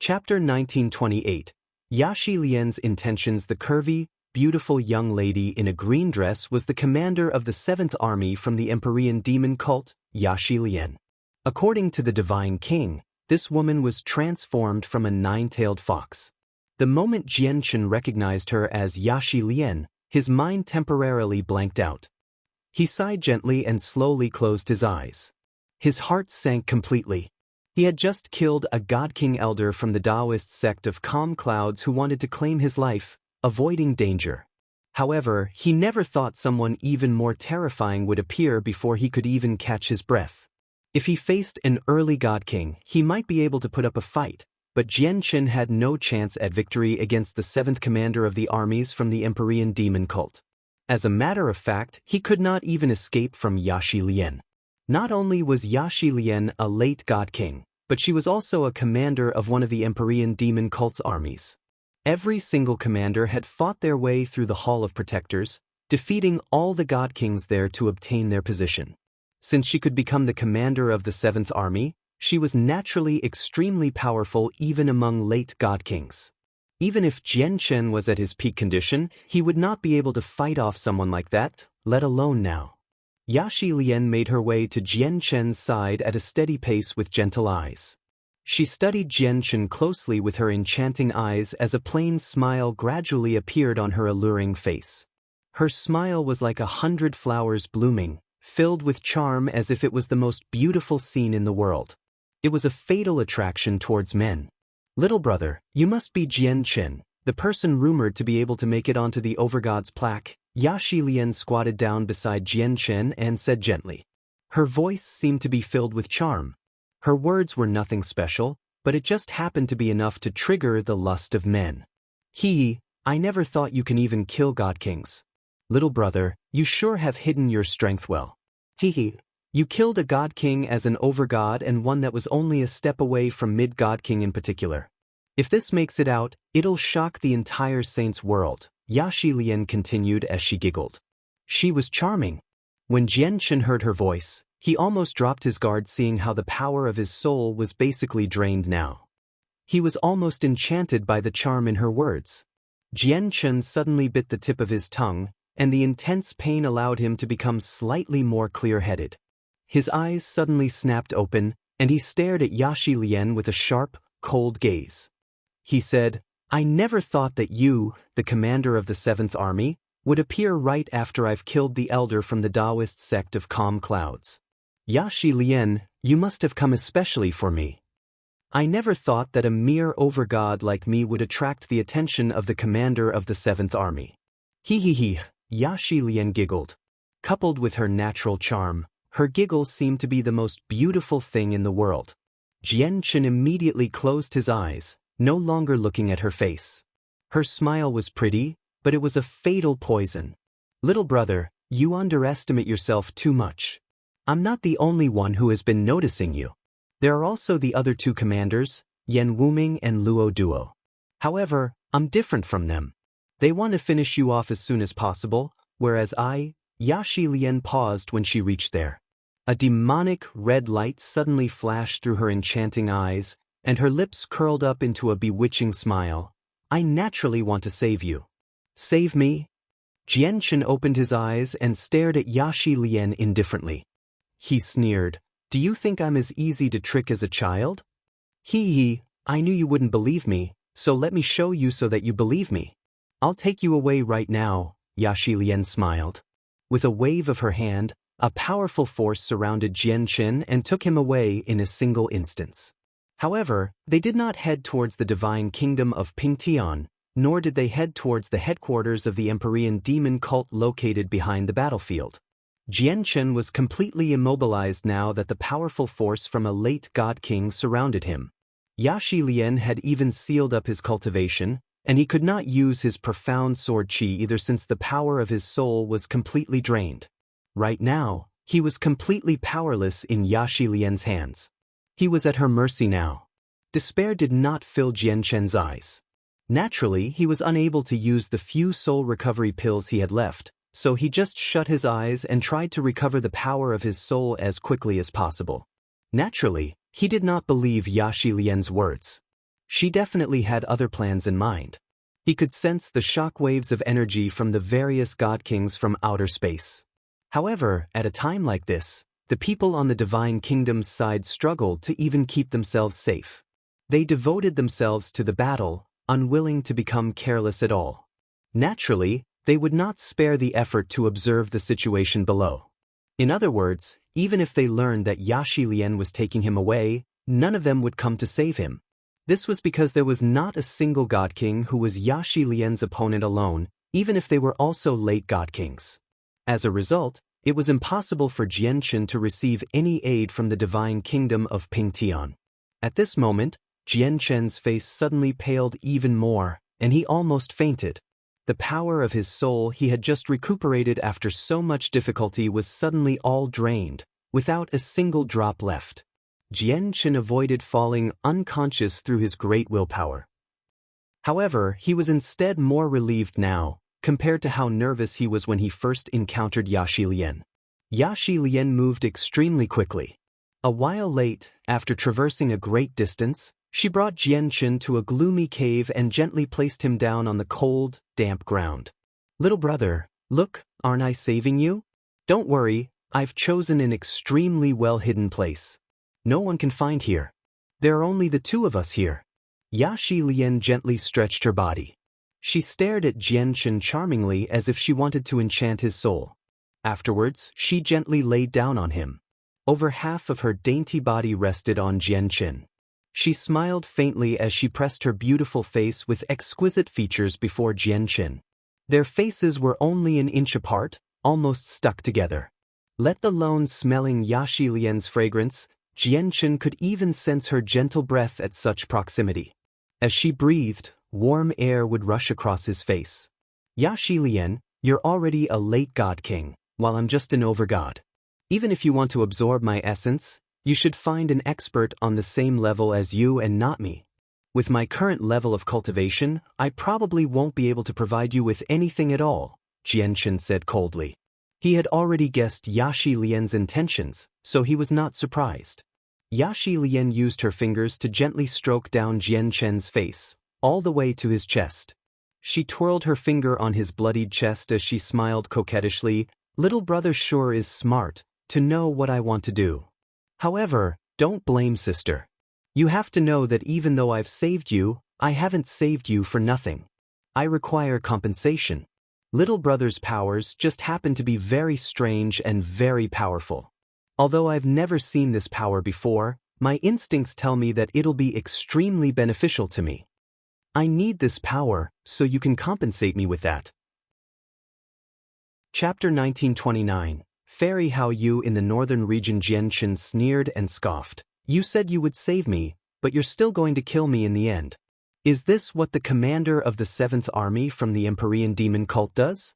Chapter 1928. Yaxi Lian's intentions. The curvy, beautiful young lady in a green dress was the commander of the 7th Army from the Empyrean demon cult, Yaxi Lian. According to the Divine King, this woman was transformed from a 9-tailed fox. The moment Jianchen recognized her as Yaxi Lian, his mind temporarily blanked out. He sighed gently and slowly closed his eyes. His heart sank completely. He had just killed a God King elder from the Taoist sect of Calm Clouds who wanted to claim his life, avoiding danger. However, he never thought someone even more terrifying would appear before he could even catch his breath. If he faced an early God King, he might be able to put up a fight, but Jianchen had no chance at victory against the 7th commander of the armies from the Empyrean demon cult. As a matter of fact, he could not even escape from Yaxi Lian. Not only was Yaxi Lian a late God King, but she was also a commander of one of the Empyrean demon cult's armies. Every single commander had fought their way through the Hall of Protectors, defeating all the God Kings there to obtain their position. Since she could become the commander of the 7th Army, she was naturally extremely powerful even among late God Kings. Even if Jianchen was at his peak condition, he would not be able to fight off someone like that, let alone now. Yaxi Lian made her way to Jianchen's side at a steady pace with gentle eyes. She studied Jianchen closely with her enchanting eyes as a plain smile gradually appeared on her alluring face. Her smile was like 100 flowers blooming, filled with charm as if it was the most beautiful scene in the world. It was a fatal attraction towards men. "Little brother, you must be Jianchen, the person rumored to be able to make it onto the Overgod's plaque." Yaxi Lian squatted down beside Jianchen and said gently. Her voice seemed to be filled with charm. Her words were nothing special, but it just happened to be enough to trigger the lust of men. I never thought you can even kill God Kings. Little brother, you sure have hidden your strength well. You killed a God King as an overgod and one that was only a step away from mid-God King in particular. If this makes it out, it'll shock the entire Saints world, Yaxi Lian continued as she giggled. She was charming. When Jianchen heard her voice, he almost dropped his guard seeing how the power of his soul was basically drained now. He was almost enchanted by the charm in her words. Jianchen suddenly bit the tip of his tongue, and the intense pain allowed him to become slightly more clear-headed. His eyes suddenly snapped open, and he stared at Yaxi Lian with a sharp, cold gaze. He said, "I never thought that you, the commander of the 7th Army, would appear right after I've killed the elder from the Taoist sect of Calm Clouds. Yaxi Lian, you must have come especially for me. I never thought that a mere overgod like me would attract the attention of the commander of the 7th Army." Yaxi Lian giggled. Coupled with her natural charm, her giggle seemed to be the most beautiful thing in the world. Jianchen immediately closed his eyes, no longer looking at her face. Her smile was pretty, but it was a fatal poison. "Little brother, you underestimate yourself too much. I'm not the only one who has been noticing you. There are also the other 2 commanders, Yan Wuming and Luo Duo. However, I'm different from them. They want to finish you off as soon as possible, whereas Yaxi Lian paused when she reached there. A demonic red light suddenly flashed through her enchanting eyes, and her lips curled up into a bewitching smile. "I naturally want to save you." "Save me?" Jianchen opened his eyes and stared at Yaxi Lian indifferently. He sneered, "Do you think I'm as easy to trick as a child?" I knew you wouldn't believe me, so let me show you so that you believe me. I'll take you away right now," Yaxi Lian smiled. With a wave of her hand, a powerful force surrounded Jianchen and took him away in a single instance. However, they did not head towards the divine kingdom of Pingtian, nor did they head towards the headquarters of the Empyrean demon cult located behind the battlefield. Jianchen was completely immobilized now that the powerful force from a late God King surrounded him. Yaxi Lian had even sealed up his cultivation, and he could not use his profound sword chi either since the power of his soul was completely drained. Right now, he was completely powerless in Yaxi Lian's hands. He was at her mercy now. Despair did not fill Jianchen's eyes. Naturally, he was unable to use the few soul recovery pills he had left, so he just shut his eyes and tried to recover the power of his soul as quickly as possible. Naturally, he did not believe Yaxi Lian's words. She definitely had other plans in mind. He could sense the shock waves of energy from the various god kings from outer space. However, at a time like this, the people on the divine kingdom's side struggled to even keep themselves safe. They devoted themselves to the battle, unwilling to become careless at all. Naturally, they would not spare the effort to observe the situation below. In other words, even if they learned that Yaxi was taking him away, none of them would come to save him. This was because there was not a single god king who was Yaxi opponent alone, even if they were also late god kings. As a result, it was impossible for Jianchen to receive any aid from the divine kingdom of Pingtian. At this moment, Jianchen's face suddenly paled even more, and he almost fainted. The power of his soul he had just recuperated after so much difficulty was suddenly all drained, without a single drop left. Jianchen avoided falling unconscious through his great willpower. However, he was instead more relieved now, compared to how nervous he was when he first encountered Yaxi Lian. Yaxi Lian moved extremely quickly. A while late, after traversing a great distance, she brought Jianchen to a gloomy cave and gently placed him down on the cold, damp ground. "Little brother, look, aren't I saving you? Don't worry, I've chosen an extremely well-hidden place. No one can find here. There are only the two of us here." Yaxi Lian gently stretched her body. She stared at Jianchen charmingly as if she wanted to enchant his soul. Afterwards, she gently laid down on him. Over half of her dainty body rested on Jianchen. She smiled faintly as she pressed her beautiful face with exquisite features before Jianchen. Their faces were only an inch apart, almost stuck together. Let alone smelling Yaxi Lian's fragrance, Jianchen could even sense her gentle breath at such proximity. As she breathed, warm air would rush across his face. "Yaxi Lian, you're already a late god king, while I'm just an over-god. Even if you want to absorb my essence, you should find an expert on the same level as you and not me. With my current level of cultivation, I probably won't be able to provide you with anything at all," Jianchen said coldly. He had already guessed Yaxi Lian's intentions, so he was not surprised. Yaxi Lian used her fingers to gently stroke down Jianchen's face, all the way to his chest. She twirled her finger on his bloodied chest as she smiled coquettishly. "Little brother sure is smart to know what I want to do. However, don't blame sister. You have to know that even though I've saved you, I haven't saved you for nothing. I require compensation. Little brother's powers just happen to be very strange and very powerful. Although I've never seen this power before, my instincts tell me that it'll be extremely beneficial to me. I need this power, so you can compensate me with that." Chapter 1929. Fairy How You in the northern region. Jianchen sneered and scoffed. "You said you would save me, but you're still going to kill me in the end. Is this what the commander of the 7th Army from the Empyrean demon cult does?"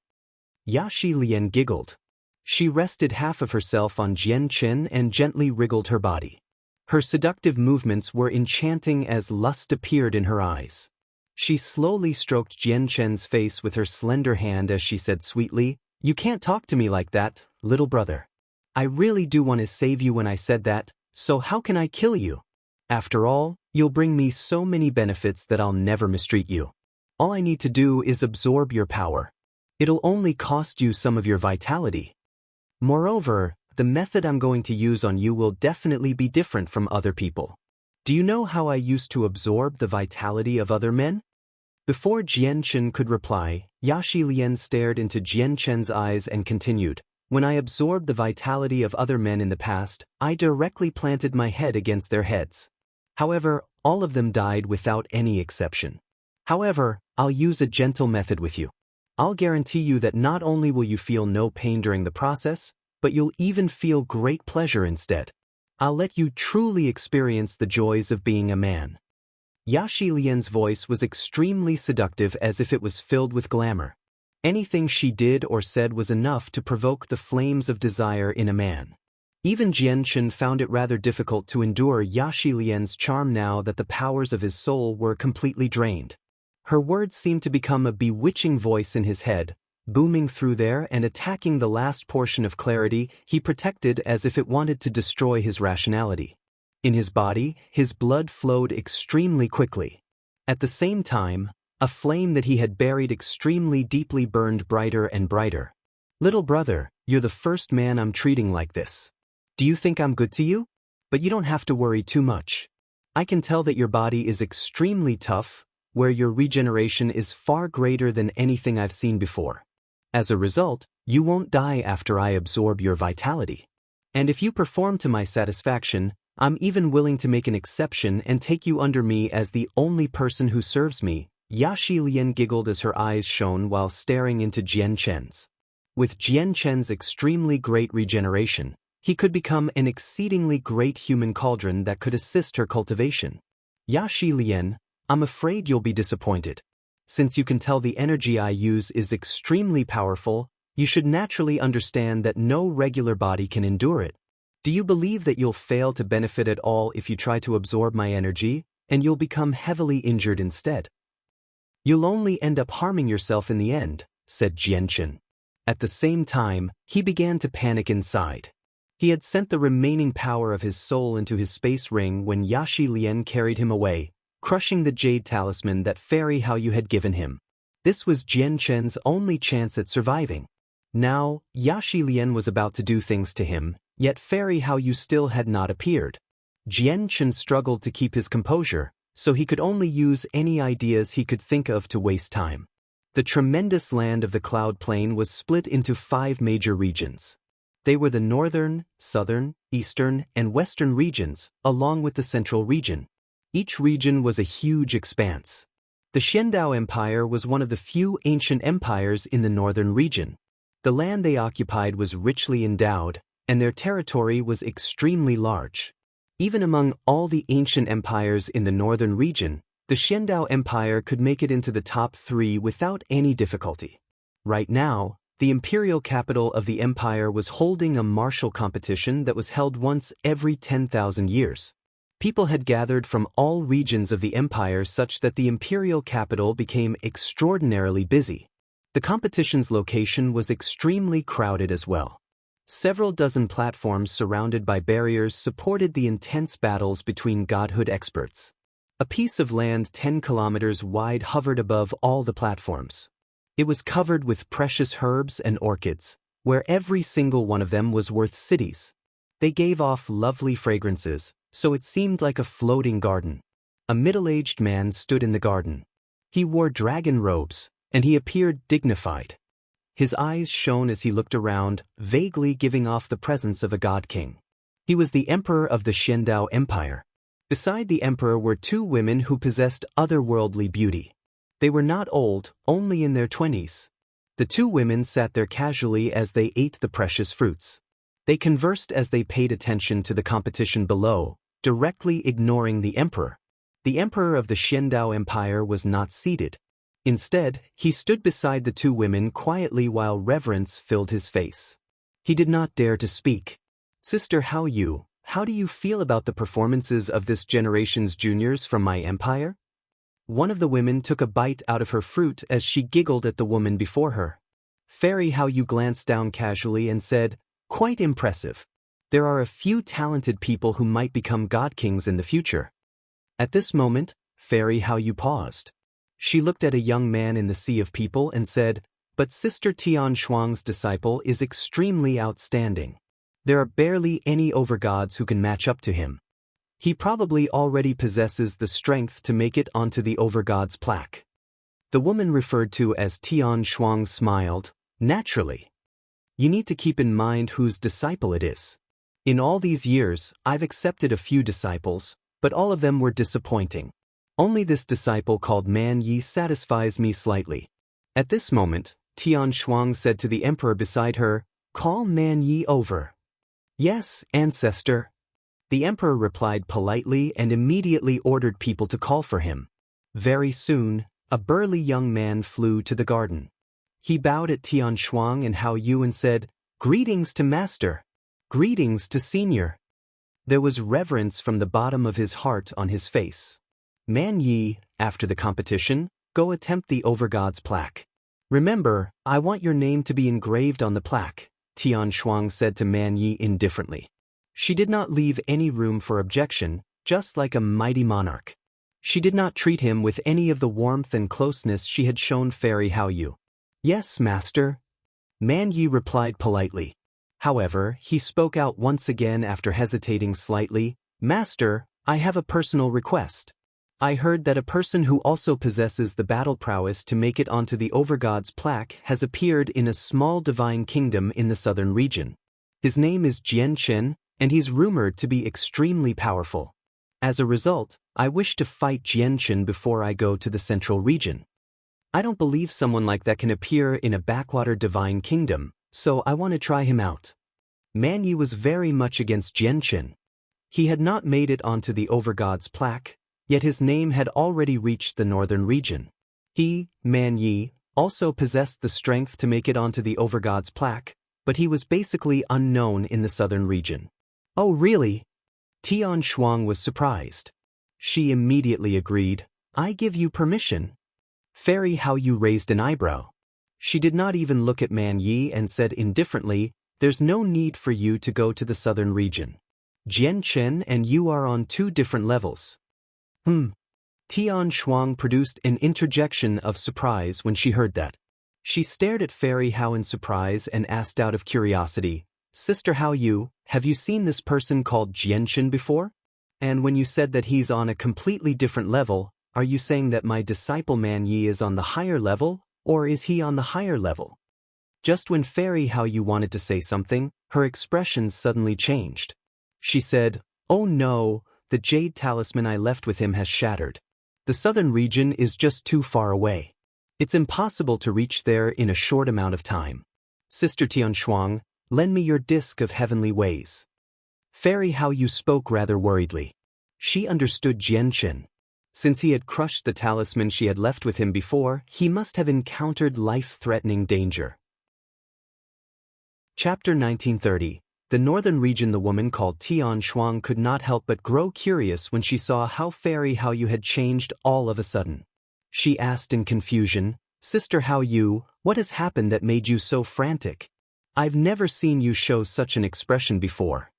Yaxi Lian giggled. She rested half of herself on Jianchen and gently wriggled her body. Her seductive movements were enchanting as lust appeared in her eyes. She slowly stroked Jianchen's face with her slender hand as she said sweetly, "You can't talk to me like that, little brother. I really do want to save you when I said that, so how can I kill you? After all, you'll bring me so many benefits that I'll never mistreat you. All I need to do is absorb your power. It'll only cost you some of your vitality. Moreover, the method I'm going to use on you will definitely be different from other people. Do you know how I used to absorb the vitality of other men?" Before Jianchen could reply, Yaxi Lian stared into Jianchen's eyes and continued, "When I absorbed the vitality of other men in the past, I directly planted my head against their heads. However, all of them died without any exception. However, I'll use a gentle method with you. I'll guarantee you that not only will you feel no pain during the process, but you'll even feel great pleasure instead. I'll let you truly experience the joys of being a man." Yaxi Lian's voice was extremely seductive, as if it was filled with glamour. Anything she did or said was enough to provoke the flames of desire in a man. Even Jianchen found it rather difficult to endure Yaxi Lian's charm now that the powers of his soul were completely drained. Her words seemed to become a bewitching voice in his head, booming through there and attacking the last portion of clarity he protected as if it wanted to destroy his rationality. In his body, his blood flowed extremely quickly. At the same time, a flame that he had buried extremely deeply burned brighter and brighter. Little brother, you're the first man I'm treating like this. Do you think I'm good to you? But you don't have to worry too much. I can tell that your body is extremely tough, where your regeneration is far greater than anything I've seen before. As a result, you won't die after I absorb your vitality. And if you perform to my satisfaction, I'm even willing to make an exception and take you under me as the only person who serves me. Yaxi Lian giggled as her eyes shone while staring into Jian Chen's. With Jian Chen's extremely great regeneration, he could become an exceedingly great human cauldron that could assist her cultivation. Yaxi Lian, I'm afraid you'll be disappointed. Since you can tell the energy I use is extremely powerful, you should naturally understand that no regular body can endure it. Do you believe that you'll fail to benefit at all if you try to absorb my energy, and you'll become heavily injured instead? You'll only end up harming yourself in the end, said Jianchen. At the same time, he began to panic inside. He had sent the remaining power of his soul into his space ring when Yaxi Lian carried him away, crushing the jade talisman that Fairy Haoyu had given him. This was Jian Chen's only chance at surviving. Now, Yaxi Lian was about to do things to him, yet Fairy Haoyu still had not appeared. Jian Chen struggled to keep his composure, so he could only use any ideas he could think of to waste time. The tremendous land of the Cloud Plain was split into 5 major regions. They were the northern, southern, eastern, and western regions, along with the central region. Each region was a huge expanse. The Xiandao Empire was one of the few ancient empires in the northern region. The land they occupied was richly endowed, and their territory was extremely large. Even among all the ancient empires in the northern region, the Xiandao Empire could make it into the top 3 without any difficulty. Right now, the imperial capital of the empire was holding a martial competition that was held once every 10,000 years. People had gathered from all regions of the empire such that the imperial capital became extraordinarily busy. The competition's location was extremely crowded as well. Several dozen platforms surrounded by barriers supported the intense battles between godhood experts. A piece of land 10 kilometers wide hovered above all the platforms. It was covered with precious herbs and orchids, where every single one of them was worth cities. They gave off lovely fragrances, so it seemed like a floating garden. A middle-aged man stood in the garden. He wore dragon robes, and he appeared dignified. His eyes shone as he looked around, vaguely giving off the presence of a god-king. He was the emperor of the Xiandao Empire. Beside the emperor were 2 women who possessed otherworldly beauty. They were not old, only in their 20s. The 2 women sat there casually as they ate the precious fruits. They conversed as they paid attention to the competition below, directly ignoring the emperor. The emperor of the Xiandao Empire was not seated. Instead, he stood beside the 2 women quietly while reverence filled his face. He did not dare to speak. Sister Haoyu, how do you feel about the performances of this generation's juniors from my empire? One of the women took a bite out of her fruit as she giggled at the woman before her. Fairy Haoyu glanced down casually and said, "Quite impressive. There are a few talented people who might become god kings in the future." At this moment, Fairy Haoyu paused. She looked at a young man in the sea of people and said, "But Sister Tian Shuang's disciple is extremely outstanding. There are barely any overgods who can match up to him. He probably already possesses the strength to make it onto the overgod's plaque." The woman referred to as Tian Shuang smiled, "Naturally. You need to keep in mind whose disciple it is. In all these years, I've accepted a few disciples, but all of them were disappointing. Only this disciple called Man Yi satisfies me slightly." At this moment, Tian Shuang said to the emperor beside her, "Call Man Yi over." "Yes, ancestor." The emperor replied politely and immediately ordered people to call for him. Very soon, a burly young man flew to the garden. He bowed at Tian Shuang and Haoyu and said, "Greetings to master. Greetings to senior." There was reverence from the bottom of his heart on his face. "Man Yi, after the competition, go attempt the overgod's plaque. Remember, I want your name to be engraved on the plaque," Tian Shuang said to Man Yi indifferently. She did not leave any room for objection, just like a mighty monarch. She did not treat him with any of the warmth and closeness she had shown Fairy Hao Yu. "Yes, master," Man Yi replied politely. However, he spoke out once again after hesitating slightly. "Master, I have a personal request. I heard that a person who also possesses the battle prowess to make it onto the Overgod's plaque has appeared in a small divine kingdom in the southern region. His name is Jian Chen, and he's rumored to be extremely powerful. As a result, I wish to fight Jian Chen before I go to the central region. I don't believe someone like that can appear in a backwater divine kingdom, so I want to try him out." Man Yi was very much against Jian Chen. He had not made it onto the Overgod's plaque, yet his name had already reached the northern region. He, Man Yi, also possessed the strength to make it onto the Overgod's plaque, but he was basically unknown in the southern region. "Oh really?" Tian Shuang was surprised. She immediately agreed. "I give you permission." Fairy Hao Yu raised an eyebrow. She did not even look at Man Yi and said indifferently, "There's no need for you to go to the southern region. Jian Chen and you are on two different levels." Tian Shuang produced an interjection of surprise when she heard that. She stared at Fairy Hao in surprise and asked out of curiosity, "Sister Hao Yu, have you seen this person called Jian Chen before? And when you said that he's on a completely different level, are you saying that my disciple Man Yi is on the higher level, or is he on the higher level?" Just when Fairy Hao Yu wanted to say something, her expression suddenly changed. She said, "Oh no, the jade talisman I left with him has shattered. The southern region is just too far away. It's impossible to reach there in a short amount of time. Sister Tian Shuang, lend me your disc of heavenly ways." Fairy Hao Yu spoke rather worriedly. She understood Jian Chen. Since he had crushed the talisman she had left with him before, he must have encountered life-threatening danger. Chapter 1930. The northern region. The woman called Tian Shuang could not help but grow curious when she saw how Fairy Hao Yu had changed all of a sudden. She asked in confusion, "Sister Hao Yu, what has happened that made you so frantic? I've never seen you show such an expression before."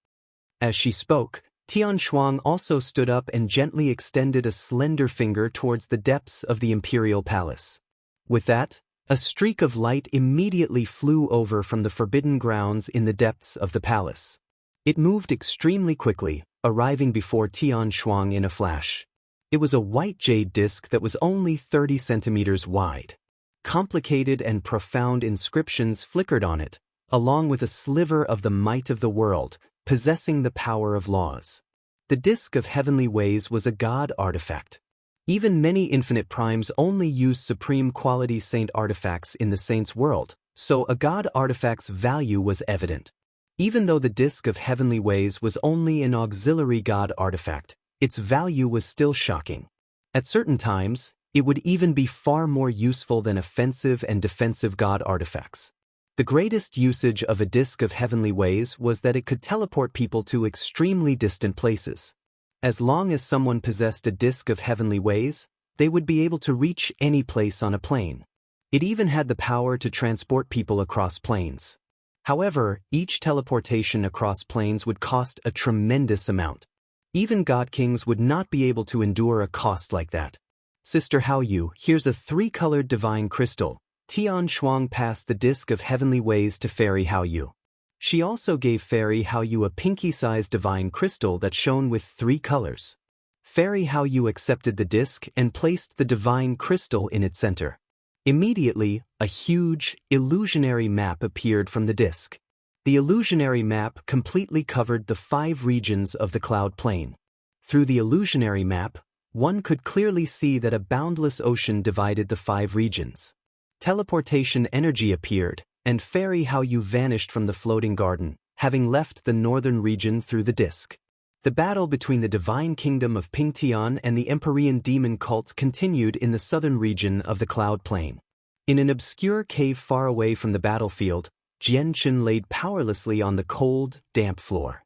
As she spoke, Tian Shuang also stood up and gently extended a slender finger towards the depths of the imperial palace. With that, a streak of light immediately flew over from the forbidden grounds in the depths of the palace. It moved extremely quickly, arriving before Tian Shuang in a flash. It was a white jade disc that was only 30 centimeters wide. Complicated and profound inscriptions flickered on it, along with a sliver of the might of the world, possessing the power of laws. The disc of heavenly ways was a god artifact. Even many infinite primes only use supreme quality saint artifacts in the saint's world, so a god artifact's value was evident. Even though the disc of heavenly ways was only an auxiliary god artifact, its value was still shocking. At certain times, it would even be far more useful than offensive and defensive god artifacts. The greatest usage of a disc of heavenly ways was that it could teleport people to extremely distant places. As long as someone possessed a disc of heavenly ways, they would be able to reach any place on a plane. It even had the power to transport people across planes. However, each teleportation across planes would cost a tremendous amount. Even god kings would not be able to endure a cost like that. "Sister Hao Yu, here's a 3-colored divine crystal." Tian Shuang passed the disc of heavenly ways to Fairy Hao Yu. She also gave Fairy Hao Yu a pinky-sized divine crystal that shone with 3 colors. Fairy Hao Yu accepted the disc and placed the divine crystal in its center. Immediately, a huge, illusionary map appeared from the disc. The illusionary map completely covered the 5 regions of the cloud plane. Through the illusionary map, one could clearly see that a boundless ocean divided the 5 regions. Teleportation energy appeared, and Fairy Hao Yu vanished from the floating garden, having left the northern region through the disc. The battle between the divine kingdom of Pingtian and the Empyrean demon cult continued in the southern region of the cloud plain. In an obscure cave far away from the battlefield, Jian Chen laid powerlessly on the cold, damp floor.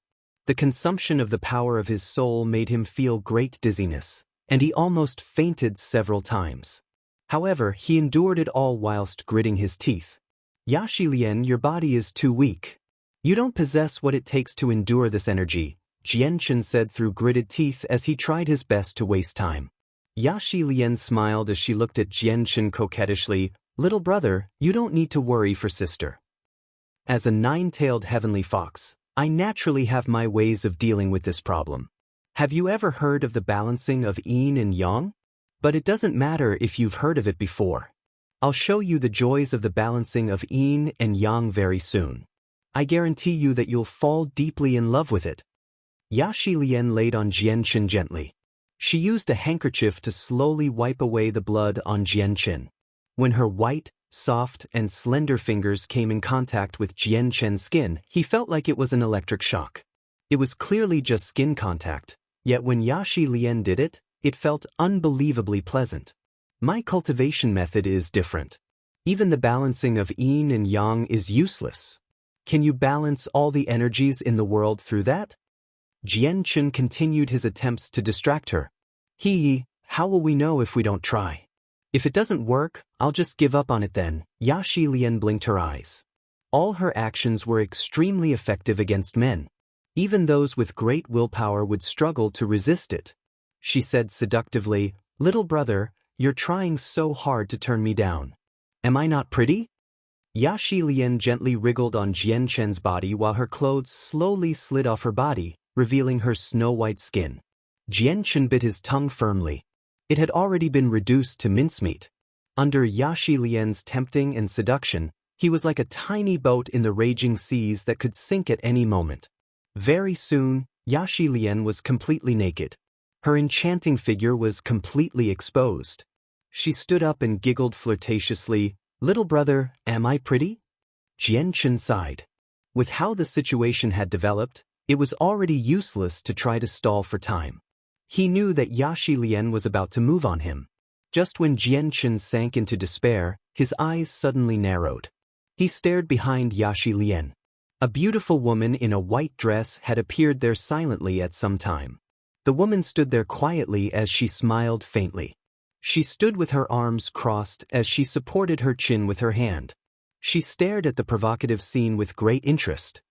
The consumption of the power of his soul made him feel great dizziness, and he almost fainted several times. However, he endured it all whilst gritting his teeth. "Yaxilian, your body is too weak. You don't possess what it takes to endure this energy," Jian Chen said through gritted teeth as he tried his best to waste time. Yaxi Lian smiled as she looked at Jianchen coquettishly. Little brother, you don't need to worry for sister. As a nine-tailed heavenly fox, I naturally have my ways of dealing with this problem. Have you ever heard of the balancing of yin and yang? But it doesn't matter if you've heard of it before. I'll show you the joys of the balancing of yin and yang very soon. I guarantee you that you'll fall deeply in love with it. Yaxi Lian laid on Jianchen gently. She used a handkerchief to slowly wipe away the blood on Jianchen. When her white, soft, and slender fingers came in contact with Jianchen's skin, he felt like it was an electric shock. It was clearly just skin contact, yet when Yaxi Lian did it, it felt unbelievably pleasant. My cultivation method is different. Even the balancing of yin and yang is useless. Can you balance all the energies in the world through that? Jianchen continued his attempts to distract her. How will we know if we don't try? If it doesn't work, I'll just give up on it then. Yaxi Lian blinked her eyes. All her actions were extremely effective against men. Even those with great willpower would struggle to resist it. She said seductively, Little brother, you're trying so hard to turn me down. Am I not pretty? Yaxi Lian gently wriggled on Jianchen's body while her clothes slowly slid off her body, revealing her snow-white skin. Jianchen bit his tongue firmly. It had already been reduced to mincemeat. Under Yaxi Lian's tempting and seduction, he was like a tiny boat in the raging seas that could sink at any moment. Very soon, Yaxi Lian was completely naked. Her enchanting figure was completely exposed. She stood up and giggled flirtatiously, Little brother, am I pretty? Jianchen sighed. With how the situation had developed, it was already useless to try to stall for time. He knew that Yaxi Lian was about to move on him. Just when Jianchen sank into despair, his eyes suddenly narrowed. He stared behind Yaxi Lian. A beautiful woman in a white dress had appeared there silently at some time. The woman stood there quietly as she smiled faintly. She stood with her arms crossed as she supported her chin with her hand. She stared at the provocative scene with great interest.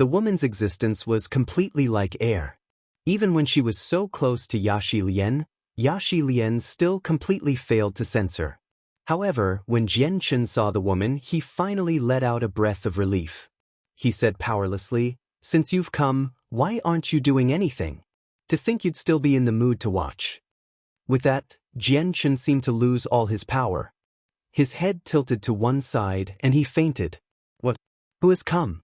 The woman's existence was completely like air. Even when she was so close to Yaxi Lian still completely failed to sense her. However, when Jianchen saw the woman, he finally let out a breath of relief. He said powerlessly, Since you've come, why aren't you doing anything? To think you'd still be in the mood to watch. With that, Jianchen seemed to lose all his power. His head tilted to one side and he fainted. What? Who has come?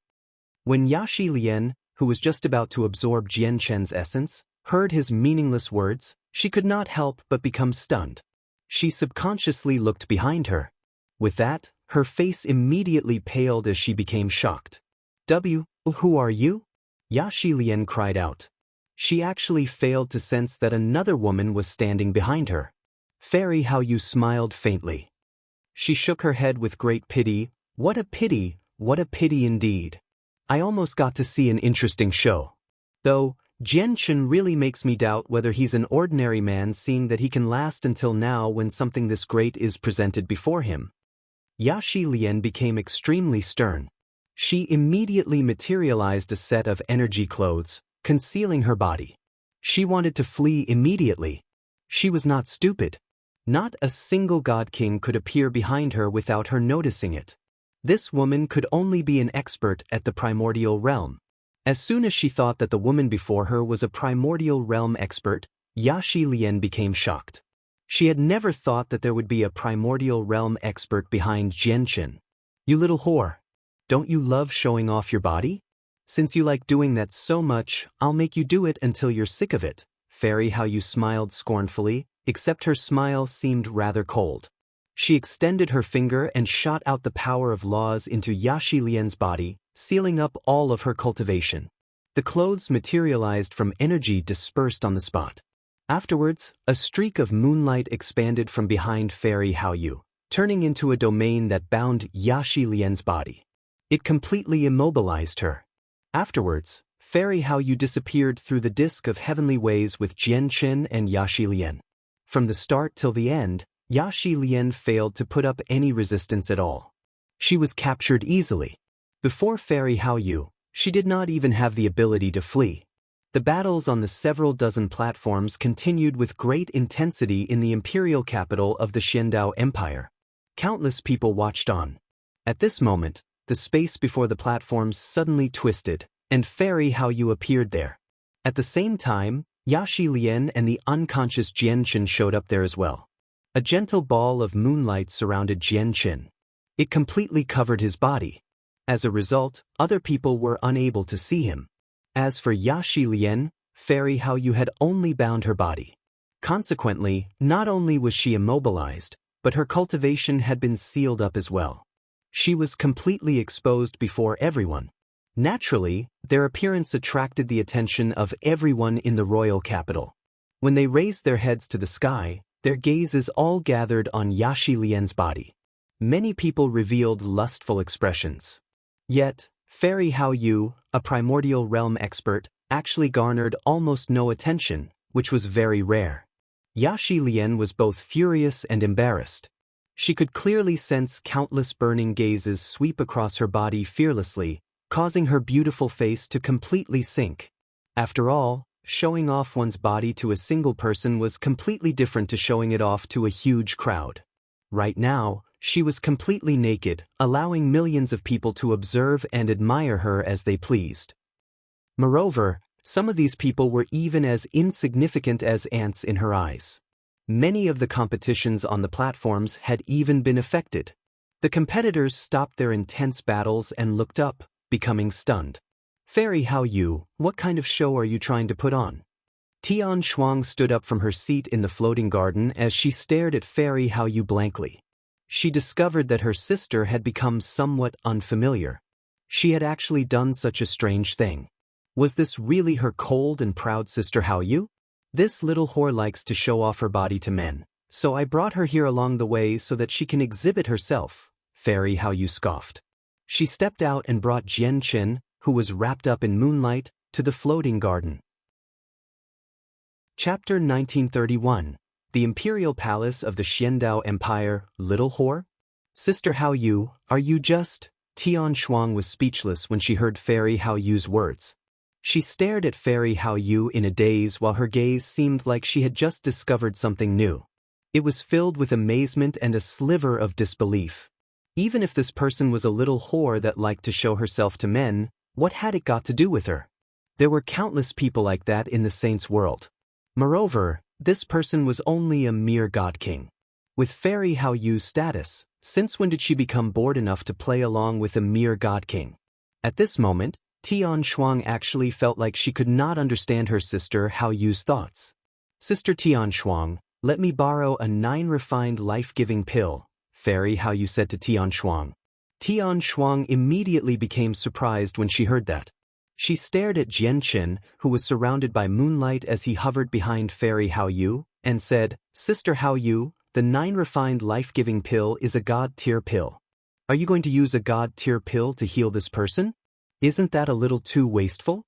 When Yaxi Lian, who was just about to absorb Jianchen's essence, heard his meaningless words, she could not help but become stunned. She subconsciously looked behind her. With that, her face immediately paled as she became shocked. Who are you? Yaxi Lian cried out. She actually failed to sense that another woman was standing behind her. Fairy How You smiled faintly. She shook her head with great pity. What a pity indeed. I almost got to see an interesting show. Though, Jianchen really makes me doubt whether he's an ordinary man seeing that he can last until now when something this great is presented before him. Yaxi Lian became extremely stern. She immediately materialized a set of energy clothes, concealing her body. She wanted to flee immediately. She was not stupid. Not a single god king could appear behind her without her noticing it. This woman could only be an expert at the primordial realm. As soon as she thought that the woman before her was a primordial realm expert, Yaxi Lian became shocked. She had never thought that there would be a primordial realm expert behind Jianchen. You little whore. Don't you love showing off your body? Since you like doing that so much, I'll make you do it until you're sick of it. Fairy How You smiled scornfully, except her smile seemed rather cold. She extended her finger and shot out the power of laws into Yaxi Lian's body, sealing up all of her cultivation. The clothes materialized from energy dispersed on the spot. Afterwards, a streak of moonlight expanded from behind Fairy How You, turning into a domain that bound Yaxi Lian's body. It completely immobilized her. Afterwards, Fairy How You disappeared through the disk of heavenly ways with Jianchen and Yaxi Lian. From the start till the end, Yaxi Lian failed to put up any resistance at all. She was captured easily. Before Fairy How You, she did not even have the ability to flee. The battles on the several dozen platforms continued with great intensity in the imperial capital of the Xiandao Empire. Countless people watched on. At this moment, the space before the platforms suddenly twisted, and Fairy Haoyu appeared there. At the same time, Yaxi Lian and the unconscious Jianqin showed up there as well. A gentle ball of moonlight surrounded Jianqin. It completely covered his body. As a result, other people were unable to see him. As for Yaxi Lian, Fairy Haoyu had only bound her body. Consequently, not only was she immobilized, but her cultivation had been sealed up as well. She was completely exposed before everyone. Naturally, their appearance attracted the attention of everyone in the royal capital. When they raised their heads to the sky, their gazes all gathered on Yaxi Lian's body. Many people revealed lustful expressions. Yet, Fairy Haoyu, a primordial realm expert, actually garnered almost no attention, which was very rare. Yaxi Lian was both furious and embarrassed. She could clearly sense countless burning gazes sweep across her body fearlessly, causing her beautiful face to completely sink. After all, showing off one's body to a single person was completely different to showing it off to a huge crowd. Right now, she was completely naked, allowing millions of people to observe and admire her as they pleased. Moreover, some of these people were even as insignificant as ants in her eyes. Many of the competitions on the platforms had even been affected. The competitors stopped their intense battles and looked up, becoming stunned. Fairy Haoyu, what kind of show are you trying to put on? Tian Shuang stood up from her seat in the floating garden as she stared at Fairy Haoyu blankly. She discovered that her sister had become somewhat unfamiliar. She had actually done such a strange thing. Was this really her cold and proud sister Haoyu? This little whore likes to show off her body to men, so I brought her here along the way so that she can exhibit herself, Fairy Haoyu scoffed. She stepped out and brought Jianqin, who was wrapped up in moonlight, to the floating garden. Chapter 1931. The Imperial Palace of the Xiandao Empire, Little Whore? Sister Haoyu, are you just… Tian Shuang was speechless when she heard Fairy Haoyu's words. She stared at Fairy Haoyu in a daze while her gaze seemed like she had just discovered something new. It was filled with amazement and a sliver of disbelief. Even if this person was a little whore that liked to show herself to men, what had it got to do with her? There were countless people like that in the saints' world. Moreover, this person was only a mere god king. With Fairy Haoyu's status, since when did she become bored enough to play along with a mere god king? At this moment, Tian Shuang actually felt like she could not understand her sister Haoyu's thoughts. Sister Tian Shuang, let me borrow a 9 refined life-giving pill, Fairy Haoyu said to Tian Shuang. Tian Shuang immediately became surprised when she heard that. She stared at Jianqin, who was surrounded by moonlight as he hovered behind Fairy Haoyu, and said, Sister Haoyu, the 9 refined life-giving pill is a god-tier pill. Are you going to use a god-tier pill to heal this person? Isn't that a little too wasteful?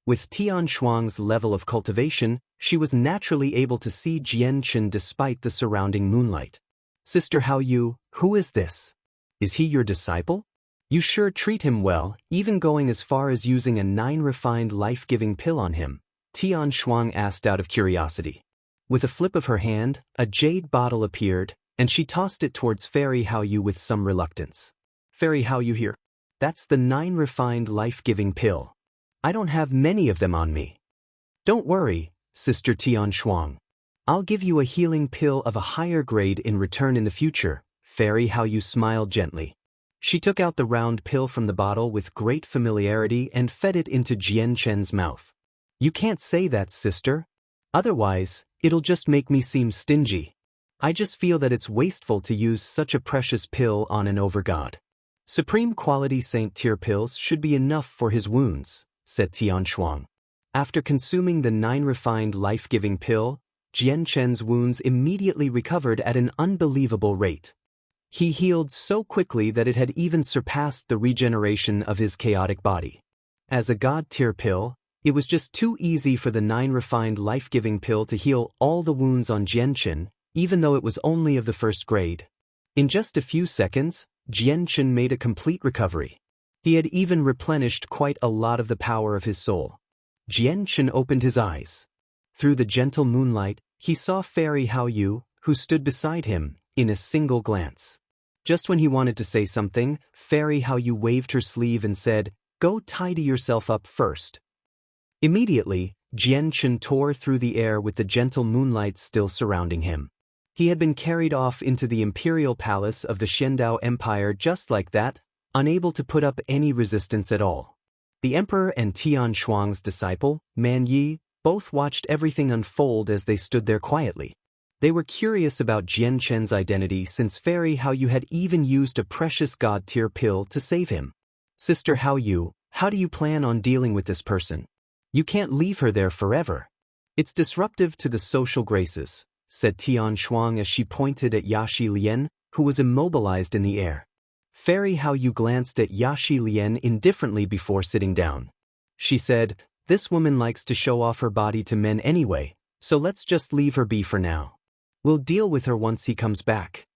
With Tian Shuang's level of cultivation, she was naturally able to see Jianqin despite the surrounding moonlight. Sister Haoyu, who is this? Is he your disciple? You sure treat him well, even going as far as using a 9 refined life-giving pill on him, Tian Shuang asked out of curiosity. With a flip of her hand, a jade bottle appeared, and she tossed it towards Fairy Haoyu with some reluctance. Fairy Haoyu here. That's the 9 refined life-giving pill. I don't have many of them on me. Don't worry, Sister Tian Shuang. I'll give you a healing pill of a higher grade in return in the future, Fairy Haoyu smiled gently. She took out the round pill from the bottle with great familiarity and fed it into Jianqin's mouth. You can't say that, sister. Otherwise, it'll just make me seem stingy. I just feel that it's wasteful to use such a precious pill on an overgod. Supreme quality saint tier pills should be enough for his wounds, said Tian Shuang. After consuming the 9 refined life-giving pill, Jianqin's wounds immediately recovered at an unbelievable rate. He healed so quickly that it had even surpassed the regeneration of his chaotic body. As a god-tier pill, it was just too easy for the 9 refined life-giving pill to heal all the wounds on Jianqin, even though it was only of the 1st grade. In just a few seconds, Jianqin made a complete recovery. He had even replenished quite a lot of the power of his soul. Jian Chen opened his eyes. Through the gentle moonlight, he saw Fairy Hao Yu, who stood beside him, in a single glance. Just when he wanted to say something, Fairy Hao Yu waved her sleeve and said, "Go tidy yourself up first." Immediately, Jian Chen tore through the air with the gentle moonlight still surrounding him. He had been carried off into the imperial palace of the Xiandao Empire just like that, unable to put up any resistance at all. The emperor and Tian Shuang's disciple, Man Yi, both watched everything unfold as they stood there quietly. They were curious about Jian Chen's identity since Fairy Hao Yu had even used a precious god-tier pill to save him. "Sister Hao Yu, how do you plan on dealing with this person? You can't leave her there forever. It's disruptive to the social graces," said Tian Shuang as she pointed at Yaxi Lian, who was immobilized in the air. Fairy Hao Yu glanced at Yaxi Lian indifferently before sitting down. She said, "This woman likes to show off her body to men anyway, so let's just leave her be for now. We'll deal with her once he comes back."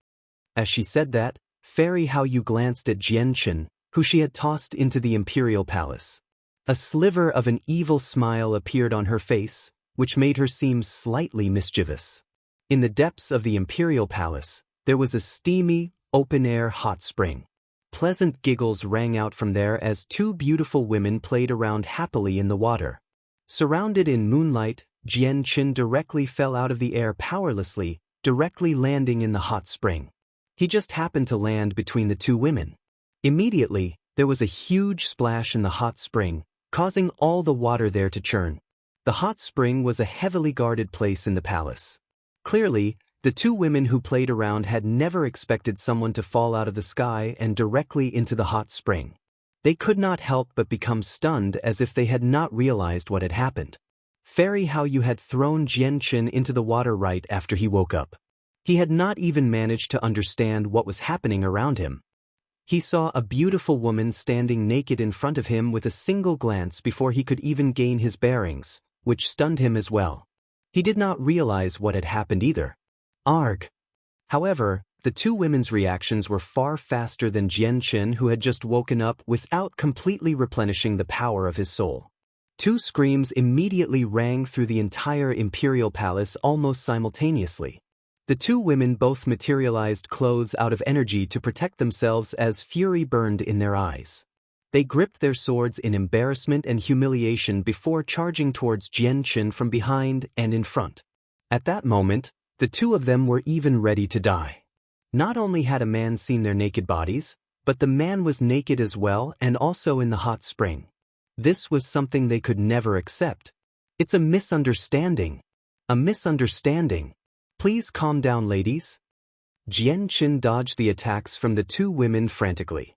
As she said that, Fairy Hao Yu glanced at Jian Chen, who she had tossed into the imperial palace. A sliver of an evil smile appeared on her face, which made her seem slightly mischievous. In the depths of the imperial palace, there was a steamy, open-air hot spring. Pleasant giggles rang out from there as two beautiful women played around happily in the water. Surrounded in moonlight, Jian Chen directly fell out of the air powerlessly, directly landing in the hot spring. He just happened to land between the two women. Immediately, there was a huge splash in the hot spring, causing all the water there to churn. The hot spring was a heavily guarded place in the palace. Clearly, the two women who played around had never expected someone to fall out of the sky and directly into the hot spring. They could not help but become stunned as if they had not realized what had happened. Fairy Hao Yu had thrown Jian Chen into the water right after he woke up. He had not even managed to understand what was happening around him. He saw a beautiful woman standing naked in front of him with a single glance before he could even gain his bearings, which stunned him as well. He did not realize what had happened either. Arg! However, the two women's reactions were far faster than Jian Chen, who had just woken up without completely replenishing the power of his soul. Two screams immediately rang through the entire imperial palace almost simultaneously. The two women both materialized clothes out of energy to protect themselves as fury burned in their eyes. They gripped their swords in embarrassment and humiliation before charging towards Jian Chen from behind and in front. At that moment, the two of them were even ready to die. Not only had a man seen their naked bodies, but the man was naked as well and also in the hot spring. This was something they could never accept. "It's a misunderstanding. A misunderstanding. Please calm down, ladies." Jian Chen dodged the attacks from the two women frantically.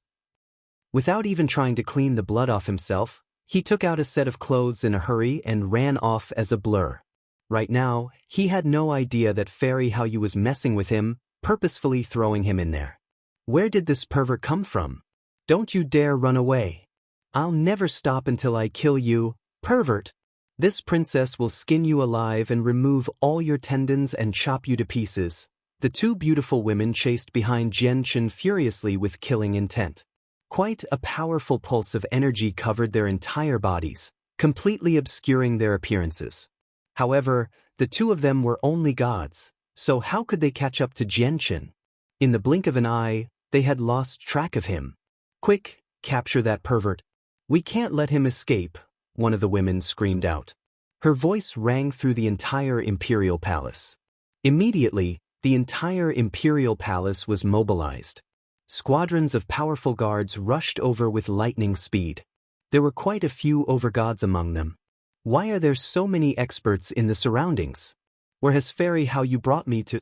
Without even trying to clean the blood off himself, he took out a set of clothes in a hurry and ran off as a blur. Right now, he had no idea that Fairy Hao Yu was messing with him, purposefully throwing him in there. Where did this pervert come from? Don't you dare run away. I'll never stop until I kill you, pervert. This princess will skin you alive and remove all your tendons and chop you to pieces. The two beautiful women chased behind Jian Chen furiously with killing intent. Quite a powerful pulse of energy covered their entire bodies, completely obscuring their appearances. However, the two of them were only gods, so how could they catch up to Jian Chen? In the blink of an eye, they had lost track of him. "Quick, capture that pervert. We can't let him escape," one of the women screamed out. Her voice rang through the entire imperial palace. Immediately, the entire imperial palace was mobilized. Squadrons of powerful guards rushed over with lightning speed. There were quite a few overgods among them. Why are there so many experts in the surroundings? Where has Fairy Hao Yu brought me to?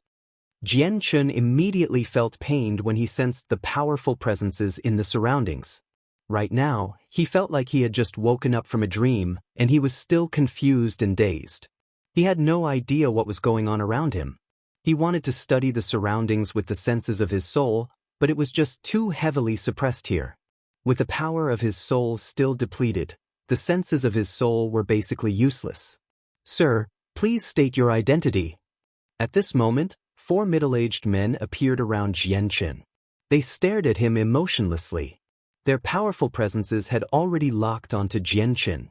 Jian Chen immediately felt pained when he sensed the powerful presences in the surroundings. Right now, he felt like he had just woken up from a dream, and he was still confused and dazed. He had no idea what was going on around him. He wanted to study the surroundings with the senses of his soul, but it was just too heavily suppressed here. With the power of his soul still depleted, the senses of his soul were basically useless. "Sir, please state your identity." At this moment, four middle-aged men appeared around Jian Chen. They stared at him emotionlessly. Their powerful presences had already locked onto Jian Chen.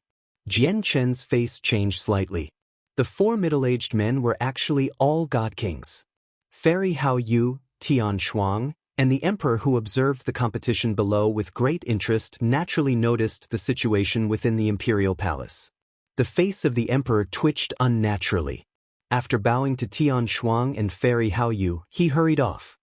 Jian Chen's face changed slightly. The four middle-aged men were actually all god kings. Fairy Hao Yu, Tian Shuang, and the emperor, who observed the competition below with great interest, naturally noticed the situation within the imperial palace. The face of the emperor twitched unnaturally. After bowing to Tian Shuang and Fairy Hao Yu, he hurried off.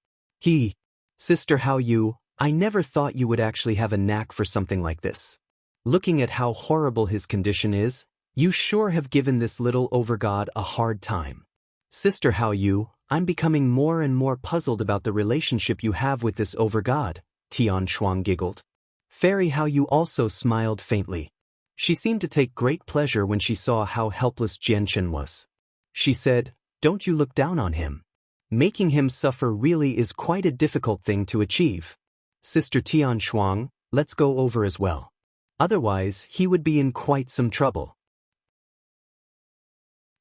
Sister Hao Yu, I never thought you would actually have a knack for something like this. Looking at how horrible his condition is, you sure have given this little overgod a hard time. Sister Hao Yu, I'm becoming more and more puzzled about the relationship you have with this overgod, Tian Shuang giggled. Fairy Hao Yu also smiled faintly. She seemed to take great pleasure when she saw how helpless Jian Chen was. She said, "Don't you look down on him. Making him suffer really is quite a difficult thing to achieve. Sister Tian Shuang, let's go over as well. Otherwise, he would be in quite some trouble."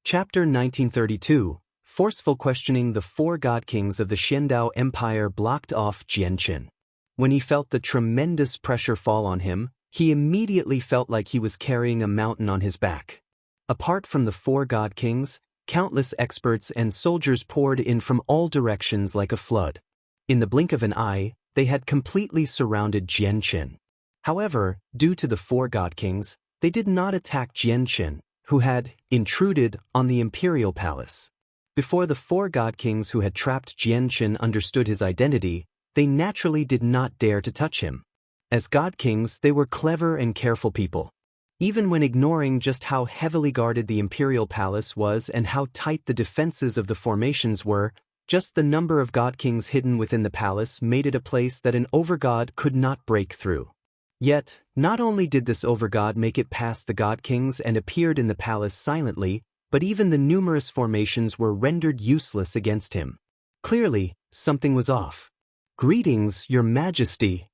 Chapter 1932, Forceful Questioning. The four god kings of the Xiandao Empire blocked off Jian Chen. When he felt the tremendous pressure fall on him, he immediately felt like he was carrying a mountain on his back. Apart from the four god kings, countless experts and soldiers poured in from all directions like a flood. In the blink of an eye, they had completely surrounded Jian Chen. However, due to the four god kings, they did not attack Jian Chen, who had intruded on the imperial palace. Before the four god kings who had trapped Jian Chen understood his identity, they naturally did not dare to touch him. As god kings, they were clever and careful people. Even when ignoring just how heavily guarded the imperial palace was and how tight the defenses of the formations were, just the number of god kings hidden within the palace made it a place that an overgod could not break through. Yet, not only did this overgod make it past the god kings and appeared in the palace silently, but even the numerous formations were rendered useless against him. Clearly, something was off. "Greetings, Your Majesty."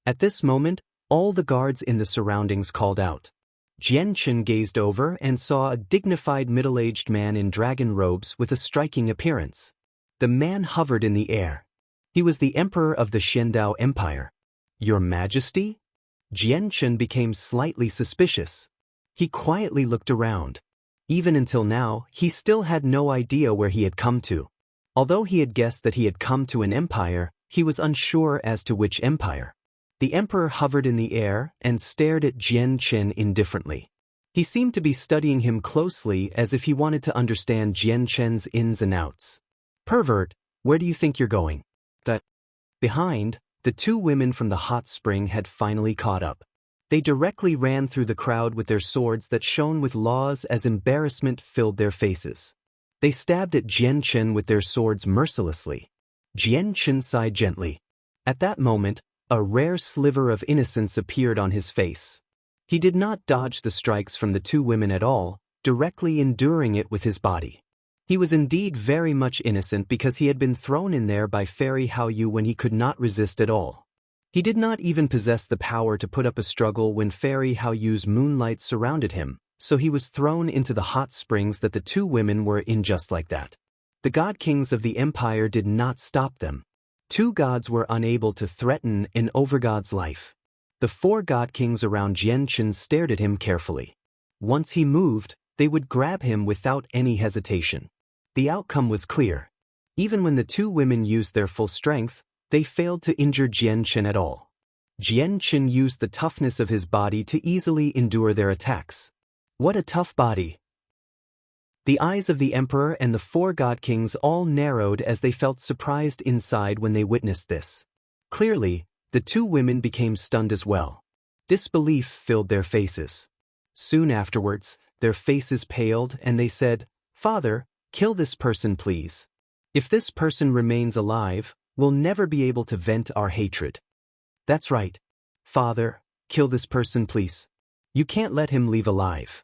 At this moment, all the guards in the surroundings called out. Jian Chen gazed over and saw a dignified middle-aged man in dragon robes with a striking appearance. The man hovered in the air. He was the emperor of the Xiandao Empire. "Your Majesty?" Jian Chen became slightly suspicious. He quietly looked around. Even until now, he still had no idea where he had come to. Although he had guessed that he had come to an empire, he was unsure as to which empire. The emperor hovered in the air and stared at Jian Chen indifferently. He seemed to be studying him closely as if he wanted to understand Jian Chen's ins and outs. "Pervert, where do you think you're going?" Behind, the two women from the hot spring had finally caught up. They directly ran through the crowd with their swords that shone with laws as embarrassment filled their faces. They stabbed at Jian Chen with their swords mercilessly. Jian Chen sighed gently. At that moment, a rare sliver of innocence appeared on his face. He did not dodge the strikes from the two women at all, directly enduring it with his body. He was indeed very much innocent because he had been thrown in there by Fairy Hao Yu when he could not resist at all. He did not even possess the power to put up a struggle when Fairy Hao Yu's moonlight surrounded him, so he was thrown into the hot springs that the two women were in just like that. The god kings of the empire did not stop them. Two gods were unable to threaten an overgod's life. The four god kings around Jian Chen stared at him carefully. Once he moved, they would grab him without any hesitation. The outcome was clear. Even when the two women used their full strength, they failed to injure Jian Chen at all. Jian Chen used the toughness of his body to easily endure their attacks. What a tough body! The eyes of the emperor and the four god kings all narrowed as they felt surprised inside when they witnessed this. Clearly, the two women became stunned as well. Disbelief filled their faces. Soon afterwards, their faces paled and they said, "Father, kill this person please. If this person remains alive, we'll never be able to vent our hatred." "That's right. Father, kill this person please. You can't let him leave alive."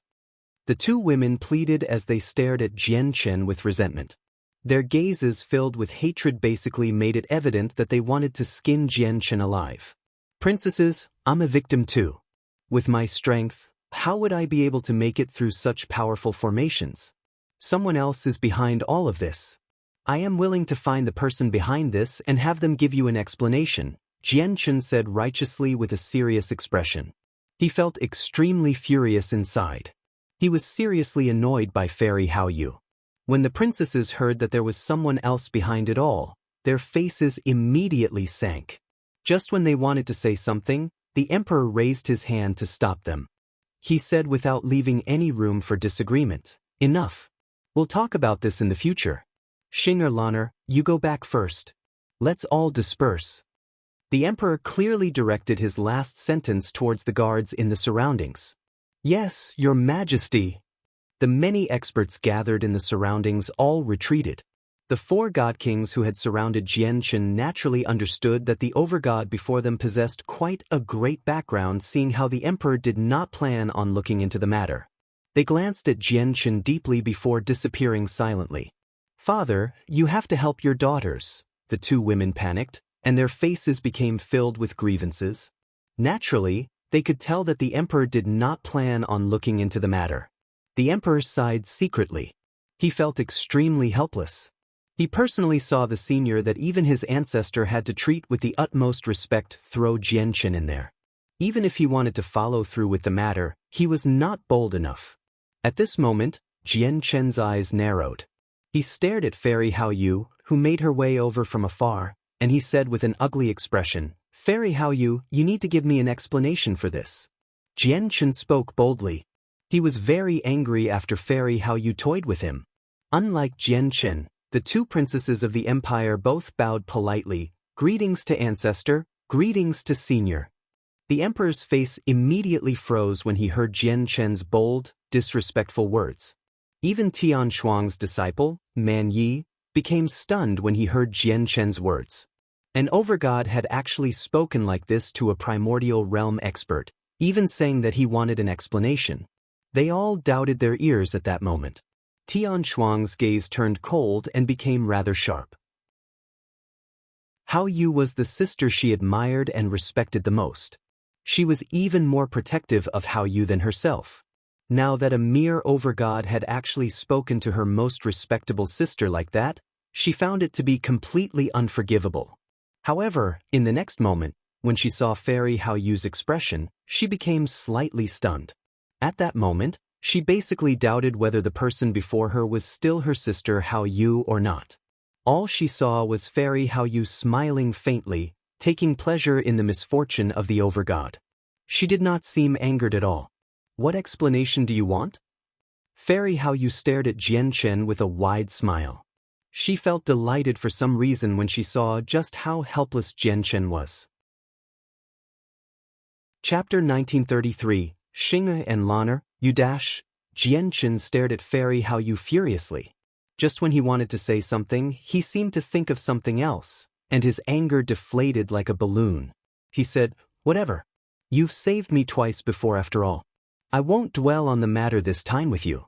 The two women pleaded as they stared at Jian Chen with resentment. Their gazes filled with hatred basically made it evident that they wanted to skin Jian Chen alive. "Princesses, I'm a victim too. With my strength, how would I be able to make it through such powerful formations? Someone else is behind all of this. I am willing to find the person behind this and have them give you an explanation," Jian Chen said righteously with a serious expression. He felt extremely furious inside. He was seriously annoyed by Fairy Hao Yu. When the princesses heard that there was someone else behind it all, their faces immediately sank. Just when they wanted to say something, the emperor raised his hand to stop them. He said without leaving any room for disagreement, "Enough. We'll talk about this in the future. Xing Laner, you go back first. Let's all disperse." The emperor clearly directed his last sentence towards the guards in the surroundings. "Yes, your majesty." The many experts gathered in the surroundings all retreated. The four god kings who had surrounded Jianchen naturally understood that the overgod before them possessed quite a great background, seeing how the emperor did not plan on looking into the matter. They glanced at Jianchen deeply before disappearing silently. "Father, you have to help your daughters." The two women panicked, and their faces became filled with grievances. Naturally, they could tell that the emperor did not plan on looking into the matter. The emperor sighed secretly. He felt extremely helpless. He personally saw the senior that even his ancestor had to treat with the utmost respect throw Jianchen in there. Even if he wanted to follow through with the matter, he was not bold enough. At this moment, Jianchen's eyes narrowed. He stared at Fairy Hao Yu, who made her way over from afar, and he said with an ugly expression, "Fairy Hao Yu, you need to give me an explanation for this." Jianchen spoke boldly. He was very angry after Fairy Hao Yu toyed with him. Unlike Jianchen, the two princesses of the empire both bowed politely, "Greetings to ancestor, greetings to senior." The emperor's face immediately froze when he heard Jianchen's bold, disrespectful words. Even Tian Shuang's disciple, Man Yi, became stunned when he heard Jianchen's words. An overgod had actually spoken like this to a primordial realm expert, even saying that he wanted an explanation. They all doubted their ears at that moment. Tian Shuang's gaze turned cold and became rather sharp. Hao Yu was the sister she admired and respected the most. She was even more protective of Hao Yu than herself. Now that a mere overgod had actually spoken to her most respectable sister like that, she found it to be completely unforgivable. However, in the next moment, when she saw Fairy Hao Yu's expression, she became slightly stunned. At that moment, she basically doubted whether the person before her was still her sister Hao Yu or not. All she saw was Fairy Hao Yu smiling faintly, taking pleasure in the misfortune of the overgod. She did not seem angered at all. "What explanation do you want?" Fairy Hao Yu stared at Jianchen with a wide smile. She felt delighted for some reason when she saw just how helpless Jianchen was. Chapter 1933, Xing and Laner, you dash. Jianchen stared at Fairy Hao Yu furiously. Just when he wanted to say something, he seemed to think of something else, and his anger deflated like a balloon. He said, "Whatever. You've saved me twice before after all. I won't dwell on the matter this time with you."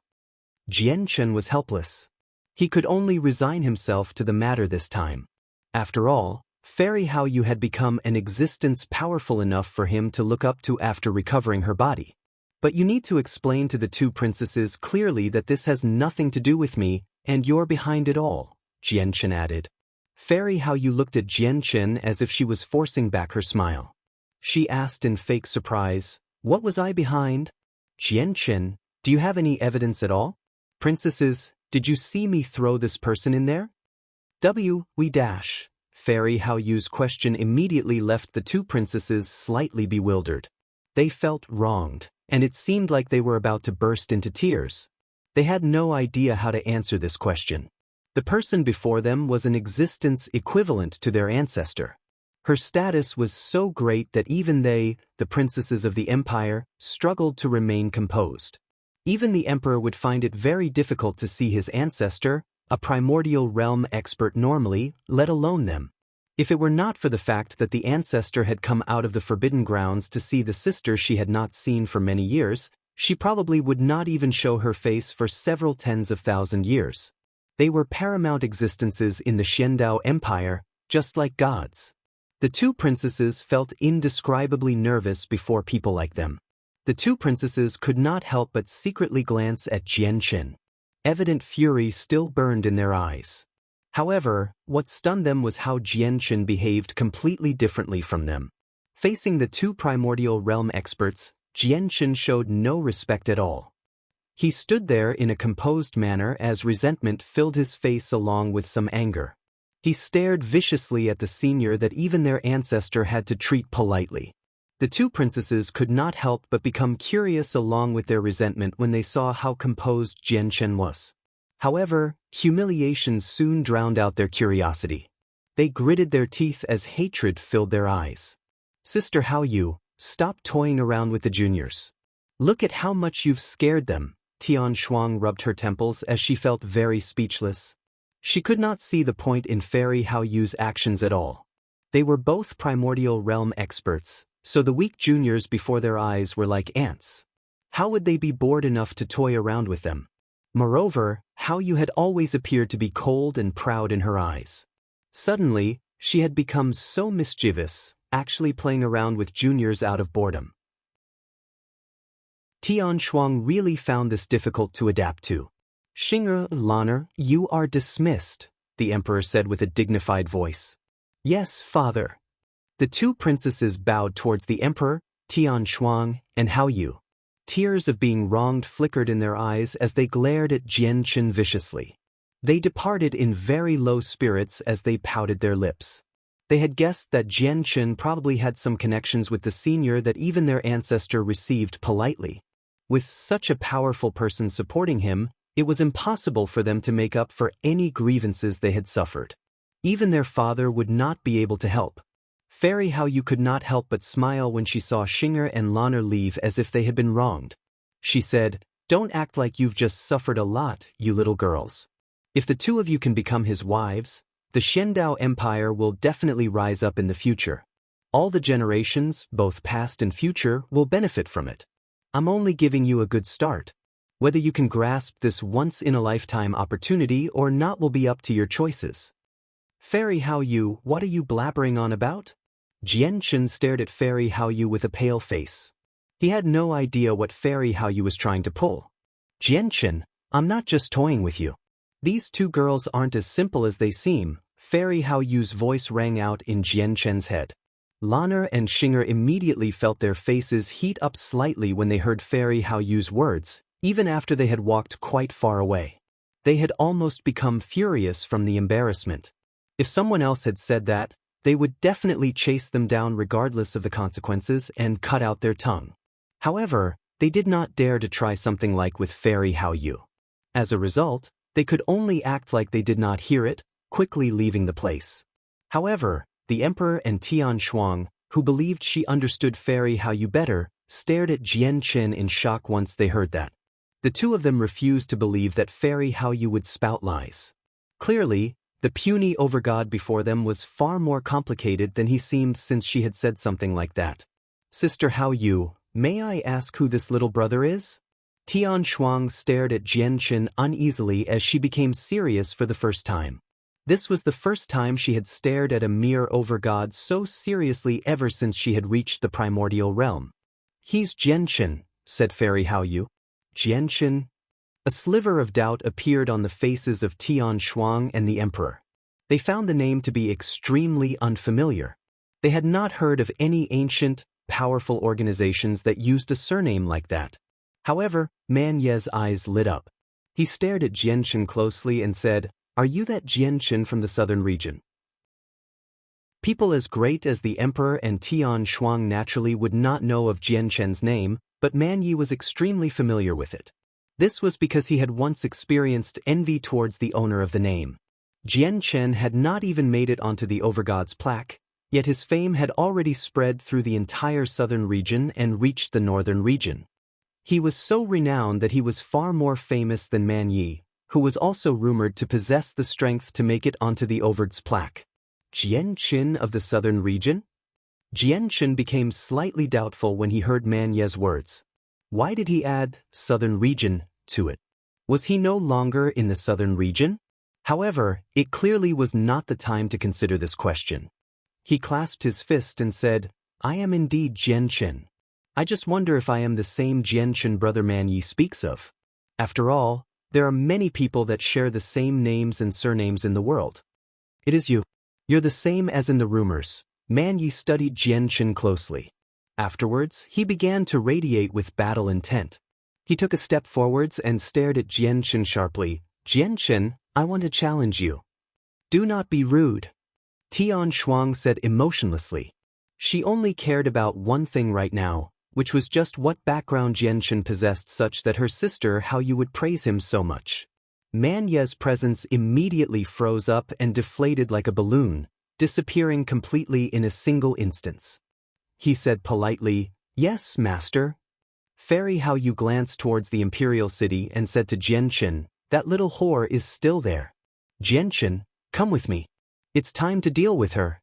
Jianchen was helpless. He could only resign himself to the matter this time. After all, Fairy Hao Yu had become an existence powerful enough for him to look up to after recovering her body. "But you need to explain to the two princesses clearly that this has nothing to do with me, and you're behind it all," Jianchen added. Fairy Hao Yu looked at Jianchen as if she was forcing back her smile. She asked in fake surprise, "What was I behind?" "Jianchen, do you have any evidence at all? Princesses, did you see me throw this person in there?" We dash. Fairy Hao Yu's question immediately left the two princesses slightly bewildered. They felt wronged, and it seemed like they were about to burst into tears. They had no idea how to answer this question. The person before them was an existence equivalent to their ancestor. Her status was so great that even they, the princesses of the empire, struggled to remain composed. Even the emperor would find it very difficult to see his ancestor, a primordial realm expert normally, let alone them. If it were not for the fact that the ancestor had come out of the Forbidden Grounds to see the sister she had not seen for many years, she probably would not even show her face for several tens of thousand years. They were paramount existences in the Xiandao Empire, just like gods. The two princesses felt indescribably nervous before people like them. The two princesses could not help but secretly glance at Jianchen. Evident fury still burned in their eyes. However, what stunned them was how Jianchen behaved completely differently from them. Facing the two primordial realm experts, Jianchen showed no respect at all. He stood there in a composed manner as resentment filled his face along with some anger. He stared viciously at the senior that even their ancestor had to treat politely. The two princesses could not help but become curious along with their resentment when they saw how composed Jianchen was. However, humiliation soon drowned out their curiosity. They gritted their teeth as hatred filled their eyes. "Sister Haoyu, stop toying around with the juniors. Look at how much you've scared them." Tian Shuang rubbed her temples as she felt very speechless. She could not see the point in Fairy Haoyu's actions at all. They were both primordial realm experts, so the weak juniors before their eyes were like ants. How would they be bored enough to toy around with them? Moreover, Haoyu had always appeared to be cold and proud in her eyes. Suddenly, she had become so mischievous, actually playing around with juniors out of boredom. Tian Shuang really found this difficult to adapt to. "Xing'er, Lan'er, you are dismissed," the emperor said with a dignified voice. "Yes, father." The two princesses bowed towards the emperor, Tian Shuang, and Haoyu. Tears of being wronged flickered in their eyes as they glared at Jianchen viciously. They departed in very low spirits as they pouted their lips. They had guessed that Jianchen probably had some connections with the senior that even their ancestor received politely. With such a powerful person supporting him, it was impossible for them to make up for any grievances they had suffered. Even their father would not be able to help. Fairy Haoyu could not help but smile when she saw Xing'er and Lan'er leave as if they had been wronged. She said, "Don't act like you've just suffered a lot, you little girls. If the two of you can become his wives, the Shendao Empire will definitely rise up in the future. All the generations, both past and future, will benefit from it. I'm only giving you a good start. Whether you can grasp this once-in-a-lifetime opportunity or not will be up to your choices." "Fairy Haoyu, what are you blabbering on about?" Jianchen stared at Fairy Haoyu with a pale face. He had no idea what Fairy Haoyu was trying to pull. "Jianchen, I'm not just toying with you. These two girls aren't as simple as they seem." Fairy Haoyu's voice rang out in Jianchen's head. Lan'er and Xing'er immediately felt their faces heat up slightly when they heard Fairy Haoyu's words, even after they had walked quite far away. They had almost become furious from the embarrassment. If someone else had said that, they would definitely chase them down regardless of the consequences and cut out their tongue. However, they did not dare to try something like with Fairy Haoyu. As a result, they could only act like they did not hear it, quickly leaving the place. However, the emperor and Tian Shuang, who believed she understood Fairy Haoyu better, stared at Jianchen in shock once they heard that. The two of them refused to believe that Fairy Haoyu would spout lies. Clearly, the puny overgod before them was far more complicated than he seemed since she had said something like that. "Sister Haoyu, may I ask who this little brother is?" Tian Shuang stared at Jianchen uneasily as she became serious for the first time. This was the first time she had stared at a mere overgod so seriously ever since she had reached the primordial realm. "He's Jianchen," said Fairy Haoyu. "Jianchen?" A sliver of doubt appeared on the faces of Tian Shuang and the emperor. They found the name to be extremely unfamiliar. They had not heard of any ancient, powerful organizations that used a surname like that. However, Man Ye's eyes lit up. He stared at Jianchen closely and said, "Are you that Jianchen from the southern region?" People as great as the emperor and Tian Shuang naturally would not know of Jianchen's name, but Man Ye was extremely familiar with it. This was because he had once experienced envy towards the owner of the name. Jianchen had not even made it onto the Overgod's plaque, yet his fame had already spread through the entire southern region and reached the northern region. He was so renowned that he was far more famous than Man Ye, who was also rumored to possess the strength to make it onto the Overgod's plaque. Jianchen of the southern region? Jianchen became slightly doubtful when he heard Man Ye's words. Why did he add southern region to it? Was he no longer in the southern region? However, it clearly was not the time to consider this question. He clasped his fist and said, "I am indeed Jianchen. I just wonder if I am the same Jianchen brother Man Ye speaks of. After all, there are many people that share the same names and surnames in the world." "It is you. You're the same as in the rumors." Man Ye studied Jianchen closely. Afterwards, he began to radiate with battle intent. He took a step forwards and stared at Jianchen sharply. "Jianchen, I want to challenge you." "Do not be rude," Tian Shuang said emotionlessly. She only cared about one thing right now, which was just what background Jianchen possessed such that her sister Hao Yu would praise him so much. Man Ye's presence immediately froze up and deflated like a balloon, disappearing completely in a single instance. He said politely, "Yes, master." Fairy Hao Yu glanced towards the imperial city and said to Jianchen, "That little whore is still there. Jianchen, come with me. It's time to deal with her."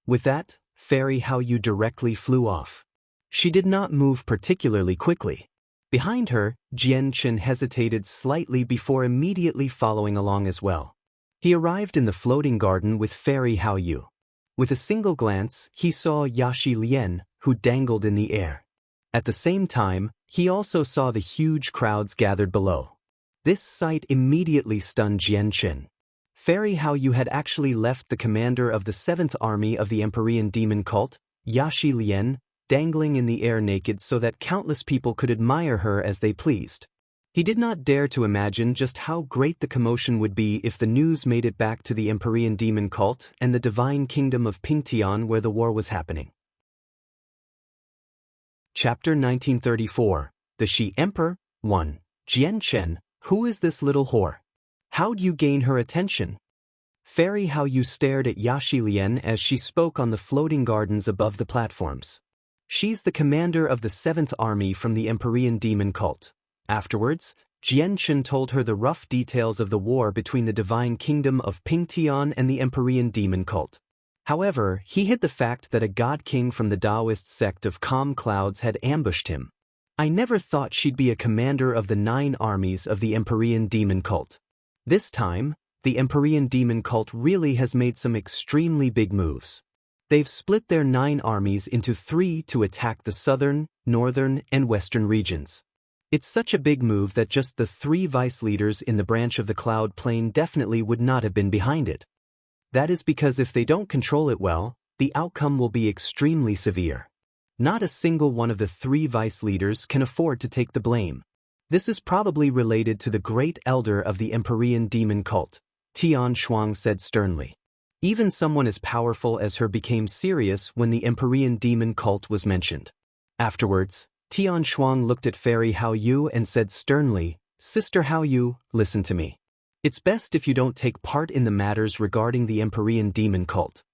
With that, Fairy Hao Yu directly flew off. She did not move particularly quickly. Behind her, Jianchen hesitated slightly before immediately following along as well. He arrived in the floating garden with Fairy Hao Yu. With a single glance, he saw Yashi Lian, who dangled in the air. At the same time, he also saw the huge crowds gathered below. This sight immediately stunned Jianchen. Fairy Hao Yu had actually left the commander of the 7th Army of the Empyrean Demon Cult, Yashi Lian, dangling in the air naked so that countless people could admire her as they pleased. He did not dare to imagine just how great the commotion would be if the news made it back to the Empyrean Demon Cult and the divine kingdom of Pingtian where the war was happening. Chapter 1934, The She Emperor, 1. Jianchen, who is this little whore? How'd you gain her attention? Fairy Hao Yu stared at Yashi Lian as she spoke on the floating gardens above the platforms. She's the commander of the 7th Army from the Empyrean Demon Cult. Afterwards, Jianchen told her the rough details of the war between the divine kingdom of Pingtian and the Empyrean Demon Cult. However, he hid the fact that a god king from the Taoist sect of Calm Clouds had ambushed him. "I never thought she'd be a commander of the 9 armies of the Empyrean Demon Cult. This time, the Empyrean Demon Cult really has made some extremely big moves. They've split their 9 armies into 3 to attack the southern, northern, and western regions. It's such a big move that just the 3 vice leaders in the branch of the Cloud Plane definitely would not have been behind it. That is because if they don't control it well, the outcome will be extremely severe. Not a single one of the 3 vice leaders can afford to take the blame. This is probably related to the great elder of the Empyrean Demon Cult," Tian Shuang said sternly. Even someone as powerful as her became serious when the Empyrean Demon Cult was mentioned. Afterwards, Tian Shuang looked at Fairy Hao Yu and said sternly, "Sister Hao Yu, listen to me. It's best if you don't take part in the matters regarding the Empyrean Demon Cult."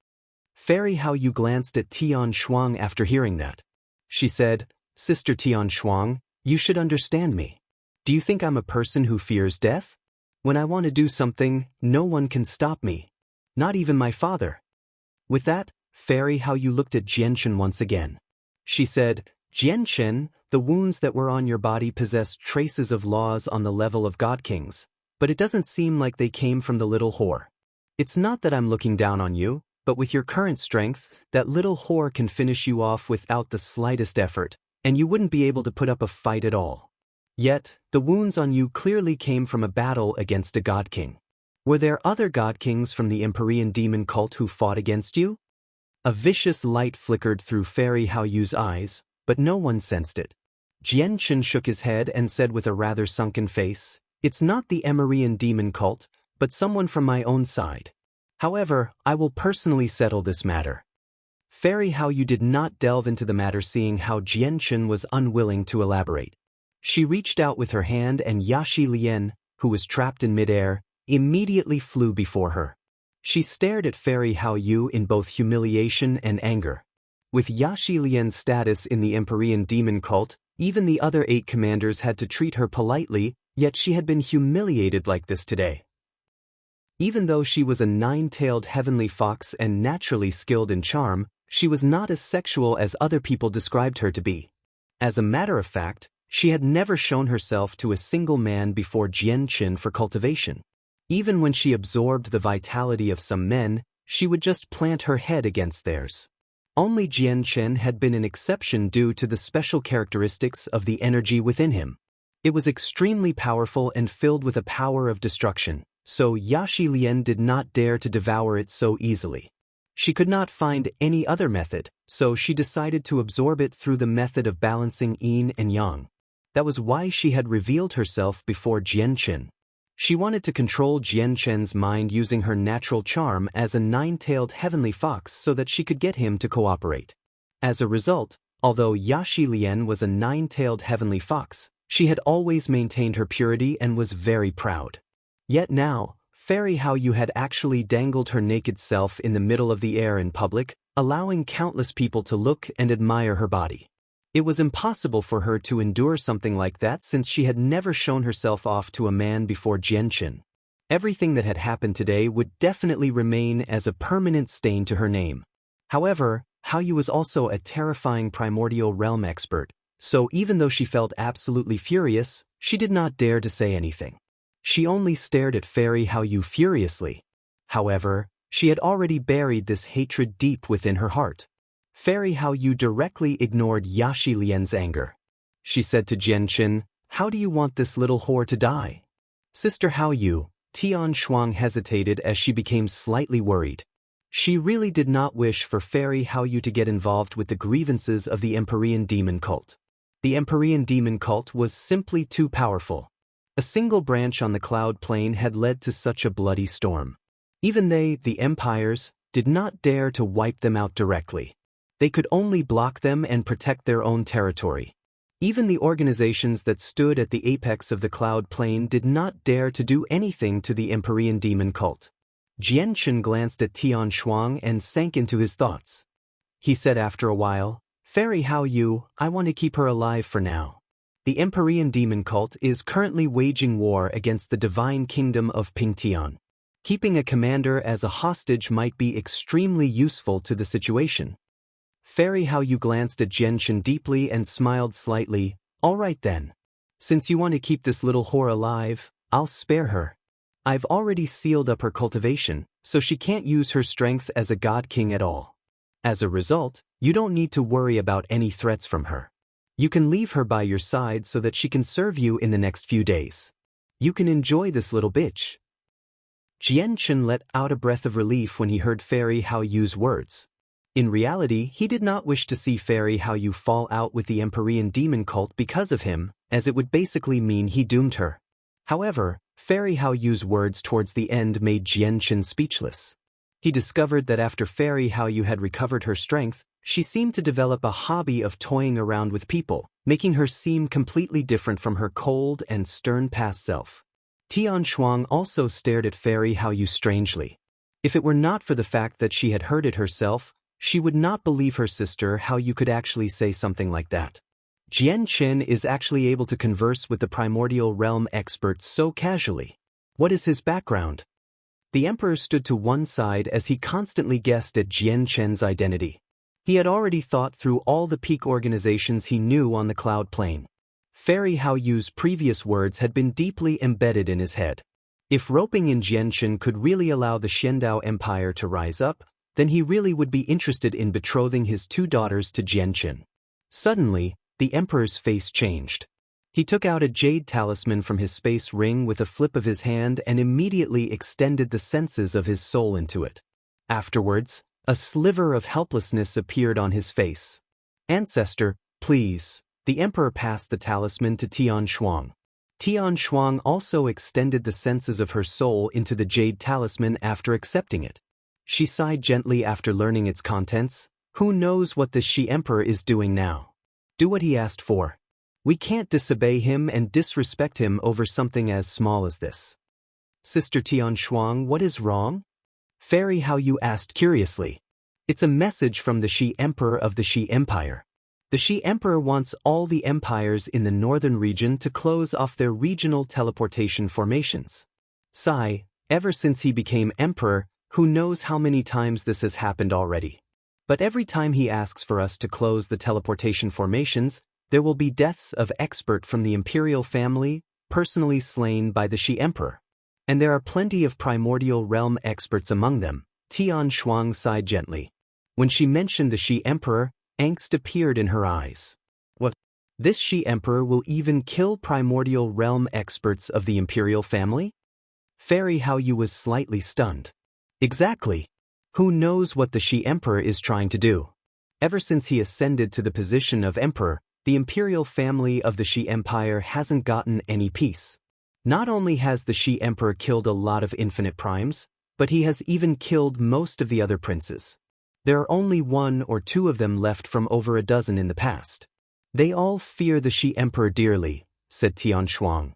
Fairy Hao Yu glanced at Tian Shuang after hearing that. She said, "Sister Tian Shuang, you should understand me. Do you think I'm a person who fears death? When I want to do something, no one can stop me. Not even my father." With that, Fairy Hao Yu looked at Jianchen once again. She said, "Jianchen, the wounds that were on your body possessed traces of laws on the level of god kings, but it doesn't seem like they came from the little whore. It's not that I'm looking down on you, but with your current strength, that little whore can finish you off without the slightest effort, and you wouldn't be able to put up a fight at all. Yet, the wounds on you clearly came from a battle against a god king. Were there other god kings from the Empyrean Demon Cult who fought against you?" A vicious light flickered through Fairy Hao Yu's eyes, but no one sensed it. Jianchen shook his head and said with a rather sunken face, "It's not the Empyrean Demon Cult, but someone from my own side. However, I will personally settle this matter." Fairy Hao Yu did not delve into the matter seeing how Jianchen was unwilling to elaborate. She reached out with her hand and Yashi Lian, who was trapped in midair, immediately flew before her. She stared at Fairy Hao Yu in both humiliation and anger. With Yashi Lian's status in the Empyrean Demon Cult, even the other 8 commanders had to treat her politely, yet she had been humiliated like this today. Even though she was a 9-tailed heavenly fox and naturally skilled in charm, she was not as sexual as other people described her to be. As a matter of fact, she had never shown herself to a single man before Jianchen for cultivation. Even when she absorbed the vitality of some men, she would just plant her head against theirs. Only Jianchen had been an exception due to the special characteristics of the energy within him. It was extremely powerful and filled with a power of destruction, so Yashi Lian did not dare to devour it so easily. She could not find any other method, so she decided to absorb it through the method of balancing yin and yang. That was why she had revealed herself before Jianchen. She wanted to control Jianchen's mind using her natural charm as a nine-tailed heavenly fox so that she could get him to cooperate. As a result, although Yaxi Lian was a nine-tailed heavenly fox, she had always maintained her purity and was very proud. Yet now, Fairy Hao Yu had actually dangled her naked self in the middle of the air in public, allowing countless people to look and admire her body. It was impossible for her to endure something like that since she had never shown herself off to a man before Jianchen. Everything that had happened today would definitely remain as a permanent stain to her name. However, Hao Yu was also a terrifying primordial realm expert, so even though she felt absolutely furious, she did not dare to say anything. She only stared at Fairy Hao Yu furiously. However, she had already buried this hatred deep within her heart. Fairy Hao Yu directly ignored Yaxi Lian's anger. She said to Jianchen, "How do you want this little whore to die?" Sister Hao Yu, Tian Shuang hesitated as she became slightly worried. She really did not wish for Fairy Hao Yu to get involved with the grievances of the Empyrean demon cult. The Empyrean demon cult was simply too powerful. A single branch on the cloud plane had led to such a bloody storm. Even they, the empires, did not dare to wipe them out directly. They could only block them and protect their own territory. Even the organizations that stood at the apex of the cloud plane did not dare to do anything to the Empyrean demon cult. Jianchen glanced at Tian Shuang and sank into his thoughts. He said after a while, "Fairy Hao Yu, I want to keep her alive for now. The Empyrean demon cult is currently waging war against the divine kingdom of Pingtian. Keeping a commander as a hostage might be extremely useful to the situation." Fairy Hao Yu glanced at Jianchen deeply and smiled slightly. "All right then. Since you want to keep this little whore alive, I'll spare her. I've already sealed up her cultivation, so she can't use her strength as a god king at all. As a result, you don't need to worry about any threats from her. You can leave her by your side so that she can serve you in the next few days. You can enjoy this little bitch." Jianchen let out a breath of relief when he heard Fairy Hao Yu's words. In reality, he did not wish to see Fairy Hao Yu fall out with the Empyrean demon cult because of him, as it would basically mean he doomed her. However, Fairy Hao Yu's words towards the end made Jianchen speechless. He discovered that after Fairy Hao Yu had recovered her strength, she seemed to develop a hobby of toying around with people, making her seem completely different from her cold and stern past self. Tian Shuang also stared at Fairy Hao Yu strangely. If it were not for the fact that she had heard it herself, she would not believe her sister Hao Yu could actually say something like that. Jianchen is actually able to converse with the primordial realm expert so casually. What is his background? The emperor stood to one side as he constantly guessed at Jianchen's identity. He had already thought through all the peak organizations he knew on the cloud plane. Fairy Hao Yu's previous words had been deeply embedded in his head. If roping in Jianchen could really allow the Xiandao Empire to rise up, then he really would be interested in betrothing his two daughters to Jianchen. Suddenly, the emperor's face changed. He took out a jade talisman from his space ring with a flip of his hand and immediately extended the senses of his soul into it. Afterwards, a sliver of helplessness appeared on his face. "Ancestor, please." The emperor passed the talisman to Tian Shuang. Tian Shuang also extended the senses of her soul into the jade talisman after accepting it. She sighed gently after learning its contents. Who knows what the Shi Emperor is doing now? Do what he asked for. We can't disobey him and disrespect him over something as small as this. Sister Tian Shuang, what is wrong? Fairy Hao Yu asked curiously. It's a message from the Shi Emperor of the Shi Empire. The Shi Emperor wants all the empires in the northern region to close off their regional teleportation formations. Sigh, ever since he became emperor, who knows how many times this has happened already. But every time he asks for us to close the teleportation formations, there will be deaths of expert from the imperial family, personally slain by the Shi Emperor. And there are plenty of primordial realm experts among them. Tian Shuang sighed gently. When she mentioned the Shi Emperor, angst appeared in her eyes. What? This Shi Emperor will even kill primordial realm experts of the imperial family? Fairy Hao Yu was slightly stunned. Exactly. Who knows what the Shi Emperor is trying to do? Ever since he ascended to the position of emperor, the imperial family of the Shi Empire hasn't gotten any peace. Not only has the Shi Emperor killed a lot of infinite primes, but he has even killed most of the other princes. There are only 1 or 2 of them left from over a dozen in the past. They all fear the Shi Emperor dearly, said Tian Shuang.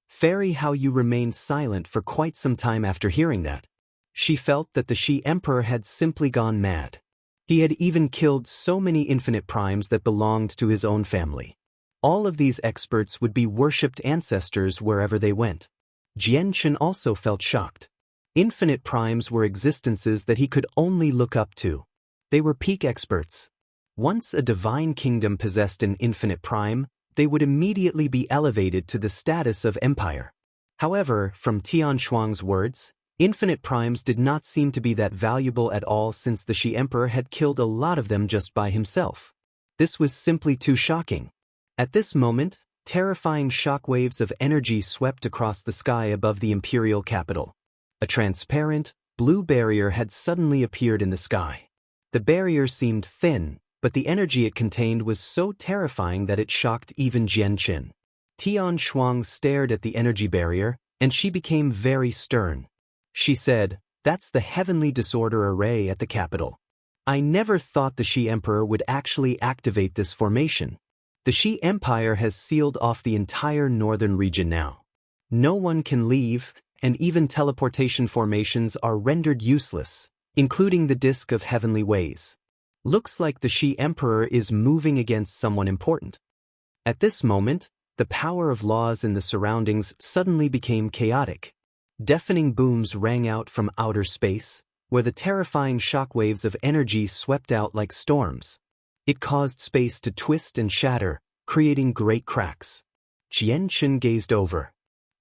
Fairy Hao Yu remained silent for quite some time after hearing that. She felt that the Shi Emperor had simply gone mad. He had even killed so many infinite primes that belonged to his own family. All of these experts would be worshipped ancestors wherever they went. Jian Chen also felt shocked. Infinite primes were existences that he could only look up to. They were peak experts. Once a divine kingdom possessed an infinite prime, they would immediately be elevated to the status of empire. However, from Tian Shuang's words, infinite primes did not seem to be that valuable at all since the Shi Emperor had killed a lot of them just by himself. This was simply too shocking. At this moment, terrifying shockwaves of energy swept across the sky above the imperial capital. A transparent, blue barrier had suddenly appeared in the sky. The barrier seemed thin, but the energy it contained was so terrifying that it shocked even Jian Chen. Tian Shuang stared at the energy barrier, and she became very stern. She said, "That's the heavenly disorder array at the capital. I never thought the Shi Emperor would actually activate this formation. The Shi Empire has sealed off the entire northern region now. No one can leave, and even teleportation formations are rendered useless, including the Disk of Heavenly Ways. Looks like the Shi Emperor is moving against someone important." At this moment, the power of laws in the surroundings suddenly became chaotic. Deafening booms rang out from outer space, where the terrifying shockwaves of energy swept out like storms. It caused space to twist and shatter, creating great cracks. Jian Chen gazed over.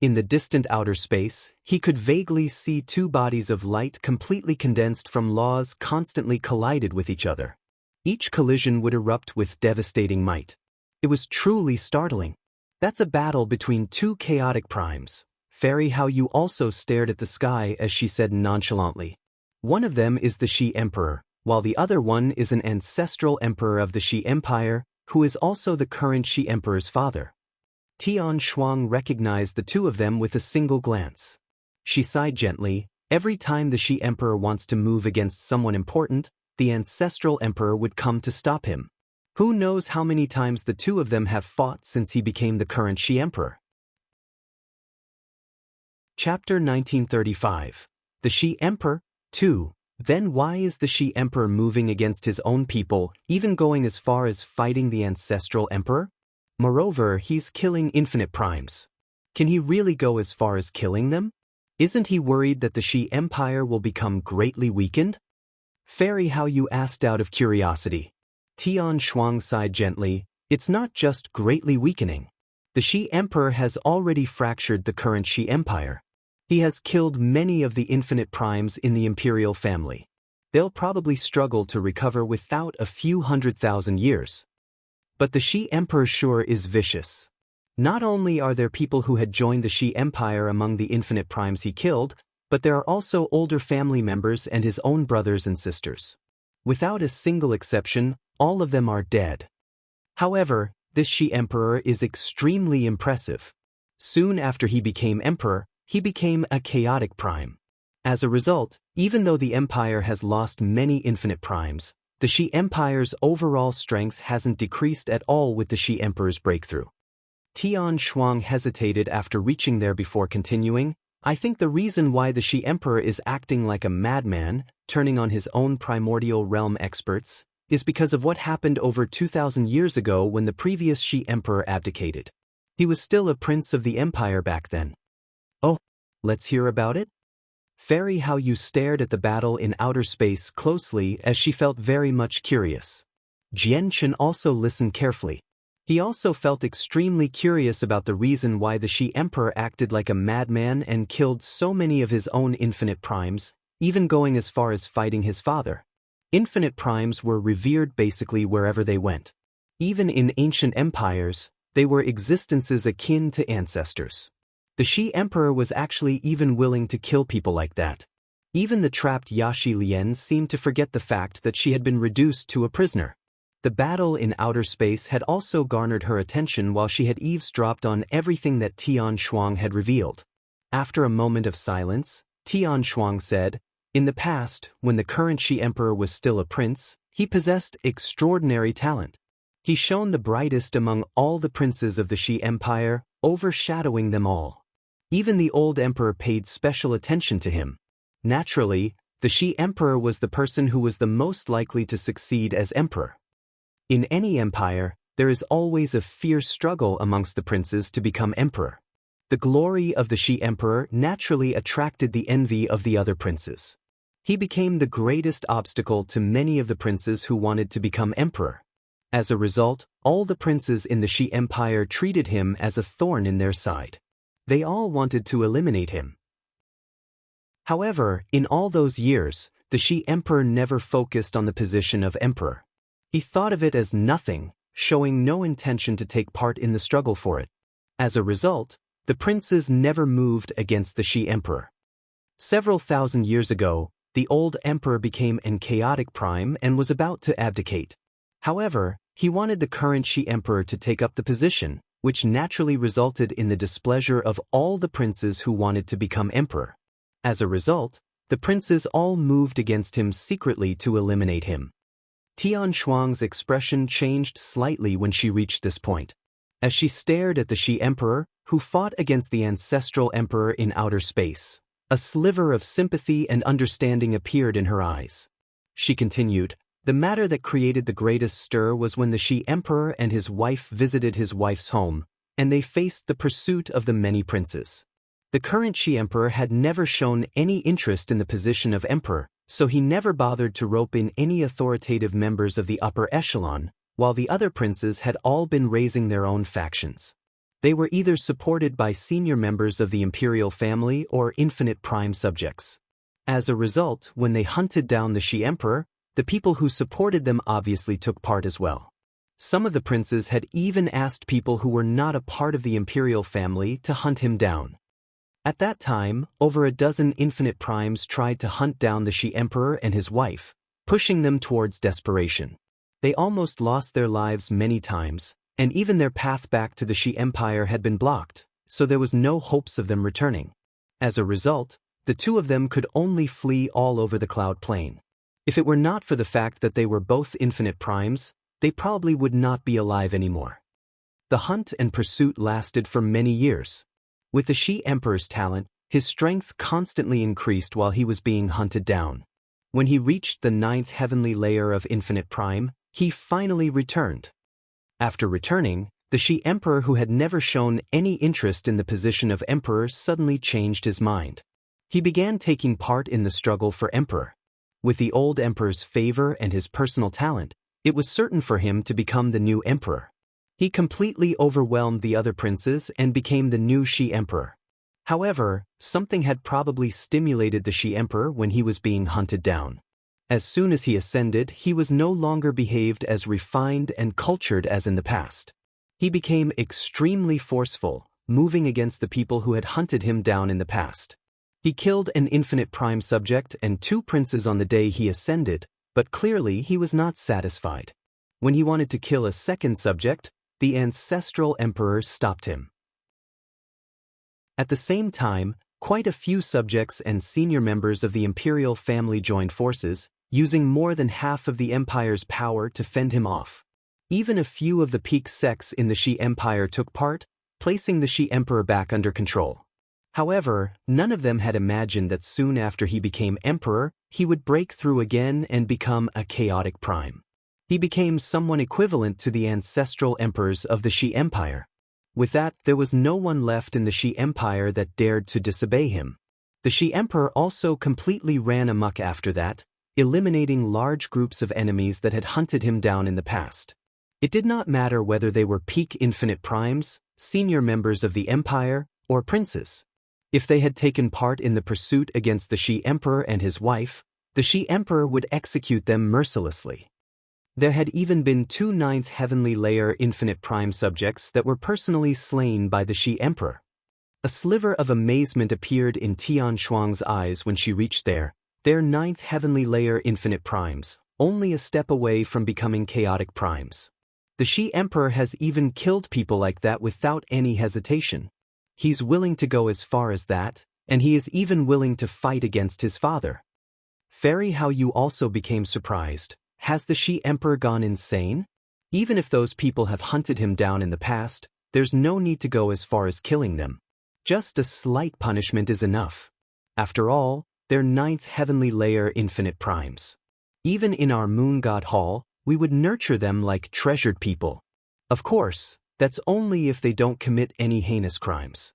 In the distant outer space, he could vaguely see 2 bodies of light completely condensed from laws constantly collided with each other. Each collision would erupt with devastating might. It was truly startling. That's a battle between 2 chaotic primes. Fairy Hao Yu also stared at the sky as she said nonchalantly. One of them is the Shi Emperor, while the other one is an ancestral emperor of the Shi Empire, who is also the current Shi Emperor's father. Tian Shuang recognized the 2 of them with a single glance. She sighed gently. Every time the Shi Emperor wants to move against someone important, the ancestral emperor would come to stop him. Who knows how many times the 2 of them have fought since he became the current Shi Emperor. Chapter 1935. The Shi Emperor, 2. Then why is the Shi Emperor moving against his own people, even going as far as fighting the ancestral emperor? Moreover, he's killing infinite primes. Can he really go as far as killing them? Isn't he worried that the Shi Empire will become greatly weakened? Fairy Hao Yu asked out of curiosity. Tian Shuang sighed gently. It's not just greatly weakening. The Shi Emperor has already fractured the current Shi Empire. He has killed many of the infinite primes in the imperial family. They'll probably struggle to recover without a few 100,000 years. But the Shi Emperor sure is vicious. Not only are there people who had joined the Shi Empire among the infinite primes he killed, but there are also older family members and his own brothers and sisters. Without a single exception, all of them are dead. However, this Shi Emperor is extremely impressive. Soon after he became emperor, he became a chaotic prime. As a result, even though the empire has lost many infinite primes, the Shi Empire's overall strength hasn't decreased at all with the Shi Emperor's breakthrough. Tian Shuang hesitated after reaching there before continuing. I think the reason why the Shi Emperor is acting like a madman, turning on his own primordial realm experts, is because of what happened over 2,000 years ago when the previous Shi Emperor abdicated. He was still a prince of the empire back then. Oh, let's hear about it? Fairy Hao Yu stared at the battle in outer space closely as she felt very much curious. Jian Chen also listened carefully. He also felt extremely curious about the reason why the Shi Emperor acted like a madman and killed so many of his own infinite primes, even going as far as fighting his father. Infinite primes were revered basically wherever they went. Even in ancient empires, they were existences akin to ancestors. The Shi Emperor was actually even willing to kill people like that. Even the trapped Yaxi Lian seemed to forget the fact that she had been reduced to a prisoner. The battle in outer space had also garnered her attention while she had eavesdropped on everything that Tian Shuang had revealed. After a moment of silence, Tian Shuang said, "In the past, when the current Shi Emperor was still a prince, he possessed extraordinary talent. He shone the brightest among all the princes of the Shi Empire, overshadowing them all. Even the old emperor paid special attention to him. Naturally, the Shi Emperor was the person who was the most likely to succeed as emperor. In any empire, there is always a fierce struggle amongst the princes to become emperor. The glory of the Shi Emperor naturally attracted the envy of the other princes. He became the greatest obstacle to many of the princes who wanted to become emperor. As a result, all the princes in the Shi Empire treated him as a thorn in their side. They all wanted to eliminate him. However, in all those years, the Shi Emperor never focused on the position of emperor. He thought of it as nothing, showing no intention to take part in the struggle for it. As a result, the princes never moved against the Shi Emperor. Several thousand years ago, the old emperor became an chaotic prime and was about to abdicate. However, he wanted the current Shi Emperor to take up the position, which naturally resulted in the displeasure of all the princes who wanted to become emperor. As a result, the princes all moved against him secretly to eliminate him. Tian Shuang's expression changed slightly when she reached this point. As she stared at the Shi Emperor, who fought against the ancestral emperor in outer space, a sliver of sympathy and understanding appeared in her eyes. She continued, "The matter that created the greatest stir was when the Shi Emperor and his wife visited his wife's home, and they faced the pursuit of the many princes. The current Shi Emperor had never shown any interest in the position of emperor, so he never bothered to rope in any authoritative members of the upper echelon, while the other princes had all been raising their own factions. They were either supported by senior members of the imperial family or infinite prime subjects. As a result, when they hunted down the Shi Emperor, the people who supported them obviously took part as well. Some of the princes had even asked people who were not a part of the imperial family to hunt him down. At that time, over a dozen infinite primes tried to hunt down the Shi Emperor and his wife, pushing them towards desperation. They almost lost their lives many times, and even their path back to the Shi Empire had been blocked, so there was no hopes of them returning. As a result, the two of them could only flee all over the Cloud Plain. If it were not for the fact that they were both infinite primes, they probably would not be alive anymore. The hunt and pursuit lasted for many years. With the Shi Emperor's talent, his strength constantly increased while he was being hunted down. When he reached the 9th heavenly layer of Infinite Prime, he finally returned. After returning, the Shi Emperor, who had never shown any interest in the position of emperor, suddenly changed his mind. He began taking part in the struggle for emperor. With the old emperor's favor and his personal talent, it was certain for him to become the new emperor. He completely overwhelmed the other princes and became the new Shi Emperor. However, something had probably stimulated the Shi Emperor when he was being hunted down. As soon as he ascended, he was no longer behaved as refined and cultured as in the past. He became extremely forceful, moving against the people who had hunted him down in the past. He killed an infinite prime subject and 2 princes on the day he ascended, but clearly he was not satisfied. When he wanted to kill a second subject, the ancestral emperor stopped him. At the same time, quite a few subjects and senior members of the imperial family joined forces, using more than half of the empire's power to fend him off. Even a few of the peak sects in the Shi Empire took part, placing the Shi Emperor back under control. However, none of them had imagined that soon after he became emperor, he would break through again and become a chaotic prime. He became someone equivalent to the ancestral emperors of the Shi Empire. With that, there was no one left in the Shi Empire that dared to disobey him. The Shi Emperor also completely ran amok after that, eliminating large groups of enemies that had hunted him down in the past. It did not matter whether they were peak infinite primes, senior members of the empire, or princes. If they had taken part in the pursuit against the Shi Emperor and his wife, the Shi Emperor would execute them mercilessly. There had even been 2 9th heavenly layer infinite prime subjects that were personally slain by the Shi Emperor. A sliver of amazement appeared in Tian Shuang's eyes when she reached there, They're ninth heavenly layer infinite primes, only a step away from becoming chaotic primes. The Shi Emperor has even killed people like that without any hesitation. He's willing to go as far as that, and he is even willing to fight against his father. Fairy Hao Yu also became surprised. Has the Shi Emperor gone insane? Even if those people have hunted him down in the past, there's no need to go as far as killing them. Just a slight punishment is enough. After all, they're ninth heavenly layer infinite primes. Even in our moon god hall, we would nurture them like treasured people. Of course, that's only if they don't commit any heinous crimes.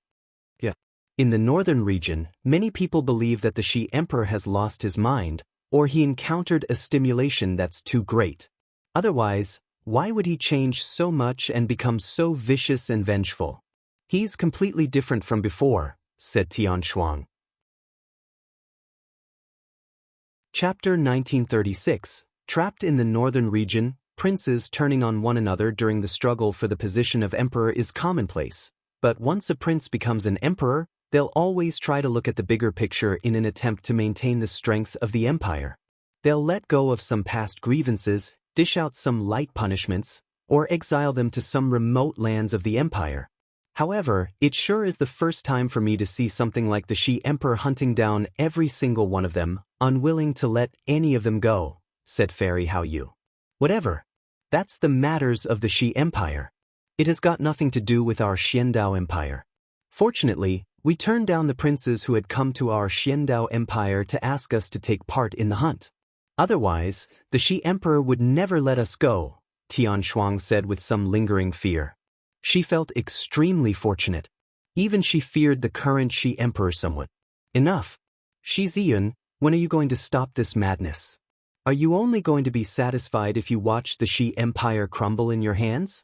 In the northern region, many people believe that the Shi Emperor has lost his mind, or he encountered a stimulation that's too great. Otherwise, why would he change so much and become so vicious and vengeful? He's completely different from before, said Tian Shuang. Chapter 1936. Trapped in the northern region, princes turning on one another during the struggle for the position of emperor is commonplace. But once a prince becomes an emperor, they'll always try to look at the bigger picture in an attempt to maintain the strength of the empire. They'll let go of some past grievances, dish out some light punishments, or exile them to some remote lands of the empire. However, it sure is the first time for me to see something like the Shi Emperor hunting down every single one of them, unwilling to let any of them go, said Fairy Hao Yu. Whatever. That's the matters of the Shi Empire. It has got nothing to do with our Xiandao Empire. Fortunately, we turned down the princes who had come to our Xiandao Empire to ask us to take part in the hunt. Otherwise, the Shi Emperor would never let us go, Tian Shuang said with some lingering fear. She felt extremely fortunate. Even she feared the current Shi Emperor somewhat. Enough. Shi Ziyun, when are you going to stop this madness? Are you only going to be satisfied if you watch the Shi Empire crumble in your hands?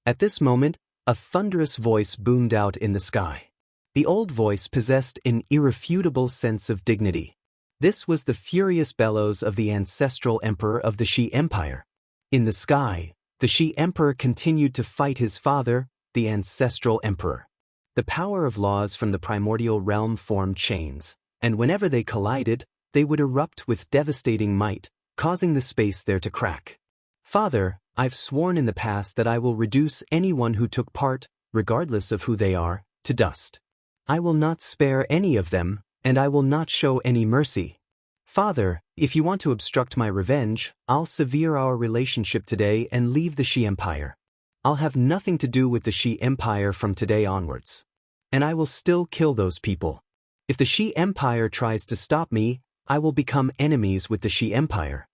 At this moment, a thunderous voice boomed out in the sky. The old voice possessed an irrefutable sense of dignity. This was the furious bellows of the ancestral emperor of the Shi Empire. In the sky, the Shi Emperor continued to fight his father, the ancestral emperor. The power of laws from the primordial realm formed chains, and whenever they collided, they would erupt with devastating might, causing the space there to crack. Father, I've sworn in the past that I will reduce anyone who took part, regardless of who they are, to dust. I will not spare any of them, and I will not show any mercy. Father, if you want to obstruct my revenge, I'll sever our relationship today and leave the Shi Empire. I'll have nothing to do with the Shi Empire from today onwards. And I will still kill those people. If the Shi Empire tries to stop me, I will become enemies with the Shi Empire.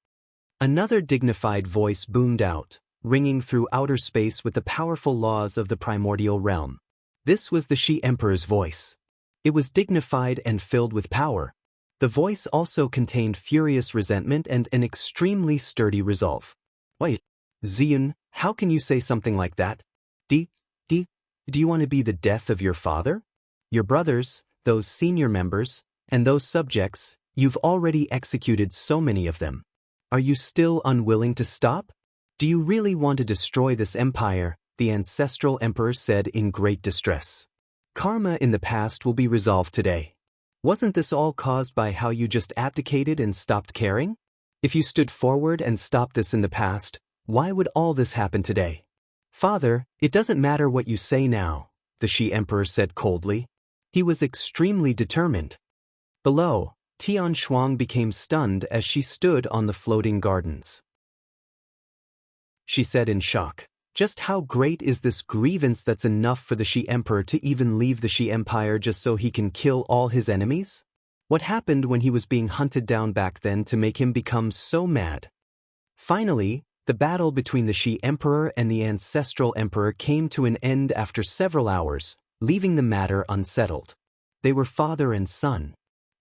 Another dignified voice boomed out, ringing through outer space with the powerful laws of the primordial realm. This was the Shi Emperor's voice. It was dignified and filled with power. The voice also contained furious resentment and an extremely sturdy resolve. Wait, Ziyun, how can you say something like that? Do you want to be the death of your father? Your brothers, those senior members, and those subjects, you've already executed so many of them. Are you still unwilling to stop? Do you really want to destroy this empire? The ancestral emperor said in great distress. Karma in the past will be resolved today. Wasn't this all caused by how you just abdicated and stopped caring? If you stood forward and stopped this in the past, why would all this happen today? Father, it doesn't matter what you say now, the Shi Emperor said coldly. He was extremely determined. Below, Tian Shuang became stunned as she stood on the floating gardens. She said in shock, just how great is this grievance that's enough for the Shi Emperor to even leave the Shi Empire just so he can kill all his enemies? What happened when he was being hunted down back then to make him become so mad? Finally, the battle between the Shi Emperor and the ancestral emperor came to an end after several hours, leaving the matter unsettled. They were father and son.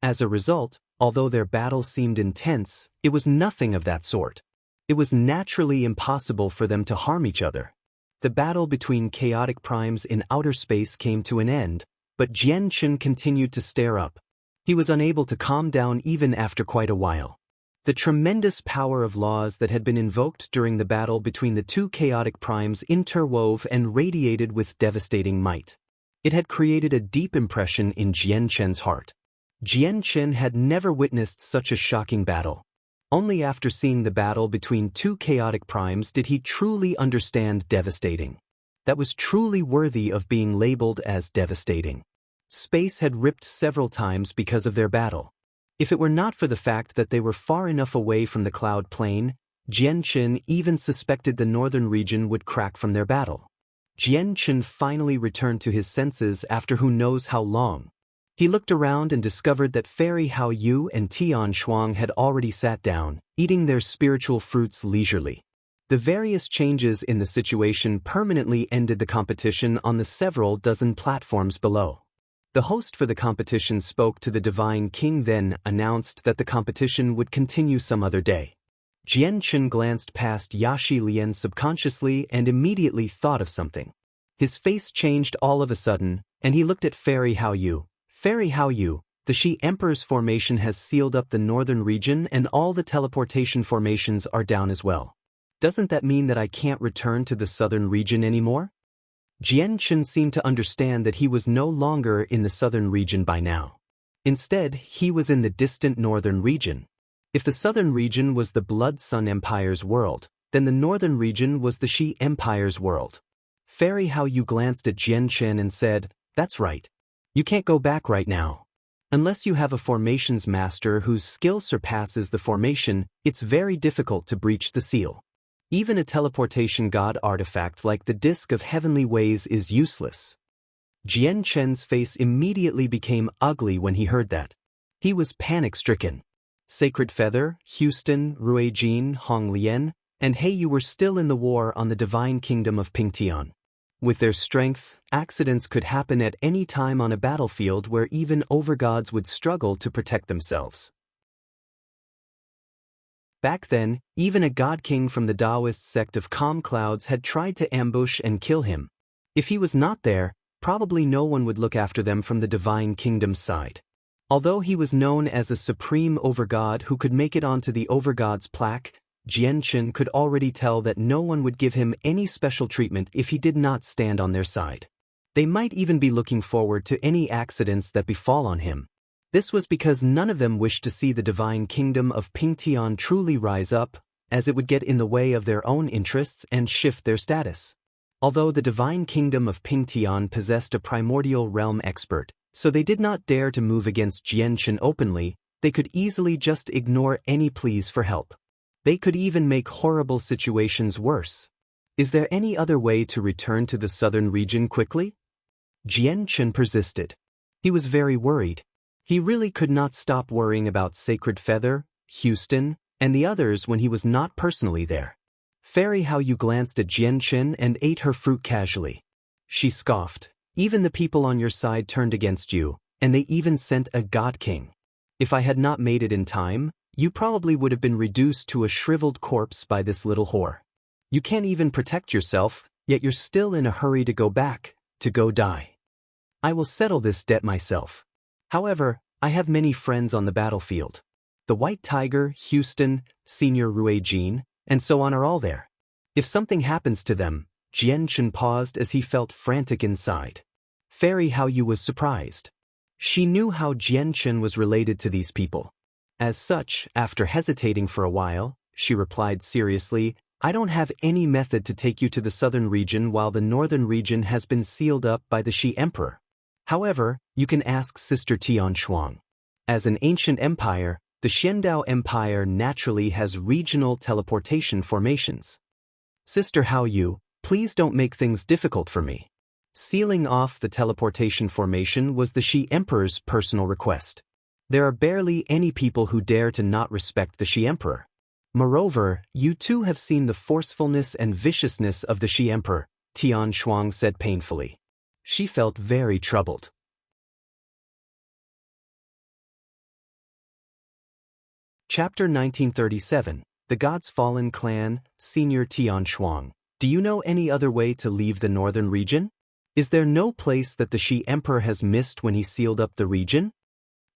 As a result, although their battle seemed intense, it was nothing of that sort. It was naturally impossible for them to harm each other. The battle between chaotic primes in outer space came to an end, but Jian Chen continued to stare up. He was unable to calm down even after quite a while. The tremendous power of laws that had been invoked during the battle between the two chaotic primes interwove and radiated with devastating might. It had created a deep impression in Jian Chen's heart. Jian Qin had never witnessed such a shocking battle. Only after seeing the battle between two chaotic primes did he truly understand devastating. That was truly worthy of being labeled as devastating. Space had ripped several times because of their battle. If it were not for the fact that they were far enough away from the cloud plain, Jian Qin even suspected the northern region would crack from their battle. Jian Qin finally returned to his senses after who knows how long. He looked around and discovered that Fairy Hao Yu and Tian Shuang had already sat down, eating their spiritual fruits leisurely. The various changes in the situation permanently ended the competition on the several dozen platforms below. The host for the competition spoke to the Divine King, then announced that the competition would continue some other day. Jian Qin glanced past Yaxi Lian subconsciously and immediately thought of something. His face changed all of a sudden, and he looked at Fairy Hao Yu. Fairy Hao Yu, the Shi Emperor's formation has sealed up the northern region and all the teleportation formations are down as well. Doesn't that mean that I can't return to the southern region anymore? Jian Qin seemed to understand that he was no longer in the southern region by now. Instead, he was in the distant northern region. If the southern region was the Blood Sun Empire's world, then the northern region was the Shi Empire's world. Fairy Hao Yu glanced at Jian Qin and said, "That's right. You can't go back right now. Unless you have a formations master whose skill surpasses the formation, it's very difficult to breach the seal. Even a teleportation god artifact like the Disk of Heavenly Ways is useless." Jian Qin's face immediately became ugly when he heard that. He was panic-stricken. Sacred Feather, Houston, Ruijin, Honglian, and Heiyu were still in the war on the divine kingdom of Pingtian. With their strength, accidents could happen at any time on a battlefield where even overgods would struggle to protect themselves. Back then, even a god king from the Taoist sect of Calm Clouds had tried to ambush and kill him. If he was not there, probably no one would look after them from the divine kingdom's side. Although he was known as a supreme overgod who could make it onto the overgod's plaque, Jian Qin could already tell that no one would give him any special treatment if he did not stand on their side. They might even be looking forward to any accidents that befall on him. This was because none of them wished to see the divine kingdom of Pingtian truly rise up, as it would get in the way of their own interests and shift their status. Although the divine kingdom of Pingtian possessed a primordial realm expert, so they did not dare to move against Jian Qin openly, they could easily just ignore any pleas for help. They could even make horrible situations worse. Is there any other way to return to the southern region quickly? Jian Qin persisted. He was very worried. He really could not stop worrying about Sacred Feather, Houston, and the others when he was not personally there. Fairy Hao Yu glanced at Jian Qin and ate her fruit casually. She scoffed. Even the people on your side turned against you, and they even sent a god king. If I had not made it in time, you probably would have been reduced to a shriveled corpse by this little whore. You can't even protect yourself, yet you're still in a hurry to go back, to go die. I will settle this debt myself. However, I have many friends on the battlefield. The White Tiger, Houston, Senior Ruijin, and so on are all there. If something happens to them, Jian Qin paused as he felt frantic inside. Fairy Hao Yu was surprised. She knew how Jian Qin was related to these people. As such, after hesitating for a while, she replied seriously, I don't have any method to take you to the southern region while the northern region has been sealed up by the Shi Emperor. However, you can ask Sister Tian Shuang. As an ancient empire, the Xiandao Empire naturally has regional teleportation formations. Sister Hao Yu, please don't make things difficult for me. Sealing off the teleportation formation was the Shi Emperor's personal request. There are barely any people who dare to not respect the Shi Emperor. Moreover, you too have seen the forcefulness and viciousness of the Shi Emperor, Tian Shuang said painfully. She felt very troubled. Chapter 1937, The God's Fallen Clan, Senior Tian Shuang. Do you know any other way to leave the northern region? Is there no place that the Shi Emperor has missed when he sealed up the region?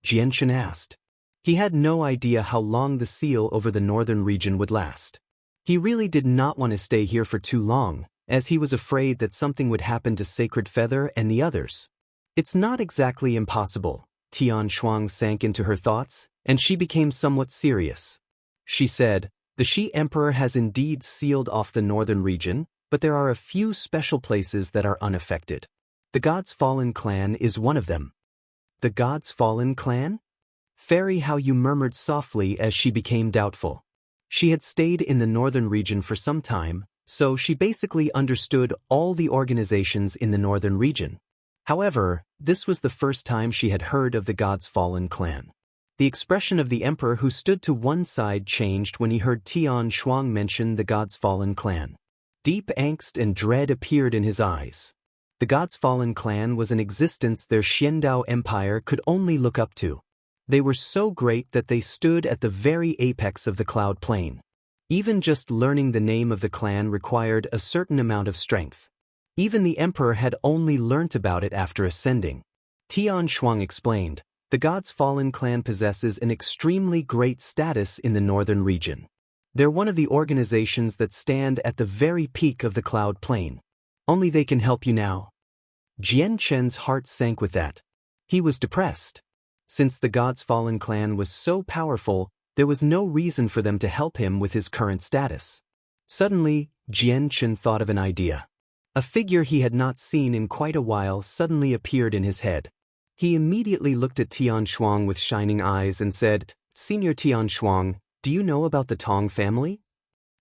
Jian Qin asked. He had no idea how long the seal over the northern region would last. He really did not want to stay here for too long, as he was afraid that something would happen to Sacred Feather and the others. It's not exactly impossible, Tian Shuang sank into her thoughts, and she became somewhat serious. She said, "The Shi Emperor has indeed sealed off the northern region, but there are a few special places that are unaffected. The God's Fallen clan is one of them." "The God's Fallen clan?" Fairy Hao Yu murmured softly as she became doubtful. She had stayed in the northern region for some time, so she basically understood all the organizations in the northern region. However, this was the first time she had heard of the God's Fallen clan. The expression of the emperor who stood to one side changed when he heard Tian Shuang mention the God's Fallen clan. Deep angst and dread appeared in his eyes. The God's Fallen clan was an existence their Xiandao Empire could only look up to. They were so great that they stood at the very apex of the cloud plain. Even just learning the name of the clan required a certain amount of strength. Even the emperor had only learnt about it after ascending. Tian Shuang explained, "The God's Fallen clan possesses an extremely great status in the northern region. They're one of the organizations that stand at the very peak of the cloud plain. Only they can help you now." Jian Chen's heart sank with that. He was depressed. Since the God's Fallen clan was so powerful, there was no reason for them to help him with his current status. Suddenly, Jian Chen thought of an idea. A figure he had not seen in quite a while suddenly appeared in his head. He immediately looked at Tian Shuang with shining eyes and said, "Senior Tian Shuang, do you know about the Tong family?"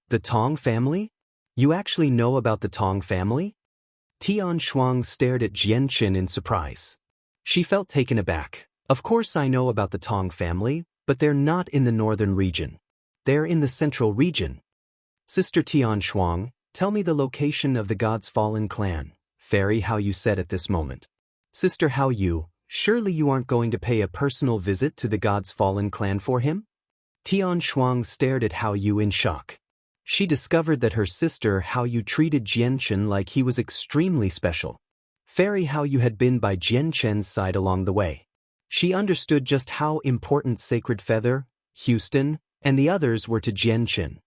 "The Tong family? You actually know about the Tong family?" Tian Shuang stared at Jian Chen in surprise. She felt taken aback. "Of course I know about the Tong family, but they're not in the northern region. They're in the central region." "Sister Tian Shuang, tell me the location of the God's Fallen clan," Fairy Hao Yu said at this moment. "Sister Hao Yu, surely you aren't going to pay a personal visit to the God's Fallen clan for him?" Tian Shuang stared at Hao Yu in shock. She discovered that her sister Hao Yu treated Jian Chen like he was extremely special. Fairy Hao Yu had been by Jian Chen's side along the way. She understood just how important Sacred Feather, Houston, and the others were to Jian Chen.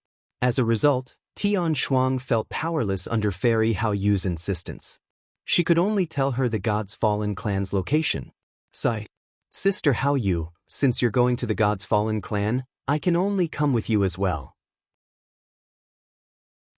As a result, Tian Shuang felt powerless under Fairy Hao Yu's insistence. She could only tell her the God's Fallen clan's location. "Sigh. Sister Hao Yu, since you're going to the God's Fallen clan, I can only come with you as well."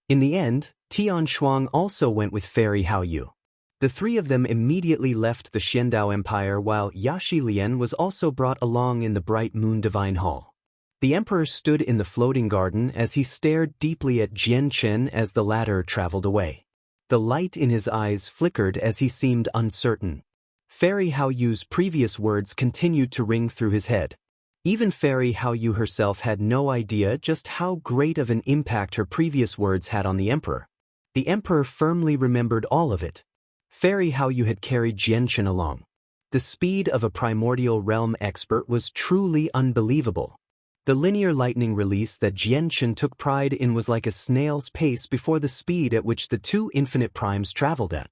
In the end, Tian Shuang also went with Fairy Hao Yu. The three of them immediately left the Xiandao Empire while Yaxi Lian was also brought along in the Bright Moon Divine Hall. The emperor stood in the floating garden as he stared deeply at Jian Chen as the latter traveled away. The light in his eyes flickered as he seemed uncertain. Fairy Hao Yu's previous words continued to ring through his head. Even Fairy Hao Yu herself had no idea just how great of an impact her previous words had on the emperor. The emperor firmly remembered all of it. Fairy Hao Yu had carried Jian Chen along. The speed of a primordial realm expert was truly unbelievable. The linear lightning release that Jian Chen took pride in was like a snail's pace before the speed at which the two infinite primes traveled at.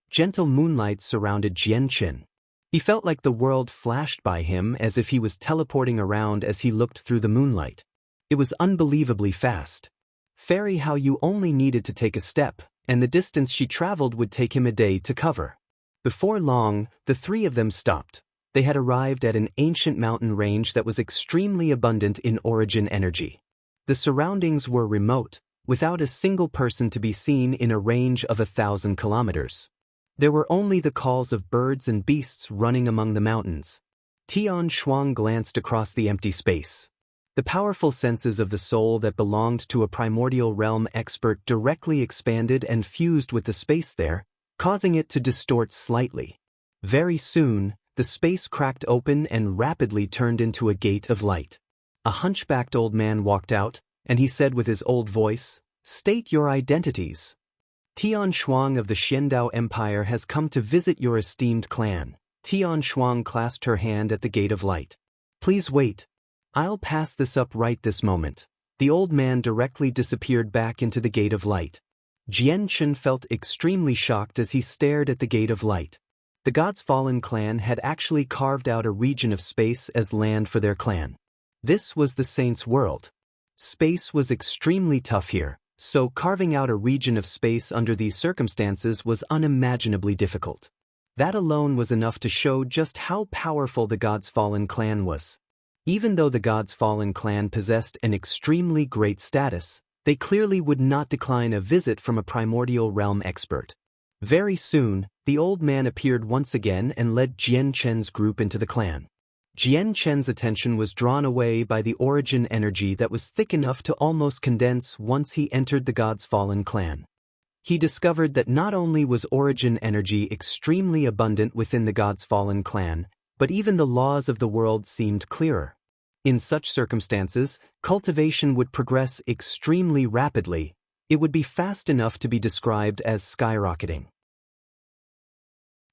Gentle moonlight surrounded Jian Chen. He felt like the world flashed by him as if he was teleporting around as he looked through the moonlight. It was unbelievably fast. Fairy Hao Yu only needed to take a step, and the distance she traveled would take him a day to cover. Before long, the three of them stopped. They had arrived at an ancient mountain range that was extremely abundant in origin energy. The surroundings were remote, without a single person to be seen in a range of 1,000 kilometers. There were only the calls of birds and beasts running among the mountains. Tian Shuang glanced across the empty space. The powerful senses of the soul that belonged to a primordial realm expert directly expanded and fused with the space there, causing it to distort slightly. Very soon, the space cracked open and rapidly turned into a gate of light. A hunchbacked old man walked out, and he said with his old voice, "State your identities." "Tian Shuang of the Xiandao Empire has come to visit your esteemed clan." Tian Shuang clasped her hand at the gate of light. "Please wait. I'll pass this up right this moment." The old man directly disappeared back into the gate of light. Jian Chen felt extremely shocked as he stared at the gate of light. The God's Fallen clan had actually carved out a region of space as land for their clan. This was the Saints' world. Space was extremely tough here, so carving out a region of space under these circumstances was unimaginably difficult. That alone was enough to show just how powerful the God's Fallen clan was. Even though the God's Fallen clan possessed an extremely great status, they clearly would not decline a visit from a primordial realm expert. Very soon, the old man appeared once again and led Jian Chen's group into the clan. Jian Chen's attention was drawn away by the origin energy that was thick enough to almost condense once he entered the God's Fallen clan. He discovered that not only was origin energy extremely abundant within the God's Fallen clan, but even the laws of the world seemed clearer. In such circumstances, cultivation would progress extremely rapidly. It would be fast enough to be described as skyrocketing.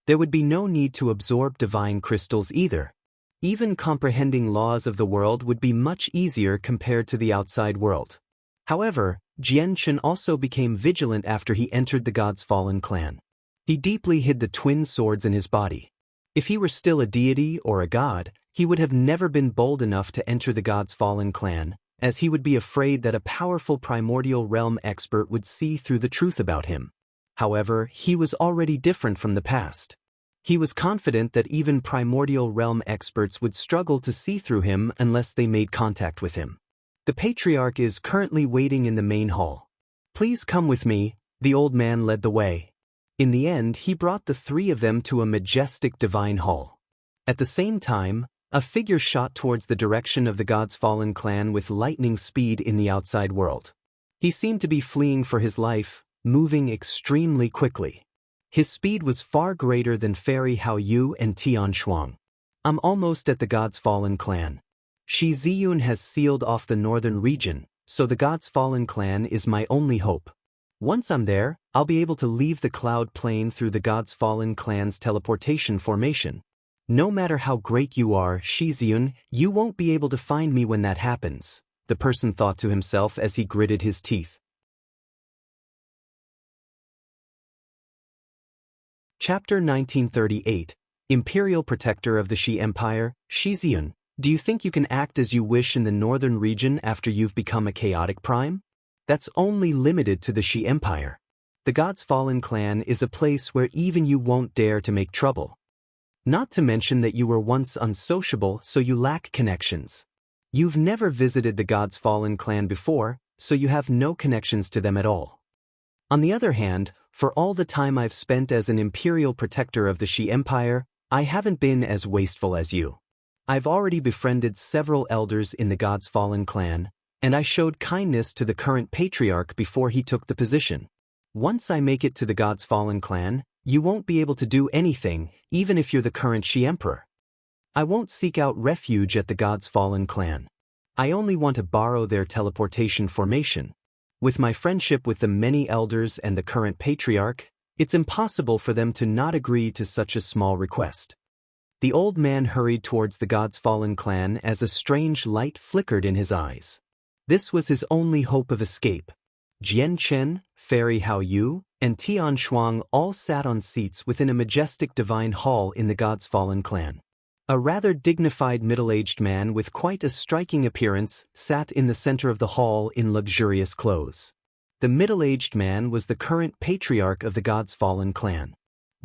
There would be no need to absorb divine crystals either. Even comprehending laws of the world would be much easier compared to the outside world. However, Jian Chen also became vigilant after he entered the God's Fallen clan. He deeply hid the twin swords in his body. If he were still a deity or a god, he would have never been bold enough to enter the God's Fallen clan, as he would be afraid that a powerful primordial realm expert would see through the truth about him. However, he was already different from the past. He was confident that even primordial realm experts would struggle to see through him unless they made contact with him. The patriarch is currently waiting in the main hall. Please come with me, the old man led the way. In the end, he brought the three of them to a majestic divine hall. At the same time, a figure shot towards the direction of the God's Fallen clan with lightning speed in the outside world. He seemed to be fleeing for his life, moving extremely quickly. His speed was far greater than Fairy Hao Yu and Tian Shuang. I'm almost at the God's Fallen clan. Shi Ziyun has sealed off the northern region, so the God's Fallen clan is my only hope. Once I'm there, I'll be able to leave the cloud plane through the God's Fallen clan's teleportation formation. No matter how great you are, Shi Ziyun, you won't be able to find me when that happens, the person thought to himself as he gritted his teeth. Chapter 1938, Imperial Protector of the Shi Empire, Shi Ziyun, do you think you can act as you wish in the northern region after you've become a chaotic prime? That's only limited to the Shi Empire. The God's Fallen clan is a place where even you won't dare to make trouble. Not to mention that you were once unsociable, so you lack connections. You've never visited the God's Fallen clan before, so you have no connections to them at all. On the other hand, for all the time I've spent as an imperial protector of the Shi Empire, I haven't been as wasteful as you. I've already befriended several elders in the God's Fallen clan, and I showed kindness to the current patriarch before he took the position. Once I make it to the God's Fallen clan, you won't be able to do anything, even if you're the current Shi Emperor. I won't seek out refuge at the God's Fallen clan. I only want to borrow their teleportation formation. With my friendship with the many elders and the current patriarch, it's impossible for them to not agree to such a small request. The old man hurried towards the God's Fallen clan as a strange light flickered in his eyes. This was his only hope of escape. Jian Chen, Fairy Hao Yu, and Tian Shuang all sat on seats within a majestic divine hall in the God's Fallen clan. A rather dignified middle-aged man with quite a striking appearance sat in the center of the hall in luxurious clothes. The middle-aged man was the current patriarch of the God's Fallen clan.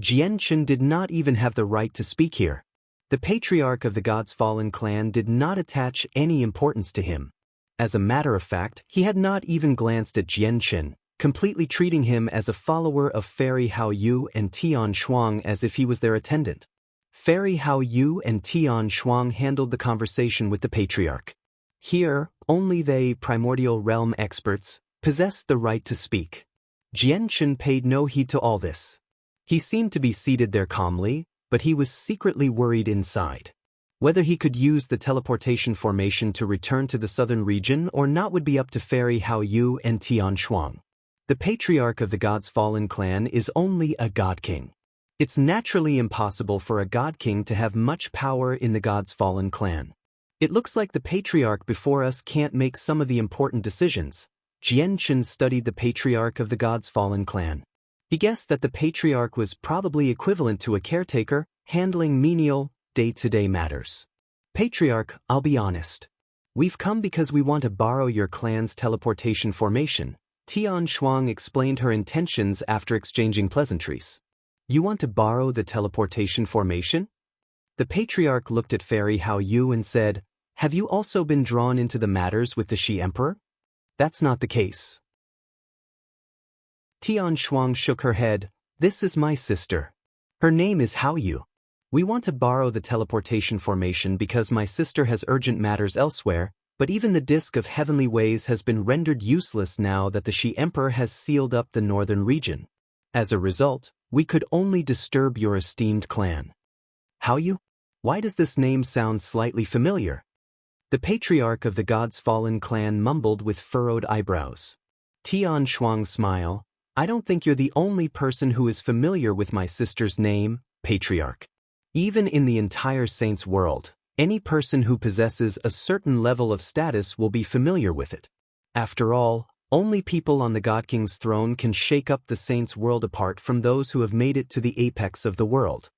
Jian Chen did not even have the right to speak here. The patriarch of the God's Fallen clan did not attach any importance to him. As a matter of fact, he had not even glanced at Jian Chen, completely treating him as a follower of Fairy Hao Yu and Tian Shuang as if he was their attendant. Fairy Hao Yu and Tian Shuang handled the conversation with the patriarch. Here, only they, primordial realm experts, possessed the right to speak. Jian Chen paid no heed to all this. He seemed to be seated there calmly, but he was secretly worried inside. Whether he could use the teleportation formation to return to the southern region or not would be up to Fairy Hao Yu and Tian Shuang. The patriarch of the God's Fallen clan is only a god king. It's naturally impossible for a god king to have much power in the God's Fallen clan. It looks like the patriarch before us can't make some of the important decisions. Jian Chen studied the patriarch of the God's Fallen clan. He guessed that the patriarch was probably equivalent to a caretaker, handling menial, day-to-day matters. Patriarch, I'll be honest. We've come because we want to borrow your clan's teleportation formation. Tian Shuang explained her intentions after exchanging pleasantries. You want to borrow the teleportation formation? The patriarch looked at Fairy Hao Yu and said, "Have you also been drawn into the matters with the Shi Emperor?" "That's not the case." Tian Shuang shook her head. "This is my sister. Her name is Hao Yu. We want to borrow the teleportation formation because my sister has urgent matters elsewhere, but even the disk of heavenly ways has been rendered useless now that the Shi Emperor has sealed up the northern region. As a result, we could only disturb your esteemed clan." "Hao Yu? Why does this name sound slightly familiar?" The patriarch of the God's Fallen clan mumbled with furrowed eyebrows. Tian Shuang smiled. "I don't think you're the only person who is familiar with my sister's name, patriarch. Even in the entire saints' world, any person who possesses a certain level of status will be familiar with it. After all, only people on the God King's throne can shake up the saints' world apart from those who have made it to the apex of the world."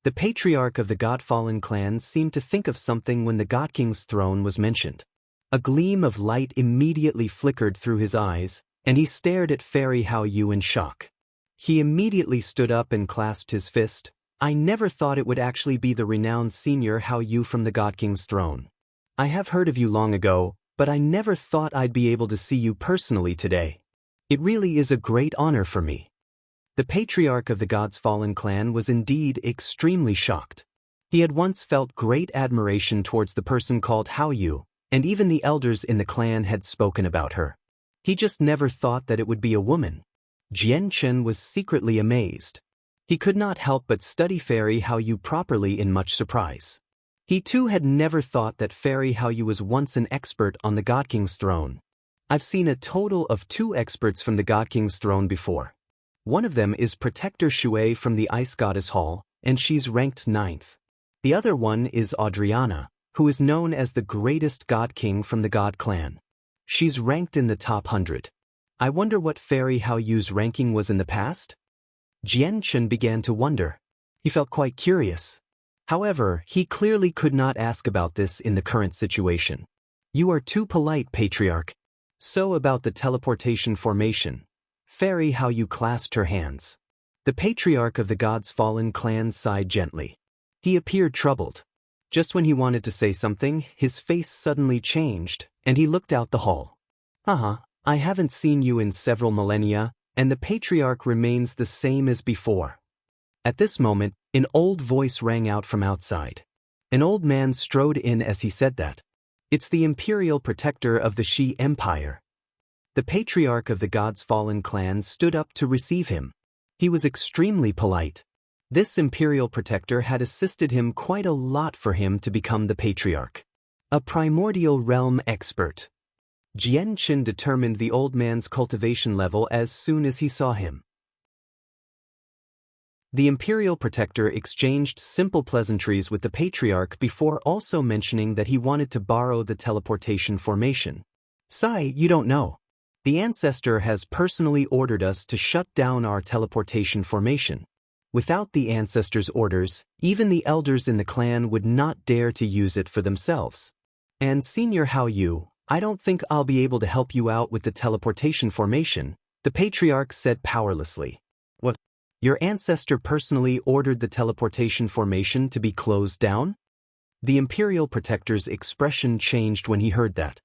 The patriarch of the God-Fallen clan seemed to think of something when the God King's throne was mentioned. A gleam of light immediately flickered through his eyes, and he stared at Fairy Hao Yu in shock. He immediately stood up and clasped his fist. "I never thought it would actually be the renowned senior Hao Yu from the God King's throne. I have heard of you long ago, but I never thought I'd be able to see you personally today. It really is a great honor for me." The patriarch of the God's Fallen clan was indeed extremely shocked. He had once felt great admiration towards the person called Hao Yu, and even the elders in the clan had spoken about her. He just never thought that it would be a woman. Jian Chen was secretly amazed. He could not help but study Fairy Hao Yu properly in much surprise. He too had never thought that Fairy Hao Yu was once an expert on the God King's throne. "I've seen a total of 2 experts from the God King's throne before. One of them is Protector Shui from the Ice Goddess Hall, and she's ranked 9th. The other one is Adriana, who is known as the greatest God King from the God Clan. She's ranked in the top 100. I wonder what Fairy Hao Yu's ranking was in the past?" Jian Chen began to wonder. He felt quite curious. However, he clearly could not ask about this in the current situation. "You are too polite, patriarch." "So about the teleportation formation." Fairy Hao Yu clasped her hands. The patriarch of the God's Fallen clan sighed gently. He appeared troubled. Just when he wanted to say something, his face suddenly changed, and he looked out the hall. I haven't seen you in several millennia, and the patriarch remains the same as before." At this moment, an old voice rang out from outside. An old man strode in as he said that. "It's the imperial protector of the Shi Empire." The patriarch of the God's Fallen clan stood up to receive him. He was extremely polite. This imperial protector had assisted him quite a lot for him to become the patriarch. A primordial realm expert. Jian Chen determined the old man's cultivation level as soon as he saw him. The imperial protector exchanged simple pleasantries with the patriarch before also mentioning that he wanted to borrow the teleportation formation. "Sai, you don't know. The ancestor has personally ordered us to shut down our teleportation formation. Without the ancestor's orders, even the elders in the clan would not dare to use it for themselves. And Senior Hao Yu, I don't think I'll be able to help you out with the teleportation formation," the patriarch said powerlessly. "What? Your ancestor personally ordered the teleportation formation to be closed down?" The imperial protector's expression changed when he heard that.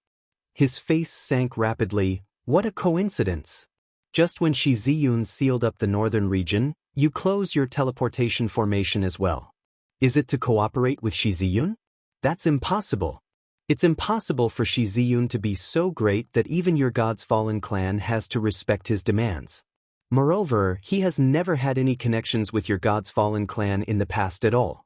His face sank rapidly. "What a coincidence. Just when Shi Ziyun sealed up the northern region, you close your teleportation formation as well. Is it to cooperate with Shi Ziyun? That's impossible. It's impossible for Shi Ziyun to be so great that even your God's Fallen clan has to respect his demands. Moreover, he has never had any connections with your God's Fallen clan in the past at all."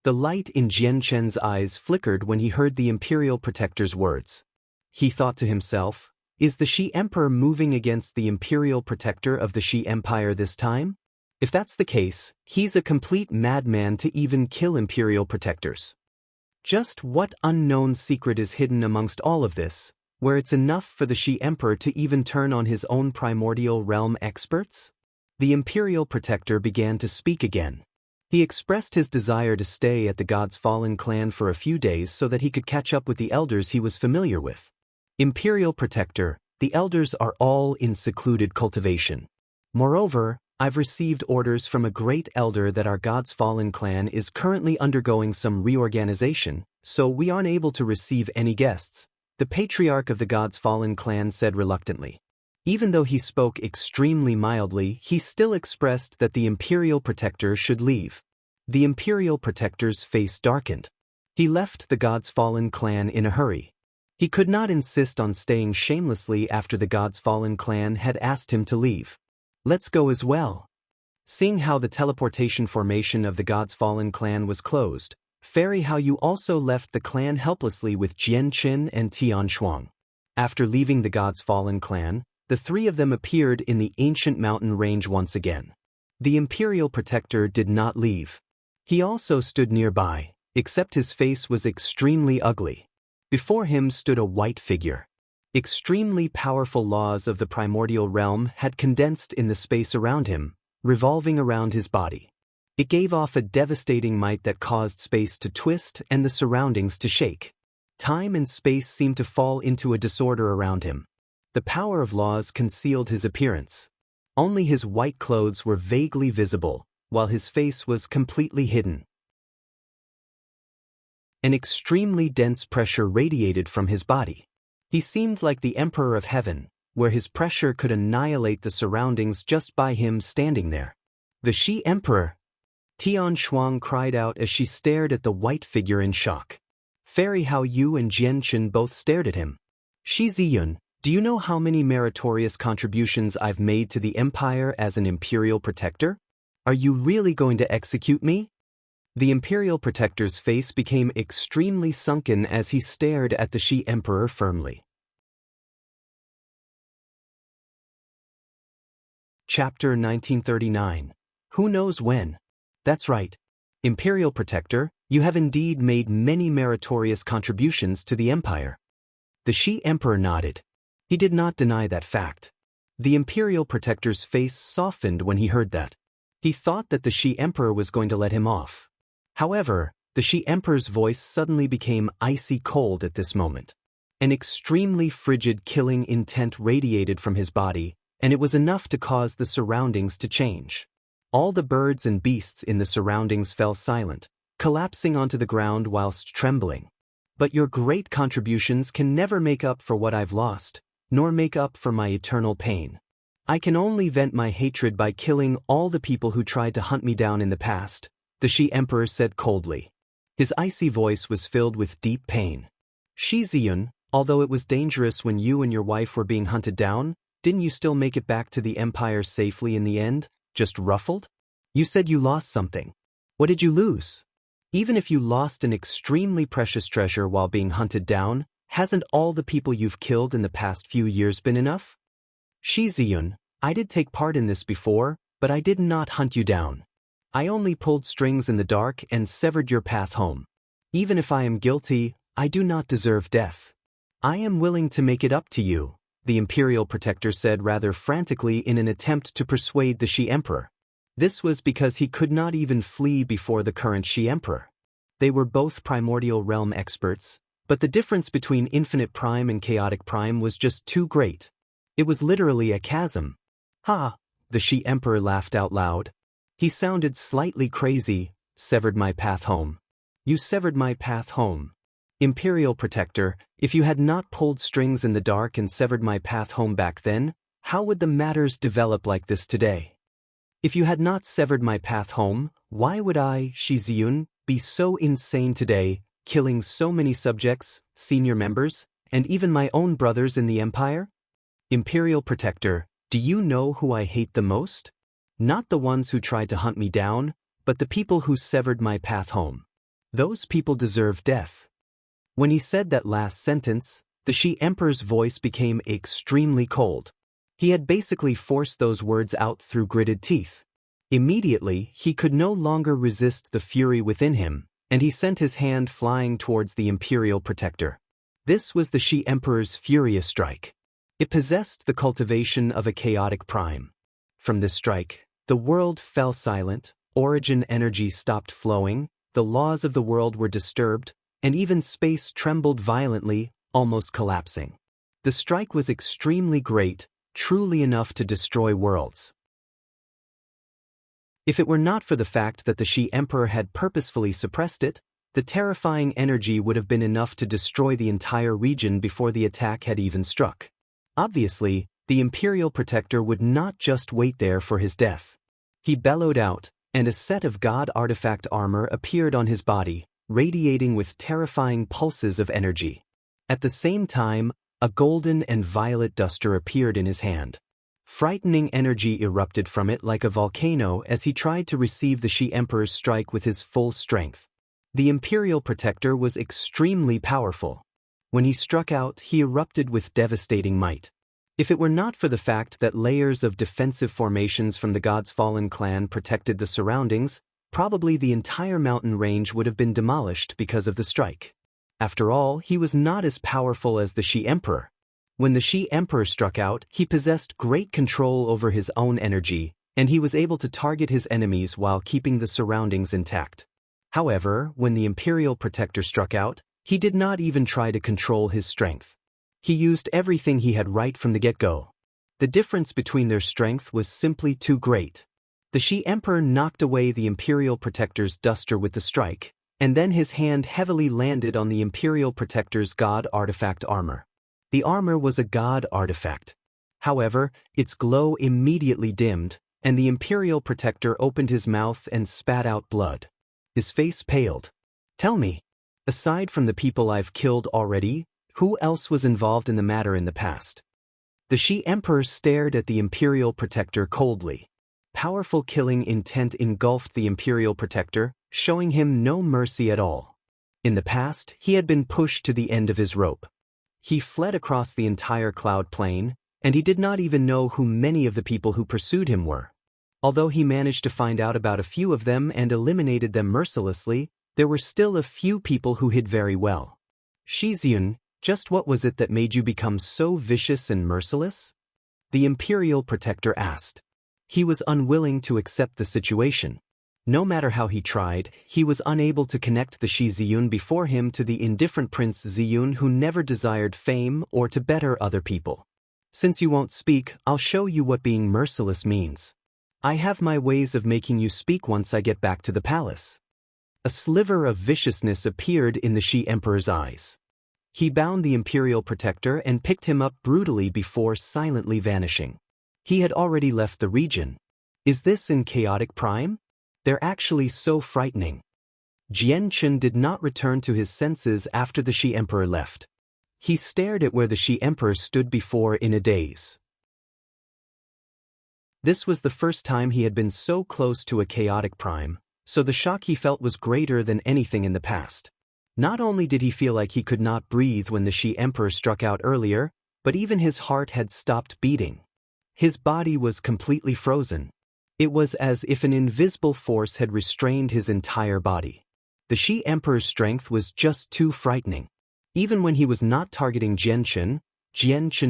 The light in Jian Chen's eyes flickered when he heard the imperial protector's words. He thought to himself, is the Shi Emperor moving against the imperial protector of the Shi Empire this time? If that's the case, he's a complete madman to even kill imperial protectors. Just what unknown secret is hidden amongst all of this, where it's enough for the Shi Emperor to even turn on his own primordial realm experts? The imperial protector began to speak again. He expressed his desire to stay at the God's Fallen clan for a few days so that he could catch up with the elders he was familiar with. "Imperial protector, the elders are all in secluded cultivation. Moreover, I've received orders from a great elder that our God's Fallen clan is currently undergoing some reorganization, so we aren't able to receive any guests, the patriarch of the God's Fallen clan said reluctantly. Even though he spoke extremely mildly, he still expressed that the Imperial Protector should leave. The Imperial Protector's face darkened. He left the God's Fallen clan in a hurry. He could not insist on staying shamelessly after the God's Fallen clan had asked him to leave. Let's go as well. Seeing how the teleportation formation of the God's Fallen clan was closed, Fairy Hao Yu also left the clan helplessly with Jian Qin and Tian Shuang. After leaving the God's Fallen clan, the three of them appeared in the ancient mountain range once again. The Imperial Protector did not leave. He also stood nearby, except his face was extremely ugly. Before him stood a white figure. Extremely powerful laws of the primordial realm had condensed in the space around him, revolving around his body. It gave off a devastating might that caused space to twist and the surroundings to shake. Time and space seemed to fall into a disorder around him. The power of laws concealed his appearance. Only his white clothes were vaguely visible, while his face was completely hidden. An extremely dense pressure radiated from his body. He seemed like the Emperor of Heaven, where his pressure could annihilate the surroundings just by him standing there. The Shi Emperor! Tian Shuang cried out as she stared at the white figure in shock. Fairy Hao Yu and Jian Qin both stared at him. Shi Ziyun, do you know how many meritorious contributions I've made to the Empire as an Imperial Protector? Are you really going to execute me? The Imperial Protector's face became extremely sunken as he stared at the Shi Emperor firmly. Chapter 1939. Who knows when? That's right. Imperial Protector, you have indeed made many meritorious contributions to the Empire. The Shi Emperor nodded. He did not deny that fact. The Imperial Protector's face softened when he heard that. He thought that the Shi Emperor was going to let him off. However, the Shi Emperor's voice suddenly became icy cold at this moment. An extremely frigid killing intent radiated from his body, and it was enough to cause the surroundings to change. All the birds and beasts in the surroundings fell silent, collapsing onto the ground whilst trembling. But your great contributions can never make up for what I've lost, nor make up for my eternal pain. I can only vent my hatred by killing all the people who tried to hunt me down in the past, the Shi Emperor said coldly. His icy voice was filled with deep pain. Shi Ziyun, although it was dangerous when you and your wife were being hunted down, didn't you still make it back to the Empire safely in the end, just ruffled? You said you lost something. What did you lose? Even if you lost an extremely precious treasure while being hunted down, hasn't all the people you've killed in the past few years been enough? Shi Ziyun, I did take part in this before, but I did not hunt you down. I only pulled strings in the dark and severed your path home. Even if I am guilty, I do not deserve death. I am willing to make it up to you, the Imperial Protector said rather frantically in an attempt to persuade the Shi Emperor. This was because he could not even flee before the current Shi Emperor. They were both primordial realm experts, but the difference between Infinite Prime and Chaotic Prime was just too great. It was literally a chasm. Ha! The Shi Emperor laughed out loud. He sounded slightly crazy. Severed my path home. You severed my path home. Imperial Protector, if you had not pulled strings in the dark and severed my path home back then, how would the matters develop like this today? If you had not severed my path home, why would I, Shi Ziyun, be so insane today, killing so many subjects, senior members, and even my own brothers in the Empire? Imperial Protector, do you know who I hate the most? Not the ones who tried to hunt me down, but the people who severed my path home. Those people deserve death. When he said that last sentence, the Shi Emperor's voice became extremely cold. He had basically forced those words out through gritted teeth. Immediately, he could no longer resist the fury within him, and he sent his hand flying towards the Imperial Protector. This was the Shi Emperor's furious strike. It possessed the cultivation of a chaotic prime. From this strike, the world fell silent, origin energy stopped flowing, the laws of the world were disturbed, and even space trembled violently, almost collapsing. The strike was extremely great, truly enough to destroy worlds. If it were not for the fact that the Shi Emperor had purposefully suppressed it, the terrifying energy would have been enough to destroy the entire region before the attack had even struck. Obviously, the Imperial Protector would not just wait there for his death. He bellowed out, and a set of God artifact armor appeared on his body, radiating with terrifying pulses of energy. At the same time, a golden and violet duster appeared in his hand. Frightening energy erupted from it like a volcano as he tried to receive the Shi Emperor's strike with his full strength. The Imperial Protector was extremely powerful. When he struck out, he erupted with devastating might. If it were not for the fact that layers of defensive formations from the God's Fallen clan protected the surroundings, probably the entire mountain range would have been demolished because of the strike. After all, he was not as powerful as the Shi Emperor. When the Shi Emperor struck out, he possessed great control over his own energy, and he was able to target his enemies while keeping the surroundings intact. However, when the Imperial Protector struck out, he did not even try to control his strength. He used everything he had right from the get-go. The difference between their strength was simply too great. The Shi Emperor knocked away the Imperial Protector's duster with the strike, and then his hand heavily landed on the Imperial Protector's God artifact armor. The armor was a God artifact. However, its glow immediately dimmed, and the Imperial Protector opened his mouth and spat out blood. His face paled. "Tell me, aside from the people I've killed already, who else was involved in the matter in the past?" The Shi Emperor stared at the Imperial Protector coldly. Powerful killing intent engulfed the Imperial Protector, showing him no mercy at all. In the past, he had been pushed to the end of his rope. He fled across the entire cloud plain, and he did not even know who many of the people who pursued him were. Although he managed to find out about a few of them and eliminated them mercilessly, there were still a few people who hid very well. "Shizun, just what was it that made you become so vicious and merciless?" the Imperial Protector asked. He was unwilling to accept the situation. No matter how he tried, he was unable to connect the Shi Ziyun before him to the indifferent Prince Ziyun who never desired fame or to better other people. "Since you won't speak, I'll show you what being merciless means. I have my ways of making you speak once I get back to the palace." A sliver of viciousness appeared in the Shi Emperor's eyes. He bound the Imperial Protector and picked him up brutally before silently vanishing. He had already left the region. Is this in chaotic prime? They're actually so frightening. Jianchen did not return to his senses after the Shi Emperor left. He stared at where the Shi Emperor stood before in a daze. This was the first time he had been so close to a chaotic prime, so the shock he felt was greater than anything in the past. Not only did he feel like he could not breathe when the Shi Emperor struck out earlier, but even his heart had stopped beating. His body was completely frozen. It was as if an invisible force had restrained his entire body. The Shi Emperor's strength was just too frightening. Even when he was not targeting Jianchen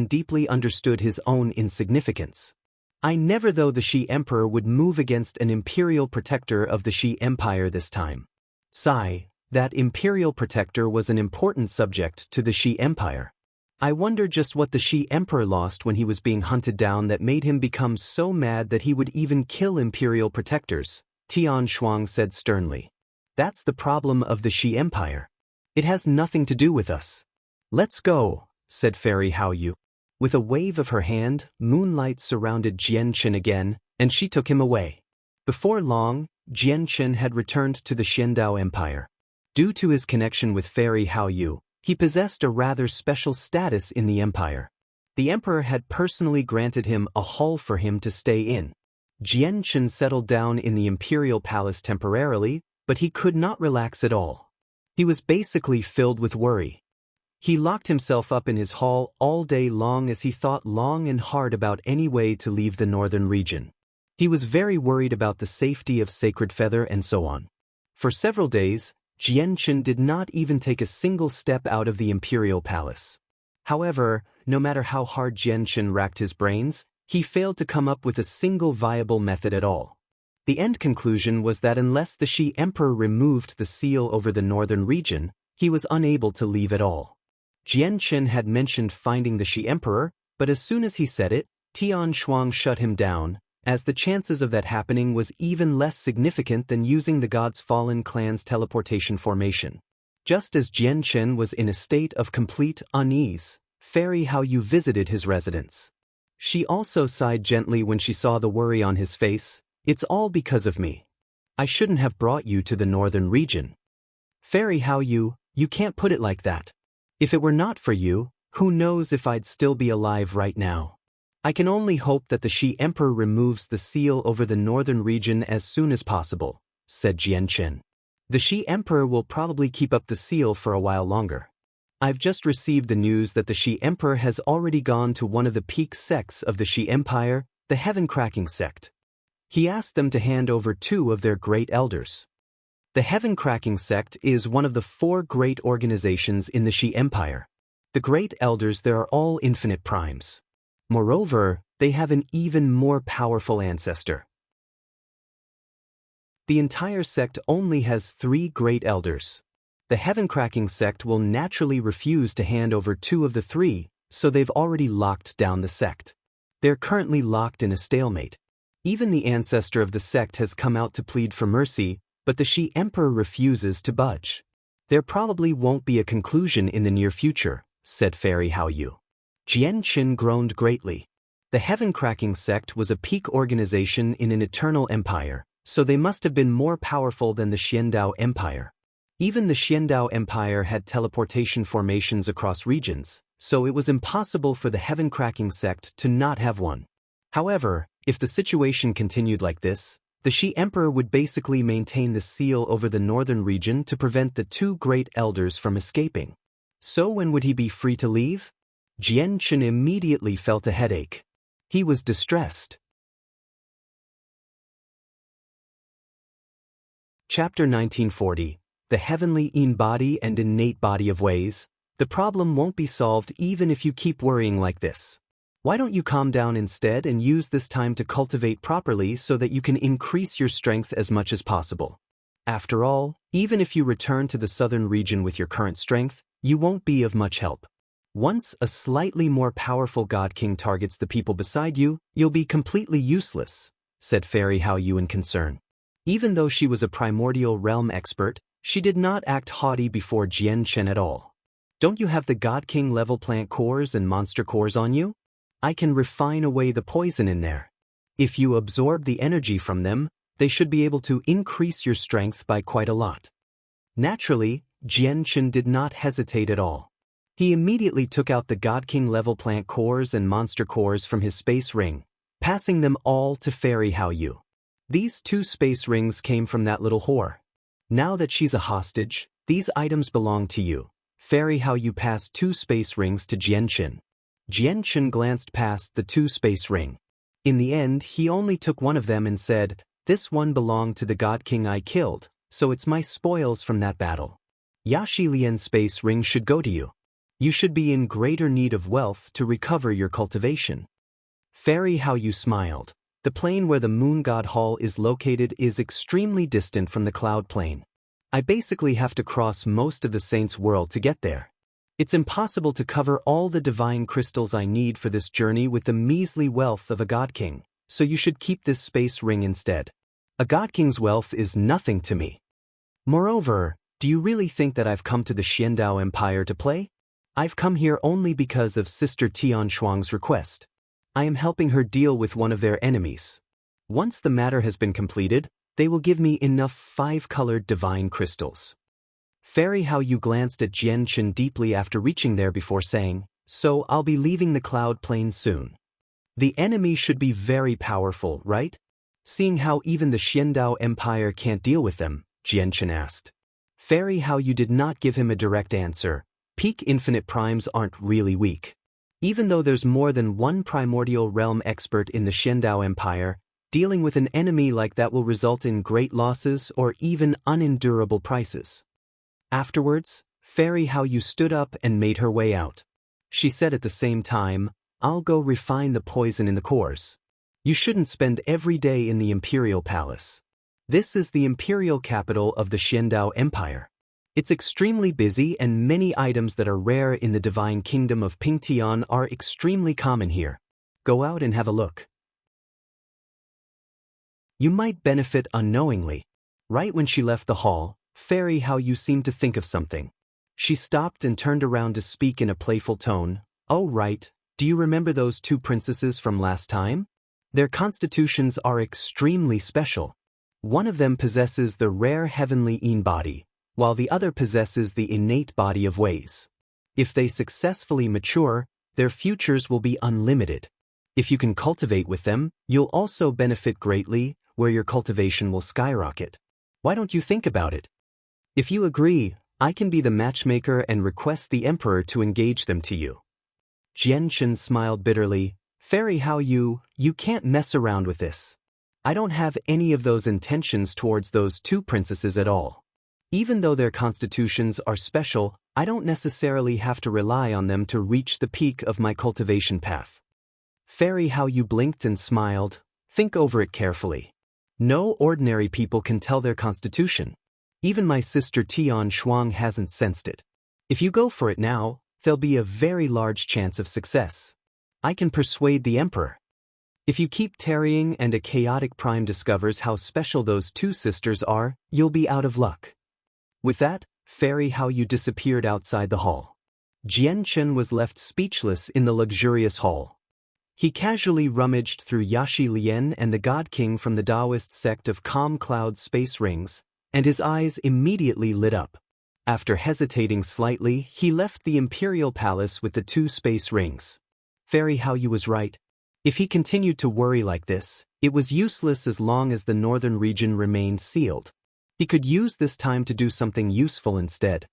deeply understood his own insignificance. I never thought the Shi Emperor would move against an Imperial Protector of the Shi Empire this time. Sigh, that Imperial Protector was an important subject to the Shi Empire. I wonder just what the Shi Emperor lost when he was being hunted down that made him become so mad that he would even kill Imperial Protectors, Tian Shuang said sternly. That's the problem of the Shi Empire. It has nothing to do with us. Let's go, said Fairy Haoyu. With a wave of her hand, moonlight surrounded Jianchen again, and she took him away. Before long, Jianchen had returned to the Xiandao Empire. Due to his connection with Fairy Haoyu, he possessed a rather special status in the empire. The emperor had personally granted him a hall for him to stay in. Jianchen settled down in the imperial palace temporarily, but he could not relax at all. He was basically filled with worry. He locked himself up in his hall all day long as he thought long and hard about any way to leave the northern region. He was very worried about the safety of Sacred Feather and so on. For several days, Jianchen did not even take a single step out of the imperial palace. However, no matter how hard Jianchen racked his brains, he failed to come up with a single viable method at all. The end conclusion was that unless the Shi Emperor removed the seal over the northern region, he was unable to leave at all. Jianchen had mentioned finding the Shi Emperor, but as soon as he said it, Tian Shuang shut him down, as the chances of that happening was even less significant than using the God's Fallen clan's teleportation formation. Just as Jian Chen was in a state of complete unease, Fairy Hao Yu visited his residence. She also sighed gently when she saw the worry on his face. "It's all because of me. I shouldn't have brought you to the northern region." "Fairy Hao Yu, you can't put it like that. If it were not for you, who knows if I'd still be alive right now. I can only hope that the Shi Emperor removes the seal over the northern region as soon as possible," said Jian Chen. "The Shi Emperor will probably keep up the seal for a while longer. I've just received the news that the Shi Emperor has already gone to one of the peak sects of the Shi Empire, the Heaven-Cracking sect. He asked them to hand over 2 of their great elders. The Heaven-Cracking sect is one of the 4 great organizations in the Shi Empire. The great elders there are all infinite primes. Moreover, they have an even more powerful ancestor. The entire sect only has 3 great elders. The Heaven-Cracking sect will naturally refuse to hand over 2 of the 3, so they've already locked down the sect. They're currently locked in a stalemate. Even the ancestor of the sect has come out to plead for mercy, but the Shi Emperor refuses to budge. There probably won't be a conclusion in the near future," said Fairy Hao Yu. Jian Chen groaned greatly. The Heaven-Cracking sect was a peak organization in an eternal empire, so they must have been more powerful than the Xiandao Empire. Even the Xiandao Empire had teleportation formations across regions, so it was impossible for the Heaven-Cracking sect to not have one. However, if the situation continued like this, the Shi Emperor would basically maintain the seal over the northern region to prevent the 2 great elders from escaping. So when would he be free to leave? Jian Chen immediately felt a headache. He was distressed. Chapter 1940. The heavenly in-body and innate body of ways. The problem won't be solved even if you keep worrying like this. Why don't you calm down instead and use this time to cultivate properly so that you can increase your strength as much as possible? After all, even if you return to the southern region with your current strength, you won't be of much help. Once a slightly more powerful God King targets the people beside you, you'll be completely useless, said Fairy Hao Yu in concern. Even though she was a primordial realm expert, she did not act haughty before Jian Chen at all. Don't you have the God King level plant cores and monster cores on you? I can refine away the poison in there. If you absorb the energy from them, they should be able to increase your strength by quite a lot. Naturally, Jian Chen did not hesitate at all. He immediately took out the God King level plant cores and monster cores from his space ring, passing them all to Fairy Hao Yu. These 2 space rings came from that little whore. Now that she's a hostage, these items belong to you. Fairy Hao Yu passed 2 space rings to Jian Chen. Jian Chen glanced past the 2 space ring. In the end, he only took one of them and said, "This one belonged to the God King I killed, so it's my spoils from that battle. Yashi Lian's space ring should go to you. You should be in greater need of wealth to recover your cultivation." Fairy Hao Yu smiled. The plane where the Moon God Hall is located is extremely distant from the Cloud Plane. I basically have to cross most of the Saints' world to get there. It's impossible to cover all the divine crystals I need for this journey with the measly wealth of a God King, so you should keep this space ring instead. A God King's wealth is nothing to me. Moreover, do you really think that I've come to the Xiandao Empire to play? I've come here only because of Sister Tian Shuang's request. I am helping her deal with one of their enemies. Once the matter has been completed, they will give me enough 5-colored divine crystals. Fairy Hao Yu glanced at Jian Chen deeply after reaching there before saying, "So I'll be leaving the Cloud Plane soon. The enemy should be very powerful, right? Seeing how even the Xiandao Empire can't deal with them," Jian Chen asked. Fairy Hao Yu did not give him a direct answer. Peak infinite primes aren't really weak. Even though there's more than one primordial realm expert in the Xiandao Empire, dealing with an enemy like that will result in great losses or even unendurable prices. Afterwards, Fairy Hao Yu stood up and made her way out. She said at the same time, "I'll go refine the poison in the cores. You shouldn't spend every day in the Imperial Palace. This is the imperial capital of the Xiandao Empire. It's extremely busy and many items that are rare in the divine kingdom of Pingtian are extremely common here. Go out and have a look." You might benefit unknowingly. Right when she left the hall, Fairy How You seemed to think of something. She stopped and turned around to speak in a playful tone. Oh right, do you remember those two princesses from last time? Their constitutions are extremely special. One of them possesses the rare heavenly body, while the other possesses the innate body of ways. If they successfully mature, their futures will be unlimited. If you can cultivate with them, you'll also benefit greatly, where your cultivation will skyrocket. Why don't you think about it? If you agree, I can be the matchmaker and request the emperor to engage them to you. Jianchen smiled bitterly. Fairy How You can't mess around with this. I don't have any of those intentions towards those two princesses at all. Even though their constitutions are special, I don't necessarily have to rely on them to reach the peak of my cultivation path. Fairy How You blinked and smiled. Think over it carefully. No ordinary people can tell their constitution. Even my sister Tian Shuang hasn't sensed it. If you go for it now, there'll be a very large chance of success. I can persuade the emperor. If you keep tarrying and a chaotic prime discovers how special those two sisters are, you'll be out of luck. With that, Fairy How You disappeared outside the hall. Jianchen was left speechless in the luxurious hall. He casually rummaged through Yashi Lian and the God King from the Taoist sect of Calm Cloud space rings, and his eyes immediately lit up. After hesitating slightly, he left the imperial palace with the two space rings. Fairy How You was right. If he continued to worry like this, it was useless as long as the northern region remained sealed. He could use this time to do something useful instead.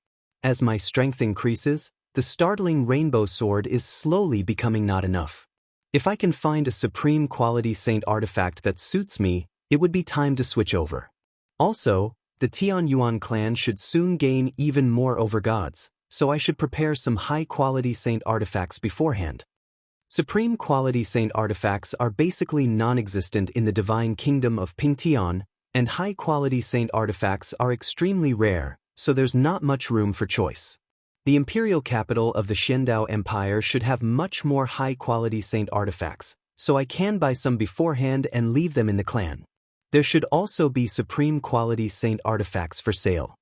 As my strength increases, the startling rainbow sword is slowly becoming not enough. If I can find a supreme quality saint artifact that suits me, it would be time to switch over. Also, the Tianyuan clan should soon gain even more overgods, so I should prepare some high-quality saint artifacts beforehand. Supreme quality saint artifacts are basically non-existent in the divine kingdom of Pingtian, and high-quality saint artifacts are extremely rare, so there's not much room for choice. The imperial capital of the Xiandao Empire should have much more high-quality saint artifacts, so I can buy some beforehand and leave them in the clan. There should also be supreme quality saint artifacts for sale.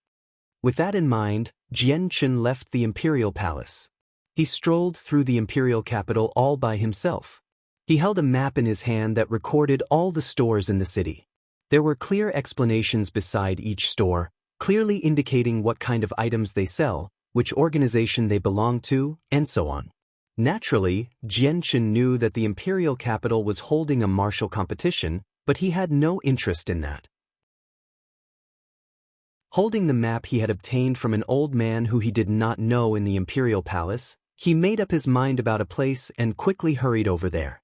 With that in mind, Jianchen left the imperial palace. He strolled through the imperial capital all by himself. He held a map in his hand that recorded all the stores in the city. There were clear explanations beside each store, clearly indicating what kind of items they sell, which organization they belong to, and so on. Naturally, Jianchen knew that the imperial capital was holding a martial competition, but he had no interest in that. Holding the map he had obtained from an old man who he did not know in the imperial palace, he made up his mind about a place and quickly hurried over there.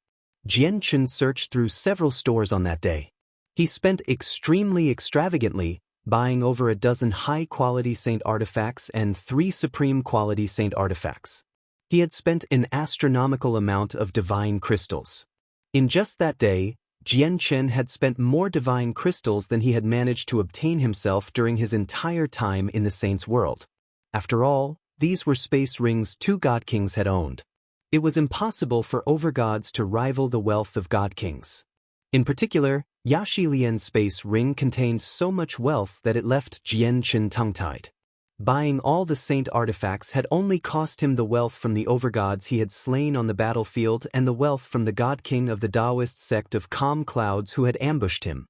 Jianchen searched through several stores on that day. He spent extremely extravagantly, buying over a dozen high-quality saint artifacts and 3 supreme-quality saint artifacts. He had spent an astronomical amount of divine crystals. In just that day, Jianchen had spent more divine crystals than he had managed to obtain himself during his entire time in the saints' world. After all, these were space rings 2 god kings had owned. It was impossible for overgods to rival the wealth of god kings. In particular, Yashi Lian's space ring contained so much wealth that it left Jianchen tongue-tied. Buying all the saint artifacts had only cost him the wealth from the overgods he had slain on the battlefield and the wealth from the god king of the Taoist sect of Calm Clouds who had ambushed him.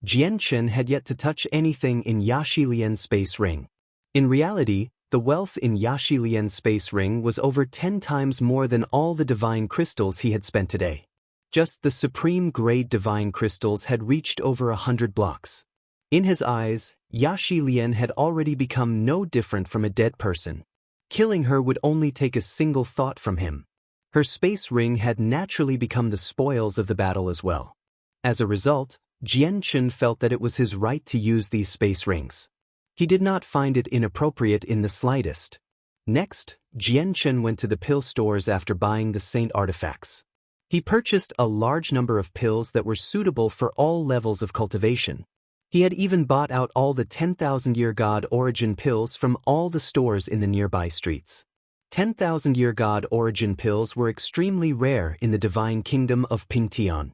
Jianchen had yet to touch anything in Yashi Lian's space ring. In reality, the wealth in Yashi Lian's space ring was over 10 times more than all the divine crystals he had spent today. Just the supreme grade divine crystals had reached over 100 blocks. In his eyes, Yashi Lian had already become no different from a dead person. Killing her would only take a single thought from him. Her space ring had naturally become the spoils of the battle as well. As a result, Jianchen felt that it was his right to use these space rings. He did not find it inappropriate in the slightest. Next, Jianchen went to the pill stores after buying the saint artifacts. He purchased a large number of pills that were suitable for all levels of cultivation. He had even bought out all the 10,000-year god origin pills from all the stores in the nearby streets. 10,000-year god origin pills were extremely rare in the divine kingdom of Pingtian.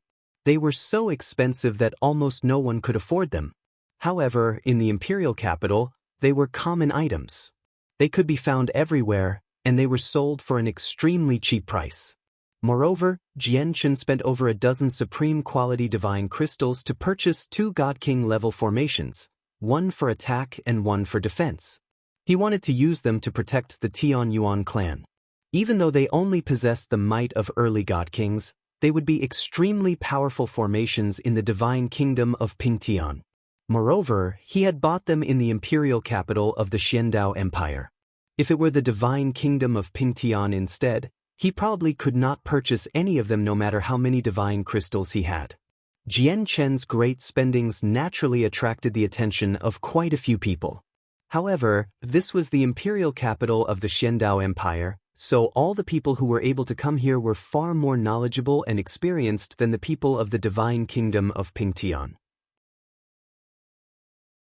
They were so expensive that almost no one could afford them. However, in the imperial capital, they were common items. They could be found everywhere, and they were sold for an extremely cheap price. Moreover, Jianchen spent over a dozen supreme quality divine crystals to purchase 2 God King level formations, one for attack and one for defense. He wanted to use them to protect the Tian Yuan clan. Even though they only possessed the might of early God Kings, they would be extremely powerful formations in the divine kingdom of Pingtian. Moreover, he had bought them in the imperial capital of the Xiandao Empire. If it were the divine kingdom of Pingtian instead, he probably could not purchase any of them no matter how many divine crystals he had. Jianchen's great spendings naturally attracted the attention of quite a few people. However, this was the imperial capital of the Xiandao Empire, so all the people who were able to come here were far more knowledgeable and experienced than the people of the divine kingdom of Pingtian.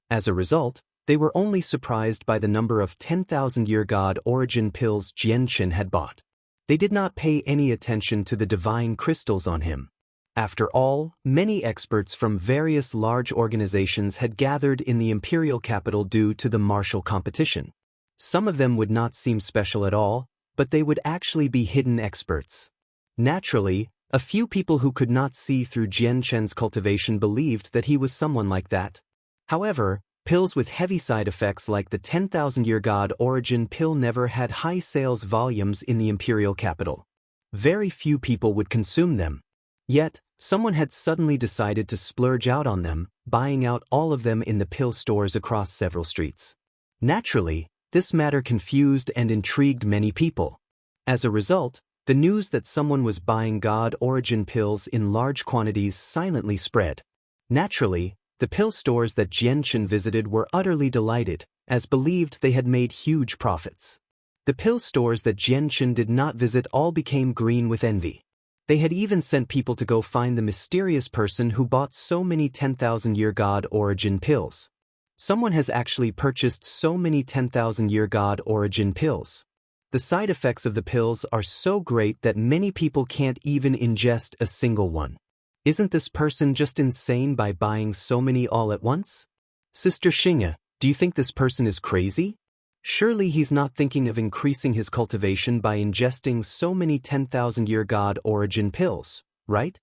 As a result, they were only surprised by the number of 10,000-year god origin pills Jianchen had bought. They did not pay any attention to the divine crystals on him. After all, many experts from various large organizations had gathered in the imperial capital due to the martial competition. Some of them would not seem special at all, but they would actually be hidden experts. Naturally, a few people who could not see through Jianchen's cultivation believed that he was someone like that. However, pills with heavy side effects like the 10,000-year god origin pill never had high sales volumes in the imperial capital. Very few people would consume them. Yet, someone had suddenly decided to splurge out on them, buying out all of them in the pill stores across several streets. Naturally, this matter confused and intrigued many people. As a result, the news that someone was buying god origin pills in large quantities silently spread. Naturally, the pill stores that Jianchen visited were utterly delighted, as believed they had made huge profits. The pill stores that Jianchen did not visit all became green with envy. They had even sent people to go find the mysterious person who bought so many 10,000-year god origin pills. Someone has actually purchased so many 10,000-year god origin pills. The side effects of the pills are so great that many people can't even ingest a single one. Isn't this person just insane by buying so many all at once? Sister Xingye, do you think this person is crazy? Surely he's not thinking of increasing his cultivation by ingesting so many 10,000-year god origin pills, right?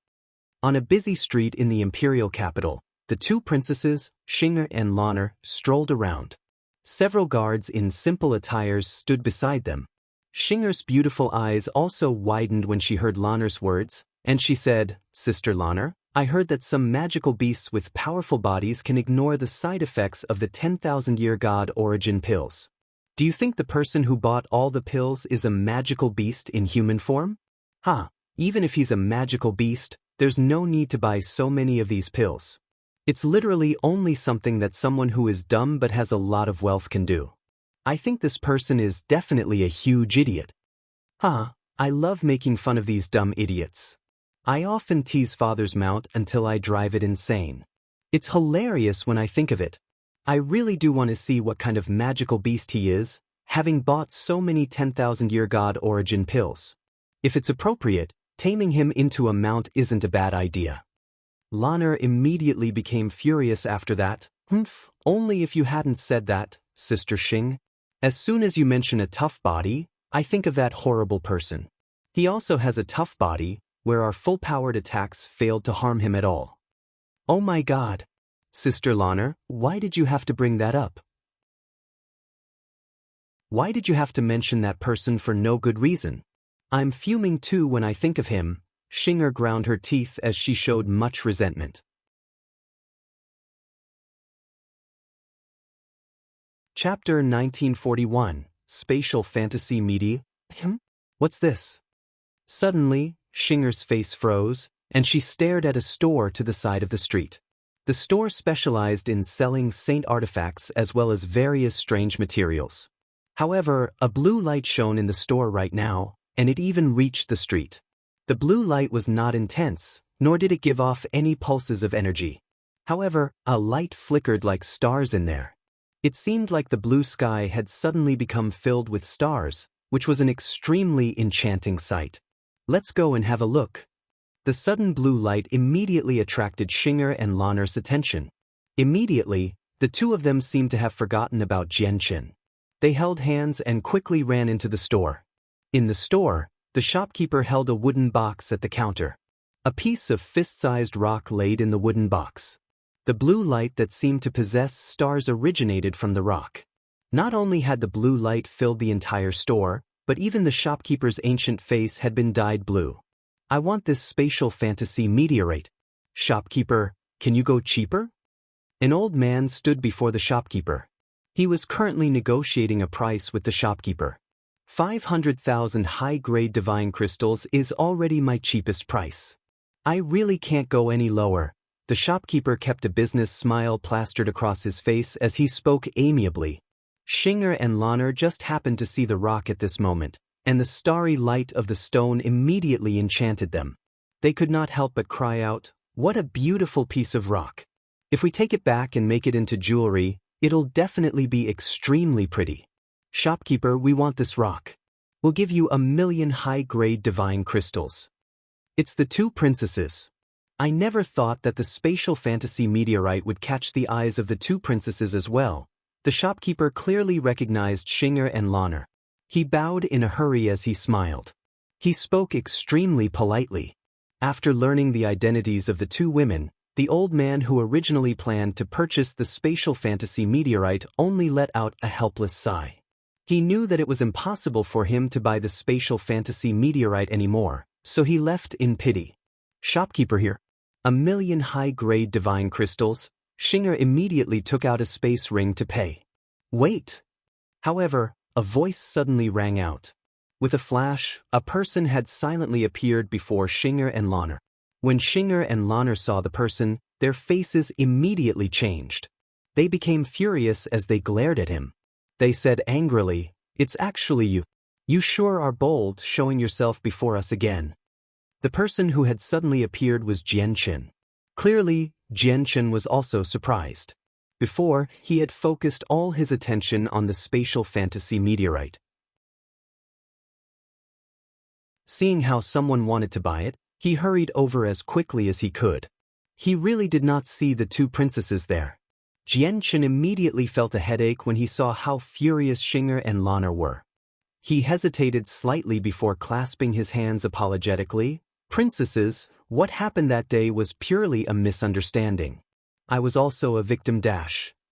On a busy street in the imperial capital, the 2 princesses, Xingye and Lan'er, strolled around. Several guards in simple attires stood beside them. Xingye's beautiful eyes also widened when she heard Lan'er's words, and she said, "Sister Lan'er, I heard that some magical beasts with powerful bodies can ignore the side effects of the 10,000-year god origin pills. Do you think the person who bought all the pills is a magical beast in human form? Even if he's a magical beast, there's no need to buy so many of these pills. It's literally only something that someone who is dumb but has a lot of wealth can do. I think this person is definitely a huge idiot." I love making fun of these dumb idiots. I often tease Father's mount until I drive it insane. It's hilarious when I think of it. I really do want to see what kind of magical beast he is, having bought so many 10,000-year god origin pills. If it's appropriate, taming him into a mount isn't a bad idea. Lan'er immediately became furious after that. Only if you hadn't said that, Sister Xing. As soon as you mention a tough body, I think of that horrible person. He also has a tough body, where our full-powered attacks failed to harm him at all. Oh my god. Sister Lan'er, why did you have to bring that up? Why did you have to mention that person for no good reason? I'm fuming too when I think of him. Xingye ground her teeth as she showed much resentment. Chapter 1941, Spatial Fantasy Media. What's this? Suddenly, Xingye's face froze, and she stared at a store to the side of the street. The store specialized in selling saint artifacts as well as various strange materials. However, a blue light shone in the store right now, and it even reached the street. The blue light was not intense, nor did it give off any pulses of energy. However, a light flickered like stars in there. It seemed like the blue sky had suddenly become filled with stars, which was an extremely enchanting sight. Let's go and have a look. The sudden blue light immediately attracted Xinger and Lanner's attention. Immediately, the two of them seemed to have forgotten about Jianchen. They held hands and quickly ran into the store. In the store, the shopkeeper held a wooden box at the counter. A piece of fist-sized rock laid in the wooden box. The blue light that seemed to possess stars originated from the rock. Not only had the blue light filled the entire store, but even the shopkeeper's ancient face had been dyed blue. "I want this spatial fantasy meteorite. Shopkeeper, can you go cheaper?" An old man stood before the shopkeeper. He was currently negotiating a price with the shopkeeper. 500,000 high-grade divine crystals is already my cheapest price. I really can't go any lower. The shopkeeper kept a business smile plastered across his face as he spoke amiably. Xinger and Lanner just happened to see the rock at this moment, and the starry light of the stone immediately enchanted them. They could not help but cry out, "What a beautiful piece of rock! If we take it back and make it into jewelry, it'll definitely be extremely pretty. Shopkeeper, we want this rock. We'll give you 1,000,000 high-grade divine crystals." It's the two princesses. I never thought that the spatial fantasy meteorite would catch the eyes of the two princesses as well. The shopkeeper clearly recognized Xinger and Lanner. He bowed in a hurry as he smiled. He spoke extremely politely. After learning the identities of the two women, the old man who originally planned to purchase the spatial fantasy meteorite only let out a helpless sigh. He knew that it was impossible for him to buy the spatial fantasy meteorite anymore, so he left in pity. "Shopkeeper here. 1,000,000 high-grade divine crystals." Xinger immediately took out a space ring to pay. "Wait!" However, a voice suddenly rang out. With a flash, a person had silently appeared before Xinger and Lanner. When Xinger and Lanner saw the person, their faces immediately changed. They became furious as they glared at him. They said angrily, "It's actually you. You sure are bold, showing yourself before us again." The person who had suddenly appeared was Jianchen. Clearly, Jianchen was also surprised. Before, he had focused all his attention on the spatial fantasy meteorite. Seeing how someone wanted to buy it, he hurried over as quickly as he could. He really did not see the two princesses there. Jianchen immediately felt a headache when he saw how furious Xinger and Lanner were. He hesitated slightly before clasping his hands apologetically. "Princesses, what happened that day was purely a misunderstanding. I was also a victim.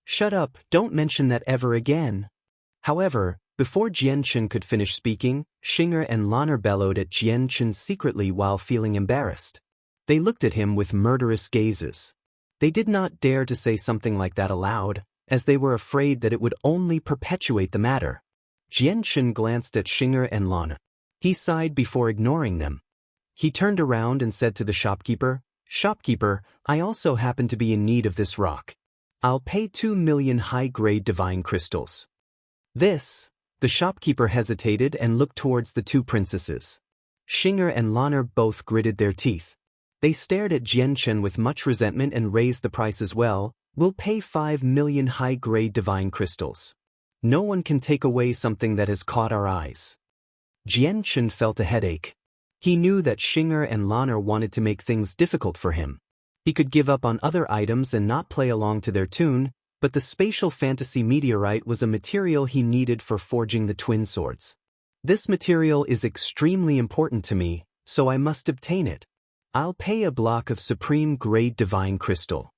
Shut up, don't mention that ever again." However, before Jianchen could finish speaking, Xinger and Lanner bellowed at Jianchen secretly while feeling embarrassed. They looked at him with murderous gazes. They did not dare to say something like that aloud, as they were afraid that it would only perpetuate the matter. Jianchen glanced at Xinger and Lanner. He sighed before ignoring them. He turned around and said to the shopkeeper, "Shopkeeper, I also happen to be in need of this rock. I'll pay 2,000,000 high-grade divine crystals." The shopkeeper hesitated and looked towards the two princesses. Xinger and Lanner both gritted their teeth. They stared at Jianchen with much resentment and raised the price as well. "We'll pay 5,000,000 high-grade divine crystals. No one can take away something that has caught our eyes." Jianchen felt a headache. He knew that Xinger and Lanner wanted to make things difficult for him. He could give up on other items and not play along to their tune, but the spatial fantasy meteorite was a material he needed for forging the twin swords. "This material is extremely important to me, so I must obtain it. I'll pay a block of supreme-grade divine crystal."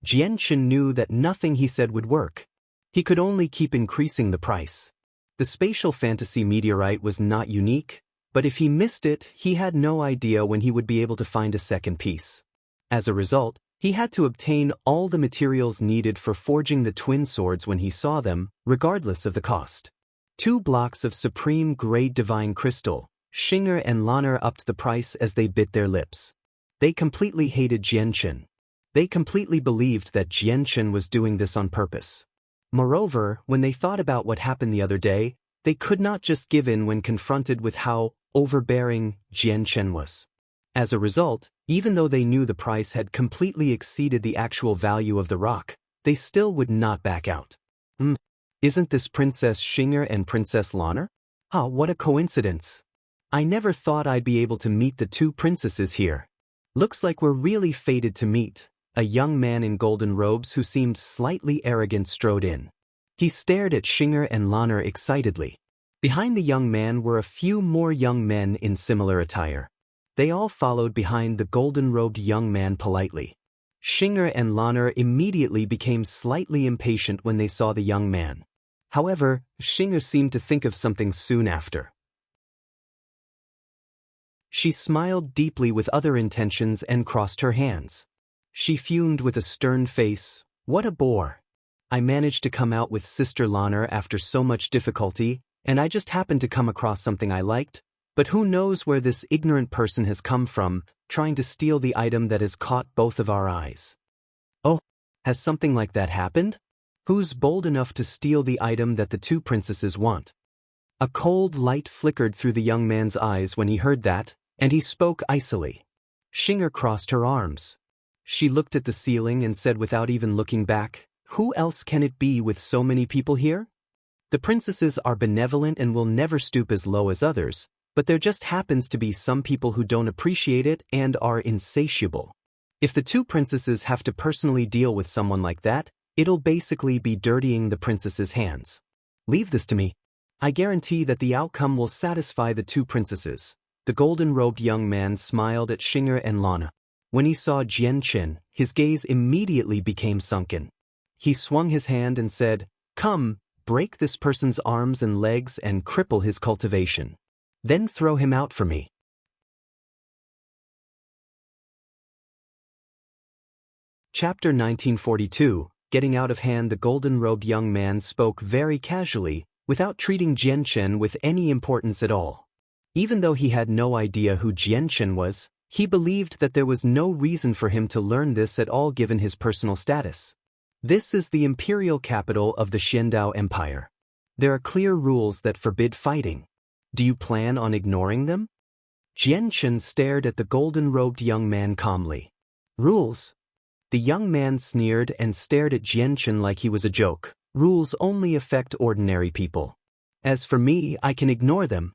Jianchen knew that nothing he said would work. He could only keep increasing the price. The spatial fantasy meteorite was not unique, but if he missed it, he had no idea when he would be able to find a second piece. As a result, he had to obtain all the materials needed for forging the twin swords when he saw them, regardless of the cost. 2 blocks of supreme-grade divine crystal. Xinger and Lanner upped the price as they bit their lips. They completely hated Jianchen. They completely believed that Jianchen was doing this on purpose. Moreover, when they thought about what happened the other day, they could not just give in when confronted with how overbearing Jianchen was. As a result, even though they knew the price had completely exceeded the actual value of the rock, they still would not back out. Isn't this Princess Xinger and Princess Lanner? Ah, what a coincidence. I never thought I'd be able to meet the two princesses here. Looks like we're really fated to meet. A young man in golden robes who seemed slightly arrogant strode in. He stared at Xinger and Lanner excitedly. Behind the young man were a few more young men in similar attire. They all followed behind the golden-robed young man politely. Xinger and Lanner immediately became slightly impatient when they saw the young man. However, Xinger seemed to think of something soon after. She smiled deeply with other intentions and crossed her hands. She fumed with a stern face. What a bore. I managed to come out with Sister Lanner after so much difficulty, and I just happened to come across something I liked, but who knows where this ignorant person has come from, trying to steal the item that has caught both of our eyes. Oh, has something like that happened? Who's bold enough to steal the item that the two princesses want? A cold light flickered through the young man's eyes when he heard that, and he spoke icily. Xinger crossed her arms. She looked at the ceiling and said without even looking back, "Who else can it be with so many people here? The princesses are benevolent and will never stoop as low as others, but there just happens to be some people who don't appreciate it and are insatiable. If the two princesses have to personally deal with someone like that, it'll basically be dirtying the princesses' hands. Leave this to me. I guarantee that the outcome will satisfy the two princesses." The golden-robed young man smiled at Xinger and Lana. When he saw Jian Chen, his gaze immediately became sunken. He swung his hand and said, "Come, break this person's arms and legs and cripple his cultivation. Then throw him out for me." Chapter 1942. Getting out of hand, the golden-robed young man spoke very casually, without treating Jian Chen with any importance at all. Even though he had no idea who Jian Chen was, he believed that there was no reason for him to learn this at all given his personal status. This is the imperial capital of the Xiandao Empire. There are clear rules that forbid fighting. Do you plan on ignoring them? Jian Chen stared at the golden-robed young man calmly. Rules? The young man sneered and stared at Jian Chen like he was a joke. Rules only affect ordinary people. As for me, I can ignore them.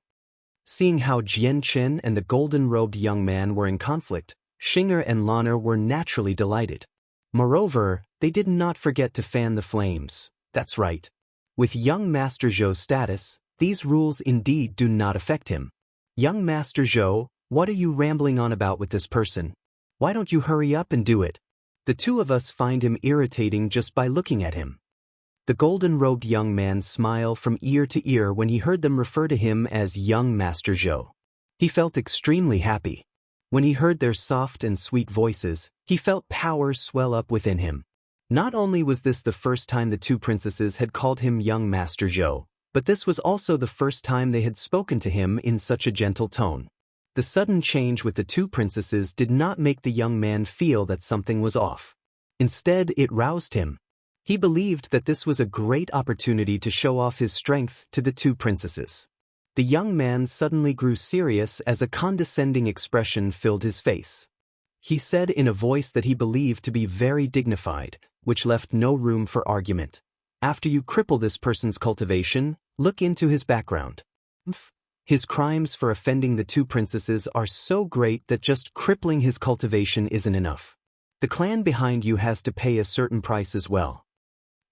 Seeing how Jian Chen and the golden-robed young man were in conflict, Xinger and Lanner were naturally delighted. Moreover, they did not forget to fan the flames. That's right. With young Master Zhou's status, these rules indeed do not affect him. Young Master Zhou, what are you rambling on about with this person? Why don't you hurry up and do it? The two of us find him irritating just by looking at him. The golden-robed young man smiled from ear to ear when he heard them refer to him as young Master Zhou. He felt extremely happy. When he heard their soft and sweet voices, he felt power swell up within him. Not only was this the first time the two princesses had called him young Master Zhou, but this was also the first time they had spoken to him in such a gentle tone. The sudden change with the two princesses did not make the young man feel that something was off. Instead, it roused him. He believed that this was a great opportunity to show off his strength to the two princesses. The young man suddenly grew serious as a condescending expression filled his face. He said in a voice that he believed to be very dignified, which left no room for argument, "After you cripple this person's cultivation, look into his background. His crimes for offending the two princesses are so great that just crippling his cultivation isn't enough. The clan behind you has to pay a certain price as well.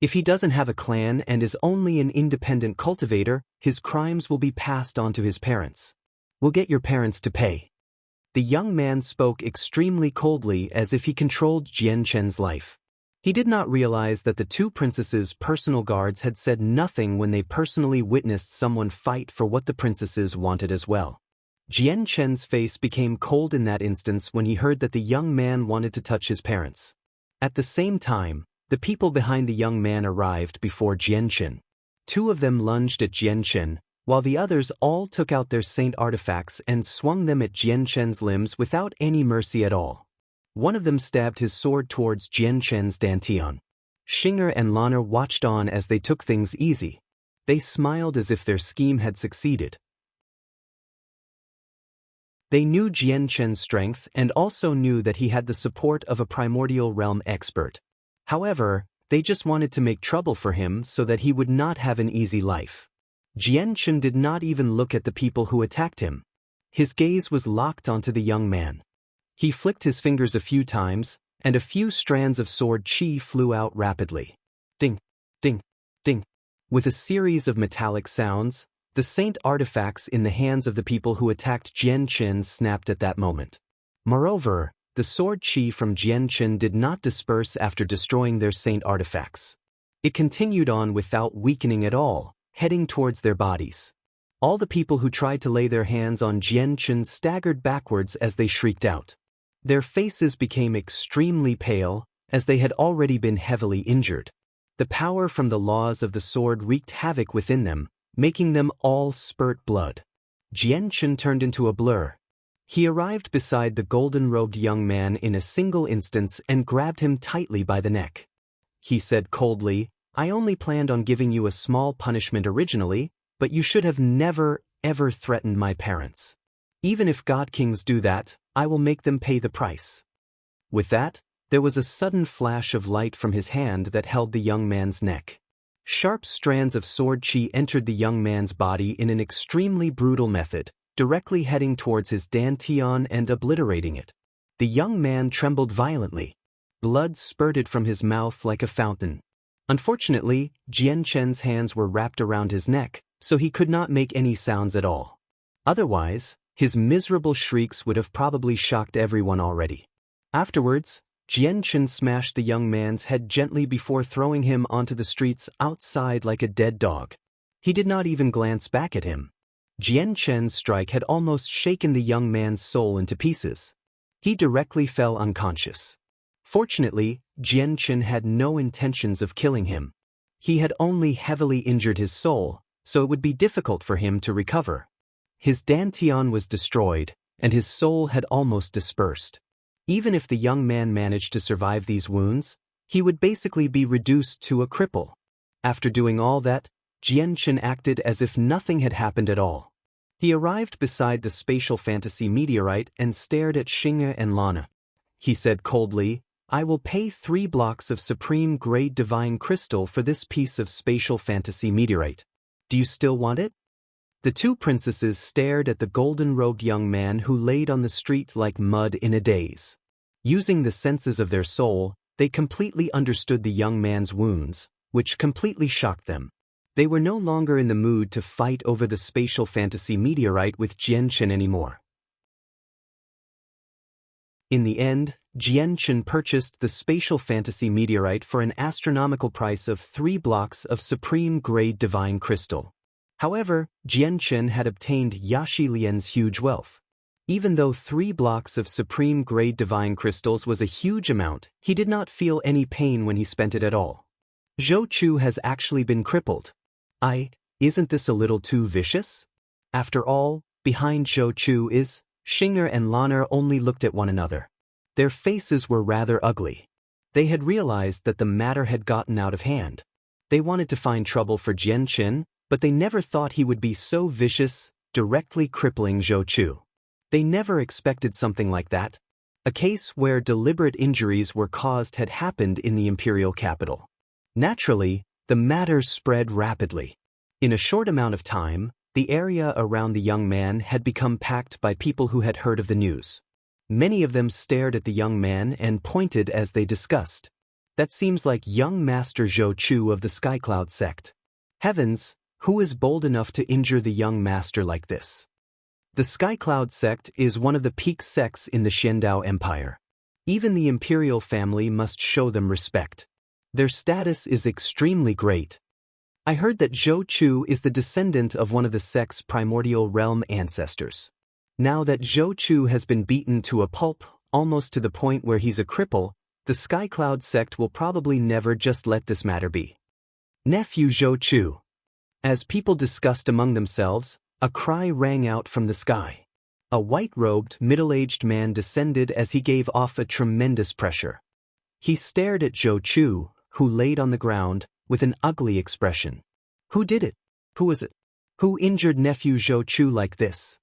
If he doesn't have a clan and is only an independent cultivator, his crimes will be passed on to his parents. We'll get your parents to pay." The young man spoke extremely coldly as if he controlled Jian Chen's life. He did not realize that the two princesses' personal guards had said nothing when they personally witnessed someone fight for what the princesses wanted as well. Jian Chen's face became cold in that instance when he heard that the young man wanted to touch his parents. At the same time, the people behind the young man arrived before Jian Chen. Two of them lunged at Jian Chen, while the others all took out their saint artifacts and swung them at Jian Chen's limbs without any mercy at all. One of them stabbed his sword towards Jian Chen's dantian. Xinger and Lanner watched on as they took things easy. They smiled as if their scheme had succeeded. They knew Jian Chen's strength and also knew that he had the support of a primordial realm expert. However, they just wanted to make trouble for him so that he would not have an easy life. Jian Chen did not even look at the people who attacked him. His gaze was locked onto the young man. He flicked his fingers a few times, and a few strands of sword chi flew out rapidly. Ding, ding, ding. With a series of metallic sounds, the saint artifacts in the hands of the people who attacked Jian Qin snapped at that moment. Moreover, the sword chi from Jian Qin did not disperse after destroying their saint artifacts. It continued on without weakening at all, heading towards their bodies. All the people who tried to lay their hands on Jian Qin staggered backwards as they shrieked out. Their faces became extremely pale, as they had already been heavily injured. The power from the laws of the sword wreaked havoc within them, making them all spurt blood. Jian Qin turned into a blur. He arrived beside the golden-robed young man in a single instance and grabbed him tightly by the neck. He said coldly, "I only planned on giving you a small punishment originally, but you should have never, ever threatened my parents. Even if God Kings do that, I will make them pay the price." With that, there was a sudden flash of light from his hand that held the young man's neck. Sharp strands of sword chi entered the young man's body in an extremely brutal method, directly heading towards his dantian and obliterating it. The young man trembled violently. Blood spurted from his mouth like a fountain. Unfortunately, Jian Qin's hands were wrapped around his neck, so he could not make any sounds at all. Otherwise, his miserable shrieks would have probably shocked everyone already. Afterwards, Jian Qin smashed the young man's head gently before throwing him onto the streets outside like a dead dog. He did not even glance back at him. Jian Qin's strike had almost shaken the young man's soul into pieces. He directly fell unconscious. Fortunately, Jian Qin had no intentions of killing him. He had only heavily injured his soul, so it would be difficult for him to recover. His dantian was destroyed, and his soul had almost dispersed. Even if the young man managed to survive these wounds, he would basically be reduced to a cripple. After doing all that, Jian Qin acted as if nothing had happened at all. He arrived beside the spatial fantasy meteorite and stared at Xing'e and Lana. He said coldly, "I will pay 3 blocks of supreme grade divine crystal for this piece of spatial fantasy meteorite. Do you still want it?" The two princesses stared at the golden-robed young man who laid on the street like mud in a daze. Using the senses of their soul, they completely understood the young man's wounds, which completely shocked them. They were no longer in the mood to fight over the spatial fantasy meteorite with Jian Qin anymore. In the end, Jian Qin purchased the spatial fantasy meteorite for an astronomical price of 3 blocks of supreme-grade divine crystal. However, Jian Qin had obtained Yaxi Lian's huge wealth. Even though 3 blocks of supreme-grade divine crystals was a huge amount, he did not feel any pain when he spent it at all. Zhou Chu has actually been crippled. Isn't this a little too vicious? After all, behind Zhou Chu is, Xing'e and Lana only looked at one another. Their faces were rather ugly. They had realized that the matter had gotten out of hand. They wanted to find trouble for Jian Qin, but they never thought he would be so vicious, directly crippling Zhou Chu. They never expected something like that. A case where deliberate injuries were caused had happened in the imperial capital. Naturally, the matter spread rapidly. In a short amount of time, the area around the young man had become packed by people who had heard of the news. Many of them stared at the young man and pointed as they discussed. That seems like young Master Zhou Chu of the Skycloud sect. Heavens, who is bold enough to injure the young master like this? The Skycloud sect is one of the peak sects in the Xiandao Empire. Even the imperial family must show them respect. Their status is extremely great. I heard that Zhou Chu is the descendant of one of the sect's primordial realm ancestors. Now that Zhou Chu has been beaten to a pulp, almost to the point where he's a cripple, the Skycloud sect will probably never just let this matter be. Nephew Zhou Chu. As people discussed among themselves, a cry rang out from the sky. A white-robed, middle-aged man descended as he gave off a tremendous pressure. He stared at Zhou Chu, who laid on the ground, with an ugly expression. Who did it? Who was it? Who injured nephew Zhou Chu like this?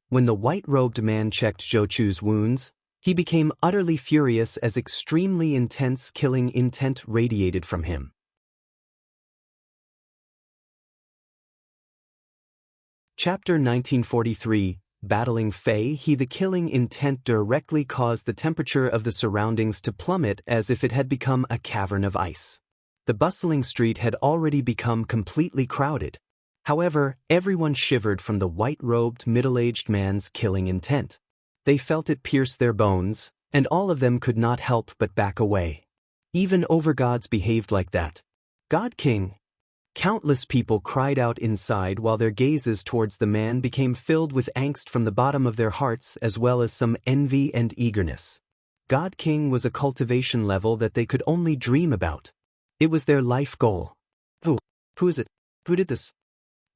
When the white-robed man checked Zhou Chu's wounds, he became utterly furious as extremely intense killing intent radiated from him. Chapter 1943, Battling Fei He, the killing intent directly caused the temperature of the surroundings to plummet as if it had become a cavern of ice. The bustling street had already become completely crowded. However, everyone shivered from the white-robed middle-aged man's killing intent. They felt it pierce their bones, and all of them could not help but back away. Even overgods behaved like that. God King. Countless people cried out inside while their gazes towards the man became filled with angst from the bottom of their hearts as well as some envy and eagerness. God King was a cultivation level that they could only dream about. It was their life goal. Who is it? Who did this?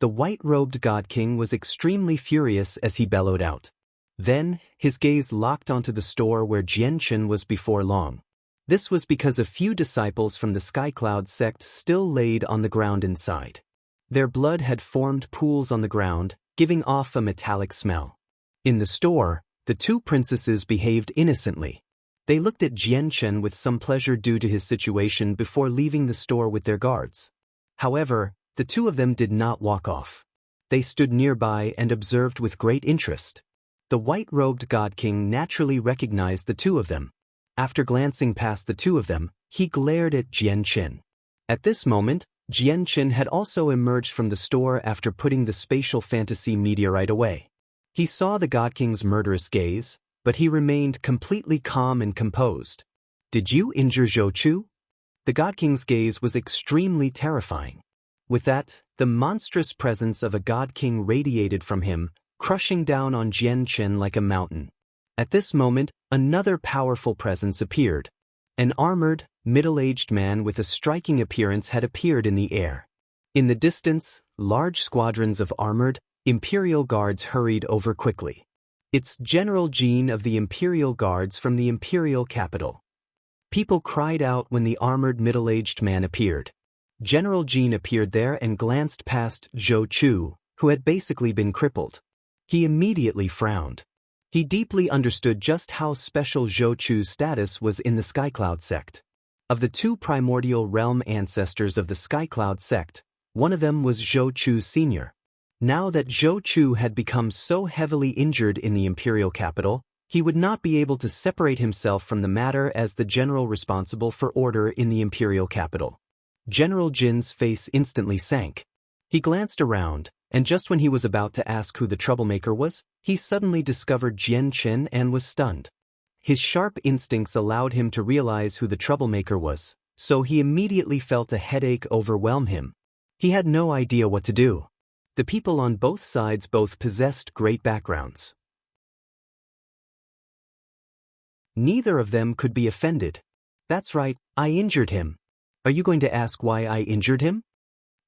The white-robed God King was extremely furious as he bellowed out. Then, his gaze locked onto the store where Jianchen was before long. This was because a few disciples from the Skycloud sect still laid on the ground inside. Their blood had formed pools on the ground, giving off a metallic smell. In the store, the two princesses behaved innocently. They looked at Jianchen with some pleasure due to his situation before leaving the store with their guards. However, the two of them did not walk off. They stood nearby and observed with great interest. The white-robed God King naturally recognized the two of them. After glancing past the two of them, he glared at Jianchen. At this moment, Jianchen had also emerged from the store after putting the spatial fantasy meteorite away. He saw the God King's murderous gaze, but he remained completely calm and composed. Did you injure Zhou Chu? The God King's gaze was extremely terrifying. With that, the monstrous presence of a God King radiated from him, crushing down on Jianchen like a mountain. At this moment, another powerful presence appeared. An armored, middle-aged man with a striking appearance had appeared in the air. In the distance, large squadrons of armored, Imperial Guards hurried over quickly. It's General Jean of the Imperial Guards from the Imperial capital. People cried out when the armored middle-aged man appeared. General Jean appeared there and glanced past Zhou Chu, who had basically been crippled. He immediately frowned. He deeply understood just how special Zhou Chu's status was in the Skycloud sect. Of the two primordial realm ancestors of the Skycloud sect, one of them was Zhou Chu's senior. Now that Zhou Chu had become so heavily injured in the Imperial capital, he would not be able to separate himself from the matter as the general responsible for order in the Imperial capital. General Jin's face instantly sank. He glanced around, and just when he was about to ask who the troublemaker was, he suddenly discovered Jianchen and was stunned. His sharp instincts allowed him to realize who the troublemaker was, so he immediately felt a headache overwhelm him. He had no idea what to do. The people on both sides both possessed great backgrounds. Neither of them could be offended. That's right, I injured him. Are you going to ask why I injured him?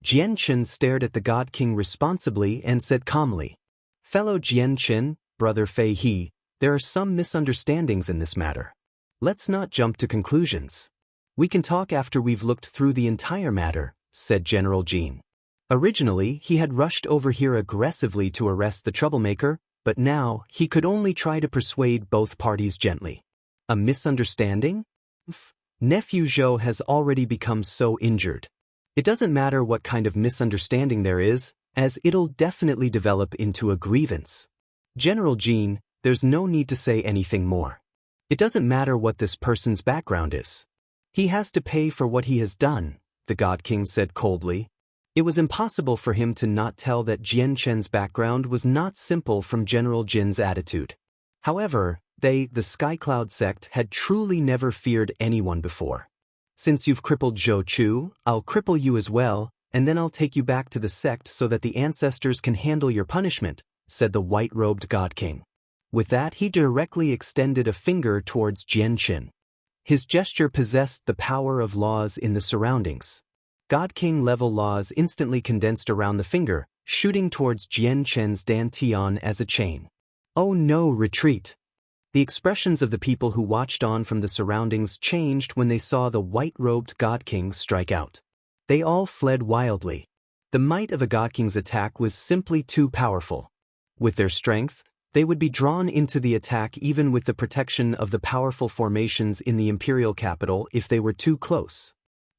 Jianchen stared at the God King responsibly and said calmly, Fellow Jianchen, Brother Fei He, there are some misunderstandings in this matter. Let's not jump to conclusions. We can talk after we've looked through the entire matter, said General Jean. Originally, he had rushed over here aggressively to arrest the troublemaker, but now he could only try to persuade both parties gently. A misunderstanding? Nephew Zhou has already become so injured. It doesn't matter what kind of misunderstanding there is, as it'll definitely develop into a grievance. General Jean, there's no need to say anything more. It doesn't matter what this person's background is. He has to pay for what he has done, the God King said coldly. It was impossible for him to not tell that Jianchen's background was not simple from General Jin's attitude. However, they, the Skycloud sect, had truly never feared anyone before. Since you've crippled Zhou Chu, I'll cripple you as well, and then I'll take you back to the sect so that the ancestors can handle your punishment, said the white-robed God King. With that, he directly extended a finger towards Jianchen. His gesture possessed the power of laws in the surroundings. God King-level laws instantly condensed around the finger, shooting towards Jianchen's dantian as a chain. Oh no, retreat! The expressions of the people who watched on from the surroundings changed when they saw the white-robed God King strike out. They all fled wildly. The might of a God King's attack was simply too powerful. With their strength, they would be drawn into the attack even with the protection of the powerful formations in the Imperial capital if they were too close.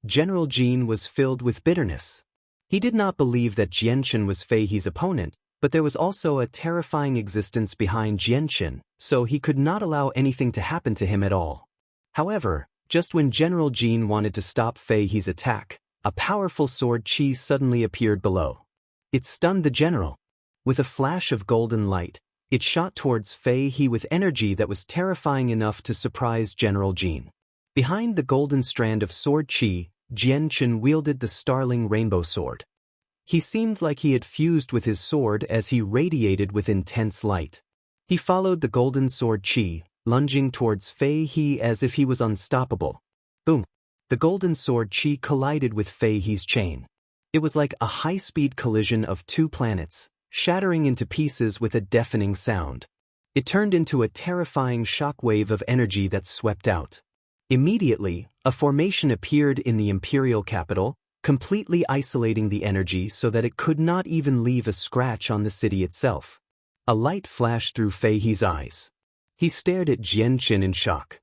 General Jean was filled with bitterness. He did not believe that Jianchen was Fei He's opponent, But there was also a terrifying existence behind Jianchen, so he could not allow anything to happen to him at all. However, just when General Jin wanted to stop Fei He's attack, a powerful sword chi suddenly appeared below. It stunned the general. With a flash of golden light, it shot towards Fei He with energy that was terrifying enough to surprise General Jin. Behind the golden strand of sword chi, Jianchen wielded the starling rainbow sword. He seemed like he had fused with his sword as he radiated with intense light. He followed the golden sword chi, lunging towards Fei He as if he was unstoppable. Boom! The golden sword chi collided with Fei He's chain. It was like a high-speed collision of two planets, shattering into pieces with a deafening sound. It turned into a terrifying shockwave of energy that swept out. Immediately, a formation appeared in the imperial capital, completely isolating the energy so that it could not even leave a scratch on the city itself. A light flashed through Fei He's eyes. He stared at Jianchen in shock.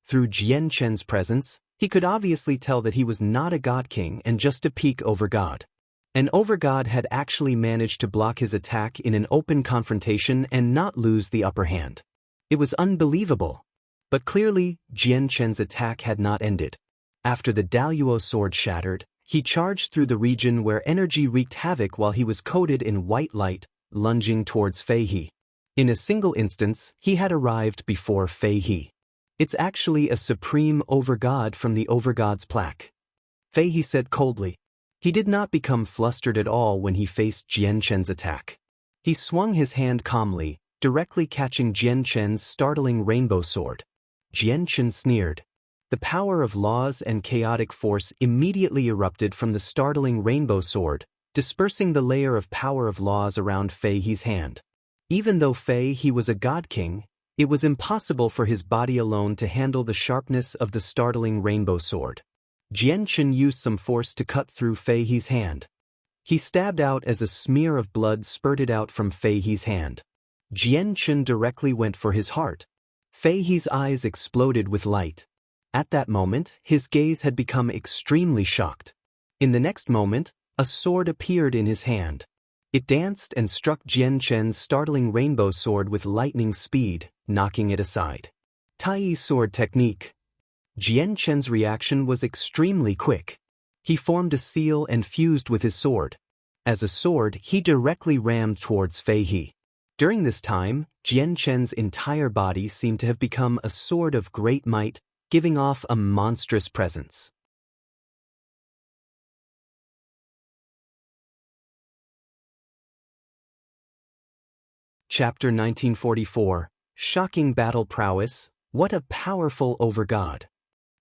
Through Jianchen's presence, he could obviously tell that he was not a god king and just a peak overgod. An overgod had actually managed to block his attack in an open confrontation and not lose the upper hand. It was unbelievable. But clearly, Jianchen's attack had not ended. After the Daluo sword shattered, he charged through the region where energy wreaked havoc while he was coated in white light, lunging towards Fei He. In a single instance, he had arrived before Fei He. It's actually a supreme overgod from the overgod's plaque. Fei He said coldly. He did not become flustered at all when he faced Jianchen's attack. He swung his hand calmly, directly catching Jianchen's startling rainbow sword. Jianchen sneered. The power of laws and chaotic force immediately erupted from the startling rainbow sword, dispersing the layer of power of laws around Fei He's hand. Even though Fei He was a god king, it was impossible for his body alone to handle the sharpness of the startling rainbow sword. Jianchen used some force to cut through Fei He's hand. He stabbed out as a smear of blood spurted out from Fei He's hand. Jianchen directly went for his heart. Fei He's eyes exploded with light. At that moment, his gaze had become extremely shocked. In the next moment, a sword appeared in his hand. It danced and struck Jianchen's startling rainbow sword with lightning speed, knocking it aside. Tai sword technique. Jianchen's reaction was extremely quick. He formed a seal and fused with his sword. As a sword, he directly rammed towards Fei He. During this time, Jianchen's entire body seemed to have become a sword of great might, giving off a monstrous presence. Chapter 1944. Shocking Battle Prowess. What a powerful overgod.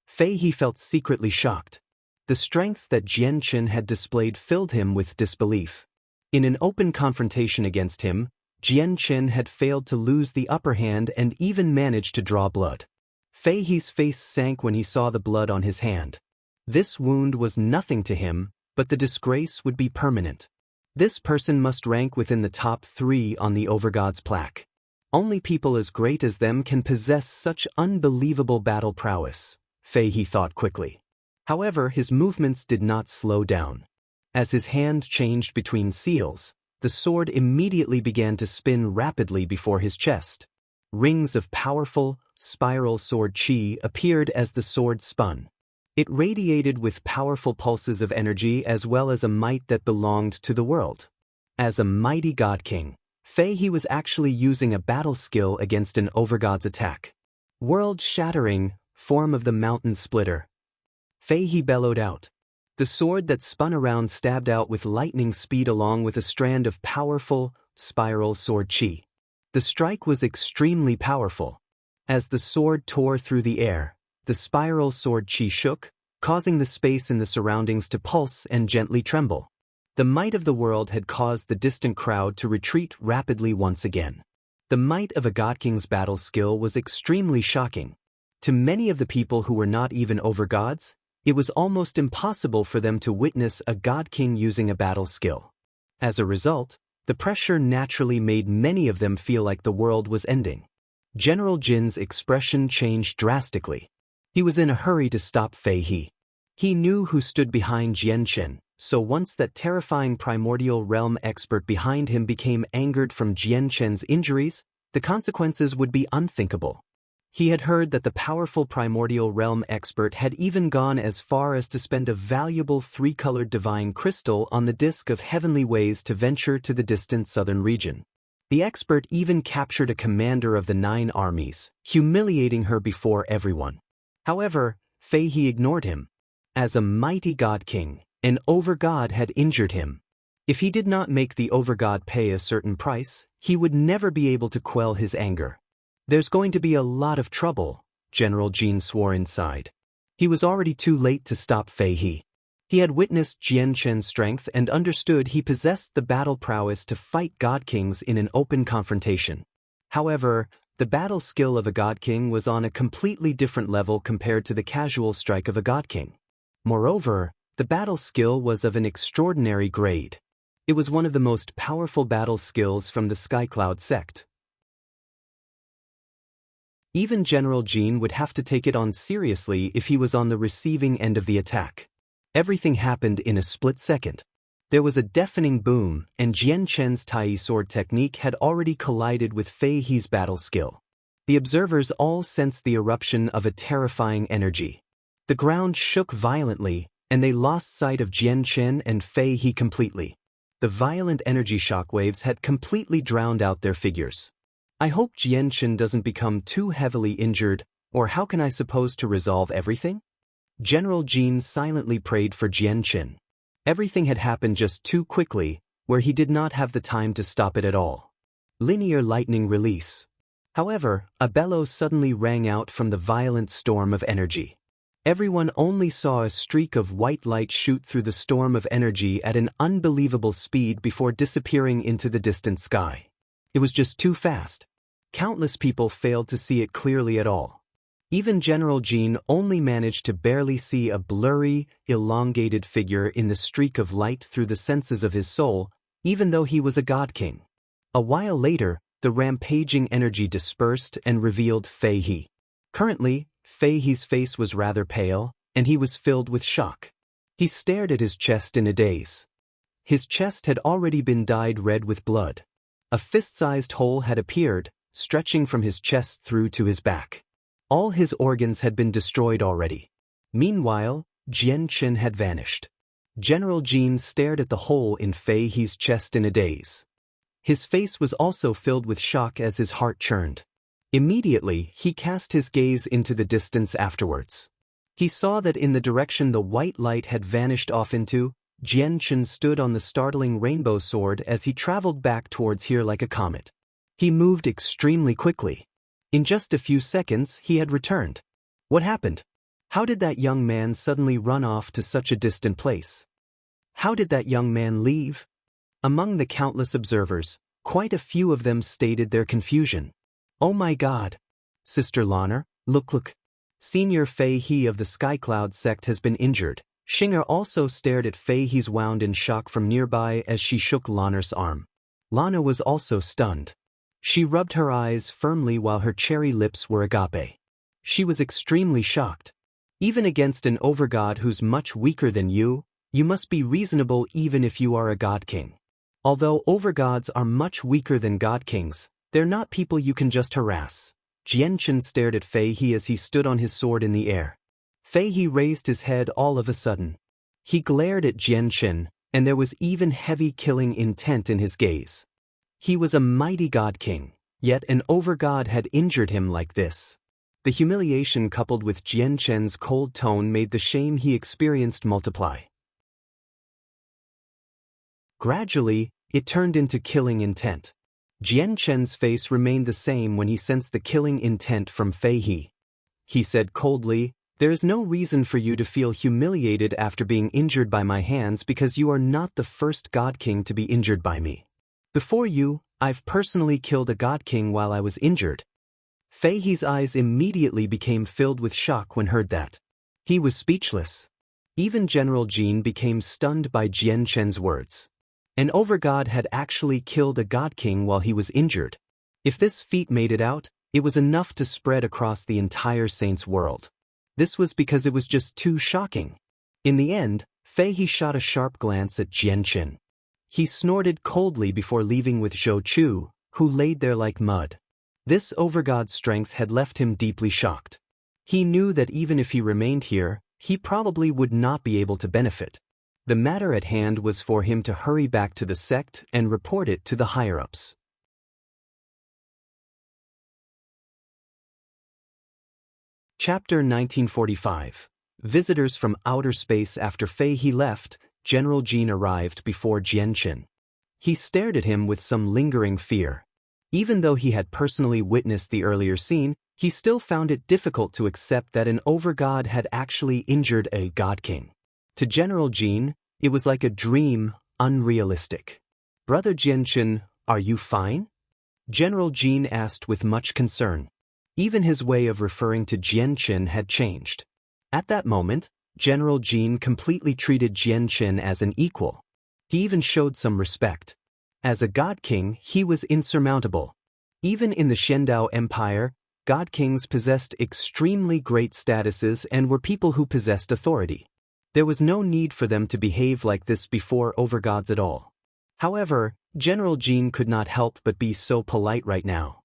Fei He felt secretly shocked. The strength that Jianchen had displayed filled him with disbelief. In an open confrontation against him, Jianchen had failed to lose the upper hand and even managed to draw blood. Fei He's face sank when he saw the blood on his hand. This wound was nothing to him, but the disgrace would be permanent. This person must rank within the top 3 on the overgod's plaque. Only people as great as them can possess such unbelievable battle prowess, Fei He thought quickly. However, his movements did not slow down. As his hand changed between seals, the sword immediately began to spin rapidly before his chest. Rings of powerful, spiral sword chi appeared as the sword spun. It radiated with powerful pulses of energy as well as a might that belonged to the world. As a mighty god king, Fei He was actually using a battle skill against an overgod's attack. World-shattering, form of the mountain splitter. Fei He bellowed out. The sword that spun around stabbed out with lightning speed along with a strand of powerful, spiral sword chi. The strike was extremely powerful. As the sword tore through the air, the spiral sword chi shook, causing the space in the surroundings to pulse and gently tremble. The might of the world had caused the distant crowd to retreat rapidly once again. The might of a god king's battle skill was extremely shocking. To many of the people who were not even overgods, it was almost impossible for them to witness a god king using a battle skill. As a result, the pressure naturally made many of them feel like the world was ending. General Jin's expression changed drastically. He was in a hurry to stop Fei He. He knew who stood behind Jianchen, so once that terrifying primordial realm expert behind him became angered from Jian Chen's injuries, the consequences would be unthinkable. He had heard that the powerful primordial realm expert had even gone as far as to spend a valuable three-colored divine crystal on the disk of heavenly ways to venture to the distant southern region. The expert even captured a commander of the 9 armies, humiliating her before everyone. However, Fei He ignored him. As a mighty god king, an overgod had injured him. If he did not make the overgod pay a certain price, he would never be able to quell his anger. There's going to be a lot of trouble, General Jin swore inside. He was already too late to stop Fei He. He had witnessed Jian Chen's strength and understood he possessed the battle prowess to fight god kings in an open confrontation. However, the battle skill of a god king was on a completely different level compared to the casual strike of a god king. Moreover, the battle skill was of an extraordinary grade. It was one of the most powerful battle skills from the Skycloud sect. Even General Jin would have to take it on seriously if he was on the receiving end of the attack. Everything happened in a split second. There was a deafening boom, and Jian Chen's Tai sword technique had already collided with Fei He's battle skill. The observers all sensed the eruption of a terrifying energy. The ground shook violently, and they lost sight of Jian Chen and Fei He completely. The violent energy shockwaves had completely drowned out their figures. I hope Jian Chen doesn't become too heavily injured, or how can I suppose to resolve everything? General Jin silently prayed for Jian Chen. Everything had happened just too quickly, where he did not have the time to stop it at all. Linear lightning release. However, a bellow suddenly rang out from the violent storm of energy. Everyone only saw a streak of white light shoot through the storm of energy at an unbelievable speed before disappearing into the distant sky. It was just too fast. Countless people failed to see it clearly at all. Even General Jin only managed to barely see a blurry, elongated figure in the streak of light through the senses of his soul, even though he was a god king. A while later, the rampaging energy dispersed and revealed Fei He. Currently, Fei He's face was rather pale, and he was filled with shock. He stared at his chest in a daze. His chest had already been dyed red with blood. A fist-sized hole had appeared, stretching from his chest through to his back. All his organs had been destroyed already. Meanwhile, Jian Chen had vanished. General Jin stared at the hole in Fei He's chest in a daze. His face was also filled with shock as his heart churned. Immediately, he cast his gaze into the distance afterwards. He saw that in the direction the white light had vanished off into, Jian Chen stood on the startling rainbow sword as he traveled back towards here like a comet. He moved extremely quickly. In just a few seconds, he had returned. What happened? How did that young man suddenly run off to such a distant place? How did that young man leave? Among the countless observers, quite a few of them stated their confusion. Oh my God! Sister Lanner, look! Senior Fei He of the Skycloud sect has been injured. Xinger also stared at Fei He's wound in shock from nearby as she shook Lanner's arm. Lana was also stunned. She rubbed her eyes firmly while her cherry lips were agape. She was extremely shocked. Even against an overgod who's much weaker than you must be reasonable even if you are a god king. Although overgods are much weaker than god kings, they're not people you can just harass. Jian Chen stared at Fei He as he stood on his sword in the air. Fei He raised his head all of a sudden. He glared at Jian Chen, and there was even heavy killing intent in his gaze. He was a mighty god king, yet an overgod had injured him like this. The humiliation coupled with Jian Chen's cold tone made the shame he experienced multiply. Gradually, it turned into killing intent. Jian Chen's face remained the same when he sensed the killing intent from Fei He. He said coldly, "There is no reason for you to feel humiliated after being injured by my hands because you are not the first god king to be injured by me. Before you, I've personally killed a god king while I was injured." Fei He's eyes immediately became filled with shock when heard that. He was speechless. Even General Jin became stunned by Jian Chen's words. An overgod had actually killed a god king while he was injured. If this feat made it out, it was enough to spread across the entire Saints world. This was because it was just too shocking. In the end, Fei He shot a sharp glance at Jianchen. He snorted coldly before leaving with Zhou Chu, who laid there like mud. This overgod's strength had left him deeply shocked. He knew that even if he remained here, he probably would not be able to benefit. The matter at hand was for him to hurry back to the sect and report it to the higher-ups. Chapter 1945. Visitors from outer space. After Fei He left, General Jin arrived before Jianchen. He stared at him with some lingering fear. Even though he had personally witnessed the earlier scene, he still found it difficult to accept that an overgod had actually injured a god king. To General Jin, it was like a dream, unrealistic. "Brother Jianchen, are you fine?" General Jin asked with much concern. Even his way of referring to Jianchen had changed. At that moment, General Jin completely treated Jianchen as an equal. He even showed some respect. As a god king, he was insurmountable. Even in the Shendao Empire, god kings possessed extremely great statuses and were people who possessed authority. There was no need for them to behave like this before overgods at all. However, General Jin could not help but be so polite right now.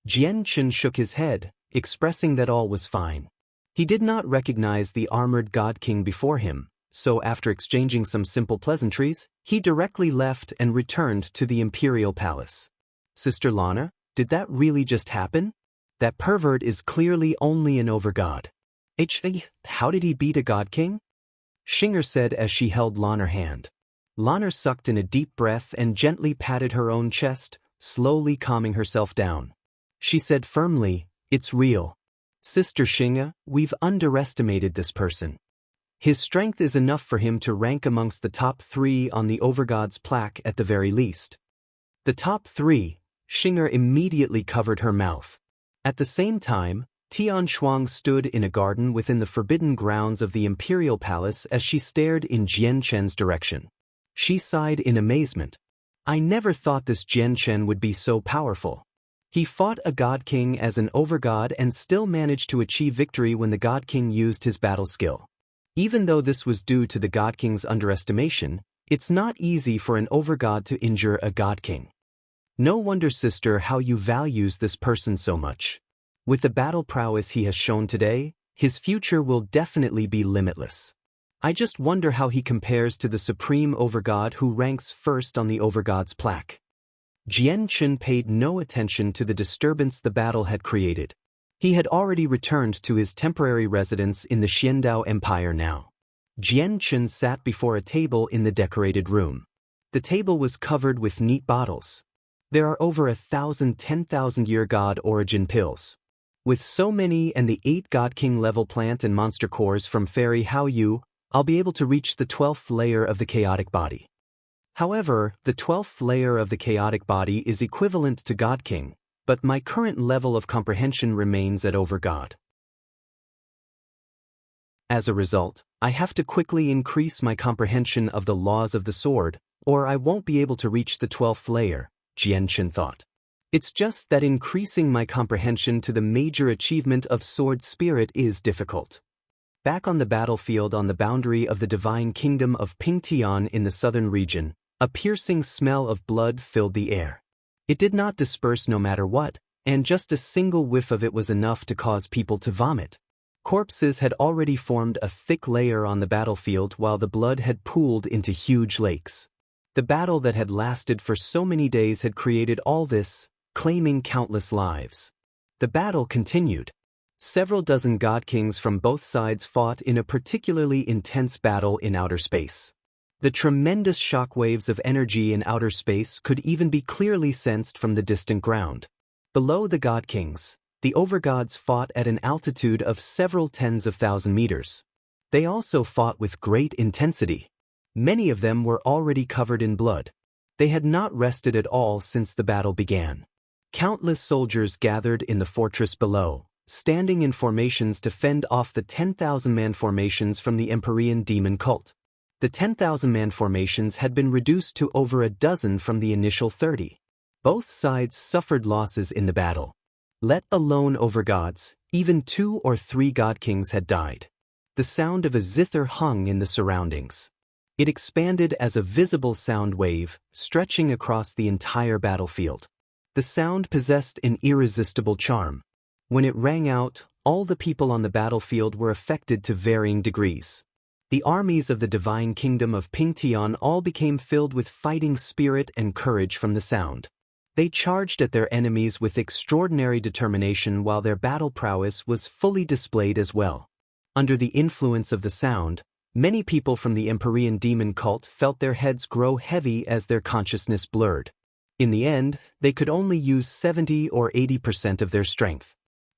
Jianchen shook his head, expressing that all was fine. He did not recognize the armored god king before him, so after exchanging some simple pleasantries, he directly left and returned to the imperial palace. "Sister Lana, did that really just happen? That pervert is clearly only an overgod. How did he beat a god king?" Xinger said as she held Lanner's hand. Lanner sucked in a deep breath and gently patted her own chest, slowly calming herself down. She said firmly, "It's real. Sister Xinga, we've underestimated this person. His strength is enough for him to rank amongst the top 3 on the overgod's plaque at the very least." The top 3, Xinger immediately covered her mouth. At the same time, Tian Shuang stood in a garden within the forbidden grounds of the imperial palace as she stared in Jianchen's direction. She sighed in amazement. "I never thought this Jianchen would be so powerful. He fought a god king as an overgod and still managed to achieve victory when the god king used his battle skill. Even though this was due to the god king's underestimation, it's not easy for an overgod to injure a god king. No wonder, sister, how you values this person so much. With the battle prowess he has shown today, his future will definitely be limitless. I just wonder how he compares to the supreme overgod who ranks first on the overgod's plaque." Jianchen paid no attention to the disturbance the battle had created. He had already returned to his temporary residence in the Xiandao Empire now. Jianchen sat before a table in the decorated room. The table was covered with neat bottles. There are over 1,000 10,000-year god origin pills. With so many and the 8 god king level plant and monster cores from Fairy Haoyu, I'll be able to reach the 12th layer of the chaotic body. However, the 12th layer of the chaotic body is equivalent to God King, but my current level of comprehension remains at overgod. As a result, I have to quickly increase my comprehension of the laws of the sword, or I won't be able to reach the 12th layer, Jianchen thought. It's just that increasing my comprehension to the major achievement of sword spirit is difficult. Back on the battlefield on the boundary of the divine kingdom of Pingtian in the southern region, a piercing smell of blood filled the air. It did not disperse no matter what, and just a single whiff of it was enough to cause people to vomit. Corpses had already formed a thick layer on the battlefield while the blood had pooled into huge lakes. The battle that had lasted for so many days had created all this, claiming countless lives. The battle continued. Several dozen god kings from both sides fought in a particularly intense battle in outer space. The tremendous shockwaves of energy in outer space could even be clearly sensed from the distant ground. Below the god kings, the overgods fought at an altitude of several tens of thousand meters. They also fought with great intensity. Many of them were already covered in blood. They had not rested at all since the battle began. Countless soldiers gathered in the fortress below, standing in formations to fend off the 10,000-man formations from the Empyrean demon cult. The 10,000-man formations had been reduced to over a dozen from the initial 30. Both sides suffered losses in the battle. Let alone overgods, even 2 or 3 god kings had died. The sound of a zither hung in the surroundings. It expanded as a visible sound wave, stretching across the entire battlefield. The sound possessed an irresistible charm. When it rang out, all the people on the battlefield were affected to varying degrees. The armies of the divine kingdom of Pingtian all became filled with fighting spirit and courage from the sound. They charged at their enemies with extraordinary determination while their battle prowess was fully displayed as well. Under the influence of the sound, many people from the Empyrean demon cult felt their heads grow heavy as their consciousness blurred. In the end, they could only use 70 or 80% of their strength.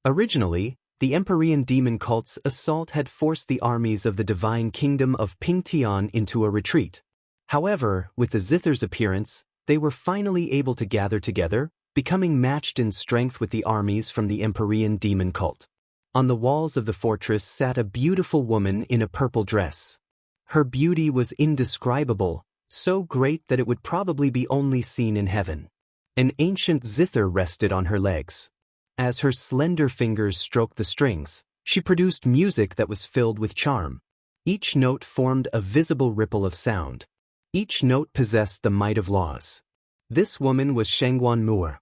Originally, the Empyrean demon cult's assault had forced the armies of the divine kingdom of Pingtian into a retreat. However, with the Zither's appearance, they were finally able to gather together, becoming matched in strength with the armies from the Empyrean demon cult. On the walls of the fortress sat a beautiful woman in a purple dress. Her beauty was indescribable, so great that it would probably be only seen in heaven. An ancient zither rested on her legs. As her slender fingers stroked the strings, she produced music that was filled with charm. Each note formed a visible ripple of sound. Each note possessed the might of laws. This woman was Shangguan Mu'er.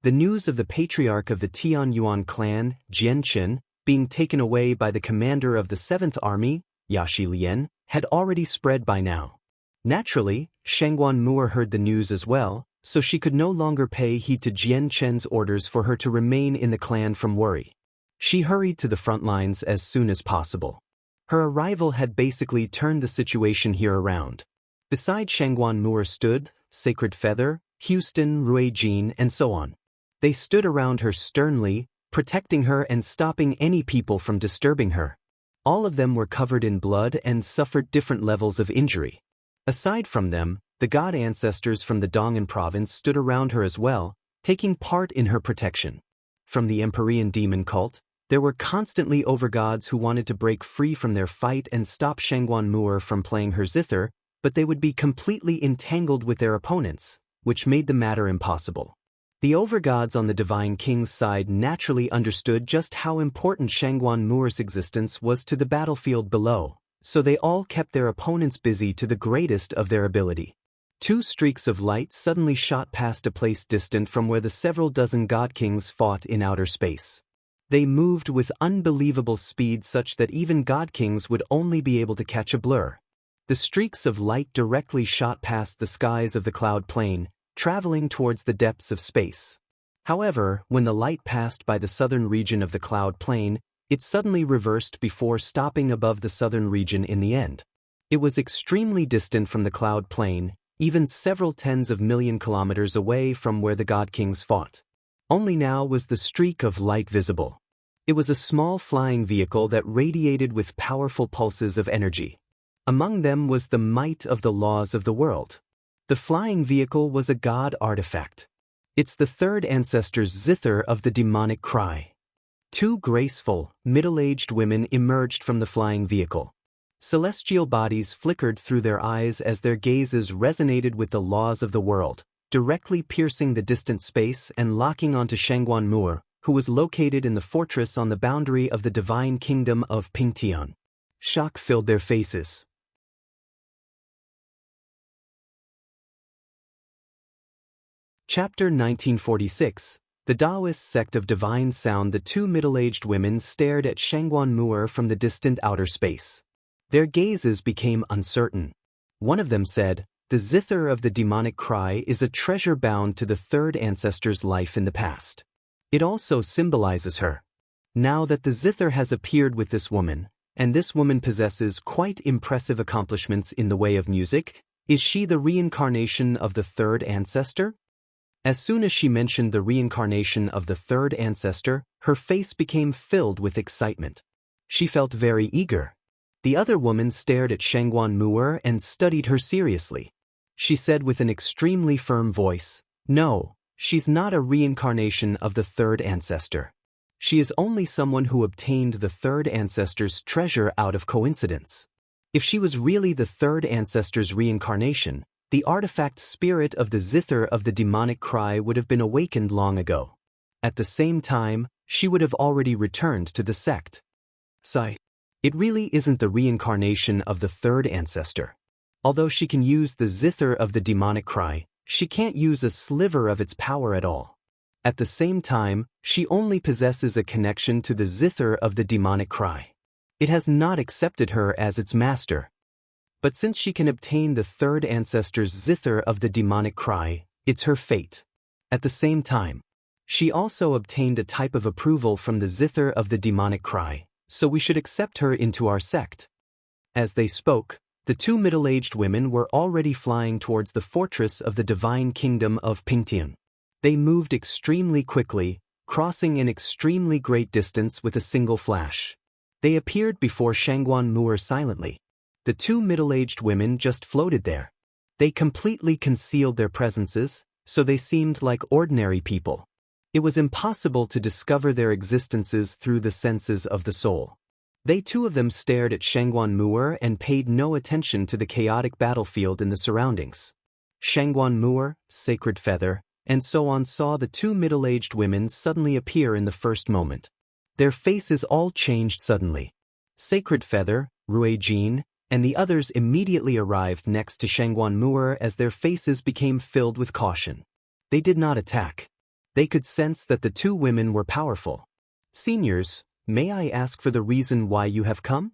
The news of the patriarch of the Tianyuan clan, Jianchen, being taken away by the commander of the 7th Army, Yashi Lian, had already spread by now. Naturally, Shangguan Mu'er heard the news as well, so she could no longer pay heed to Jianchen's orders for her to remain in the clan from worry. She hurried to the front lines as soon as possible. Her arrival had basically turned the situation here around. Beside Shangguan Mu'er stood Sacred Feather, Houston, Ruijin, and so on. They stood around her sternly, protecting her and stopping any people from disturbing her. All of them were covered in blood and suffered different levels of injury. Aside from them, the god ancestors from the Dong'an province stood around her as well, taking part in her protection. From the Empyrean demon cult, there were constantly overgods who wanted to break free from their fight and stop Shangguan Mu'er from playing her zither, but they would be completely entangled with their opponents, which made the matter impossible. The overgods on the Divine King's side naturally understood just how important Shangguan Mu'er's existence was to the battlefield below, so they all kept their opponents busy to the greatest of their ability. 2 streaks of light suddenly shot past a place distant from where the several dozen god kings fought in outer space. They moved with unbelievable speed such that even god kings would only be able to catch a blur. The streaks of light directly shot past the skies of the cloud plain, traveling towards the depths of space. However, when the light passed by the southern region of the cloud plain, it suddenly reversed before stopping above the southern region in the end. It was extremely distant from the cloud plain, even several tens of million kilometers away from where the god kings fought. Only now was the streak of light visible. It was a small flying vehicle that radiated with powerful pulses of energy. Among them was the might of the laws of the world. The flying vehicle was a god artifact. It's the 3rd ancestor's zither of the demonic cry. 2 graceful, middle-aged women emerged from the flying vehicle. Celestial bodies flickered through their eyes as their gazes resonated with the laws of the world, directly piercing the distant space and locking onto Shangguan Mu'er, who was located in the fortress on the boundary of the divine kingdom of Pingtian. Shock filled their faces. Chapter 1946. The Taoist sect of divine sound. The 2 middle-aged women stared at Shangguan Mu'er from the distant outer space. Their gazes became uncertain. One of them said, "The zither of the demonic cry is a treasure bound to the 3rd ancestor's life in the past. It also symbolizes her. Now that the zither has appeared with this woman, and this woman possesses quite impressive accomplishments in the way of music, is she the reincarnation of the 3rd ancestor?" As soon as she mentioned the reincarnation of the 3rd ancestor, her face became filled with excitement. She felt very eager. The other woman stared at Shangguan Mu'er and studied her seriously. She said with an extremely firm voice, "No, she's not a reincarnation of the 3rd ancestor. She is only someone who obtained the 3rd ancestor's treasure out of coincidence. If she was really the 3rd ancestor's reincarnation, the artifact spirit of the zither of the demonic cry would have been awakened long ago. At the same time, she would have already returned to the sect." Sigh. It really isn't the reincarnation of the third ancestor. Although she can use the zither of the demonic cry, she can't use a sliver of its power at all. At the same time, she only possesses a connection to the zither of the demonic cry. It has not accepted her as its master. But since she can obtain the third ancestor's zither of the demonic cry, it's her fate. At the same time, she also obtained a type of approval from the zither of the demonic cry, so we should accept her into our sect. As they spoke, the two middle-aged women were already flying towards the fortress of the divine kingdom of Pingtian. They moved extremely quickly, crossing an extremely great distance with a single flash. They appeared before Shangguan Mu'er silently. The two middle-aged women just floated there. They completely concealed their presences, so they seemed like ordinary people. It was impossible to discover their existences through the senses of the soul. They two of them stared at Shangguan Mu'er and paid no attention to the chaotic battlefield in the surroundings. Shangguan Mu'er, Sacred Feather, and so on saw the two middle-aged women suddenly appear in the first moment. Their faces all changed suddenly. Sacred Feather, Rui Jin, and the others immediately arrived next to Shangguan Mu'er as their faces became filled with caution. They did not attack. They could sense that the two women were powerful. "Seniors, may I ask for the reason why you have come?"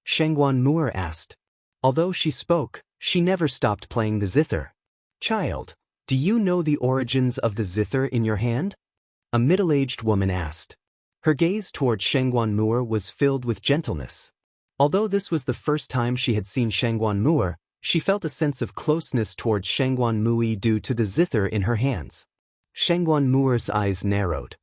Shangguan Mu'er asked. Although she spoke, she never stopped playing the zither. "Child, do you know the origins of the zither in your hand?" a middle-aged woman asked. Her gaze toward Shangguan Mu'er was filled with gentleness. Although this was the first time she had seen Shangguan Mu'er, she felt a sense of closeness towards Shangguan Mu'er due to the zither in her hands. Shangguan Mu'er's eyes narrowed.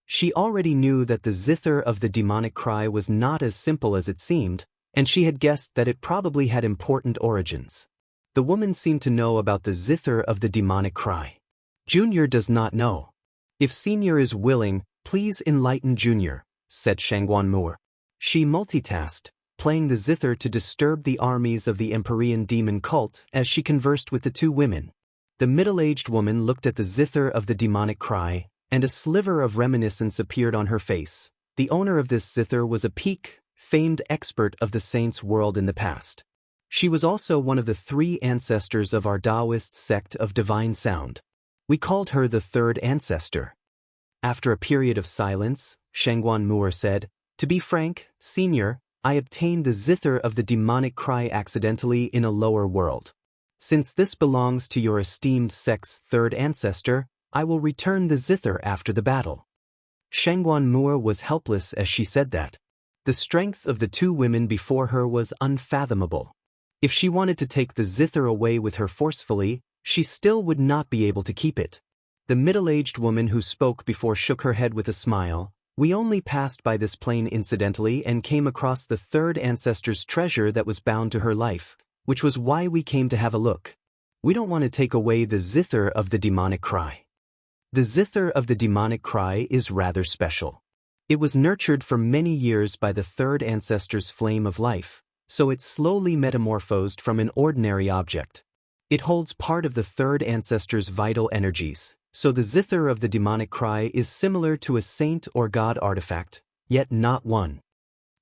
She already knew that the zither of the demonic cry was not as simple as it seemed, and she had guessed that it probably had important origins. The woman seemed to know about the zither of the demonic cry. "Junior does not know. If Senior is willing, please enlighten Junior," said Shangguan Mu'er. She multitasked, playing the zither to disturb the armies of the Empyrean demon cult as she conversed with the two women. The middle-aged woman looked at the zither of the demonic cry, and a sliver of reminiscence appeared on her face. The owner of this zither was a peak, famed expert of the saints' world in the past. She was also one of the three ancestors of our Taoist sect of divine sound. We called her the third ancestor. After a period of silence, Shangguan Mu'er said, "To be frank, Senior, I obtained the zither of the demonic cry accidentally in a lower world. Since this belongs to your esteemed sect's third ancestor, I will return the zither after the battle." Shangguan Mu'er was helpless as she said that. The strength of the two women before her was unfathomable. If she wanted to take the zither away with her forcefully, she still would not be able to keep it. The middle-aged woman who spoke before shook her head with a smile. "We only passed by this plane incidentally and came across the third ancestor's treasure that was bound to her life, which was why we came to have a look. We don't want to take away the zither of the demonic cry." The zither of the demonic cry is rather special. It was nurtured for many years by the third ancestor's flame of life, so it slowly metamorphosed from an ordinary object. It holds part of the third ancestor's vital energies, so the zither of the demonic cry is similar to a saint or god artifact, yet not one.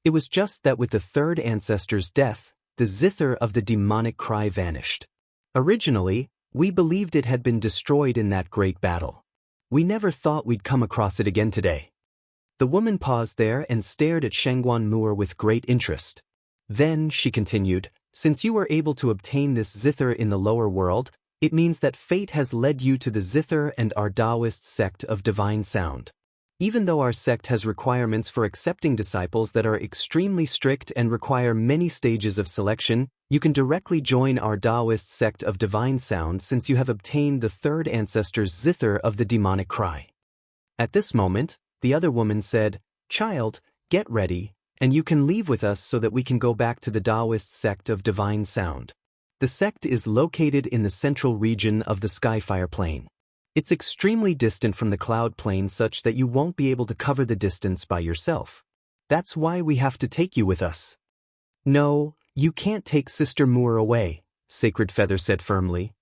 It was just that with the third ancestor's death, the zither of the demonic cry vanished. Originally, we believed it had been destroyed in that great battle. We never thought we'd come across it again today. The woman paused there and stared at Shangguan Mu'er with great interest. Then, she continued, "Since you were able to obtain this zither in the lower world, it means that fate has led you to the zither and our Taoist sect of divine sound. Even though our sect has requirements for accepting disciples that are extremely strict and require many stages of selection, you can directly join our Taoist sect of divine sound since you have obtained the third ancestor's zither of the demonic cry." At this moment, the other woman said, "Child, get ready, and you can leave with us so that we can go back to the Taoist sect of divine sound. The sect is located in the central region of the Skyfire Plain. It's extremely distant from the cloud plane such that you won't be able to cover the distance by yourself. That's why we have to take you with us." "No, you can't take Sister Mu'er away," Sacred Feather said firmly.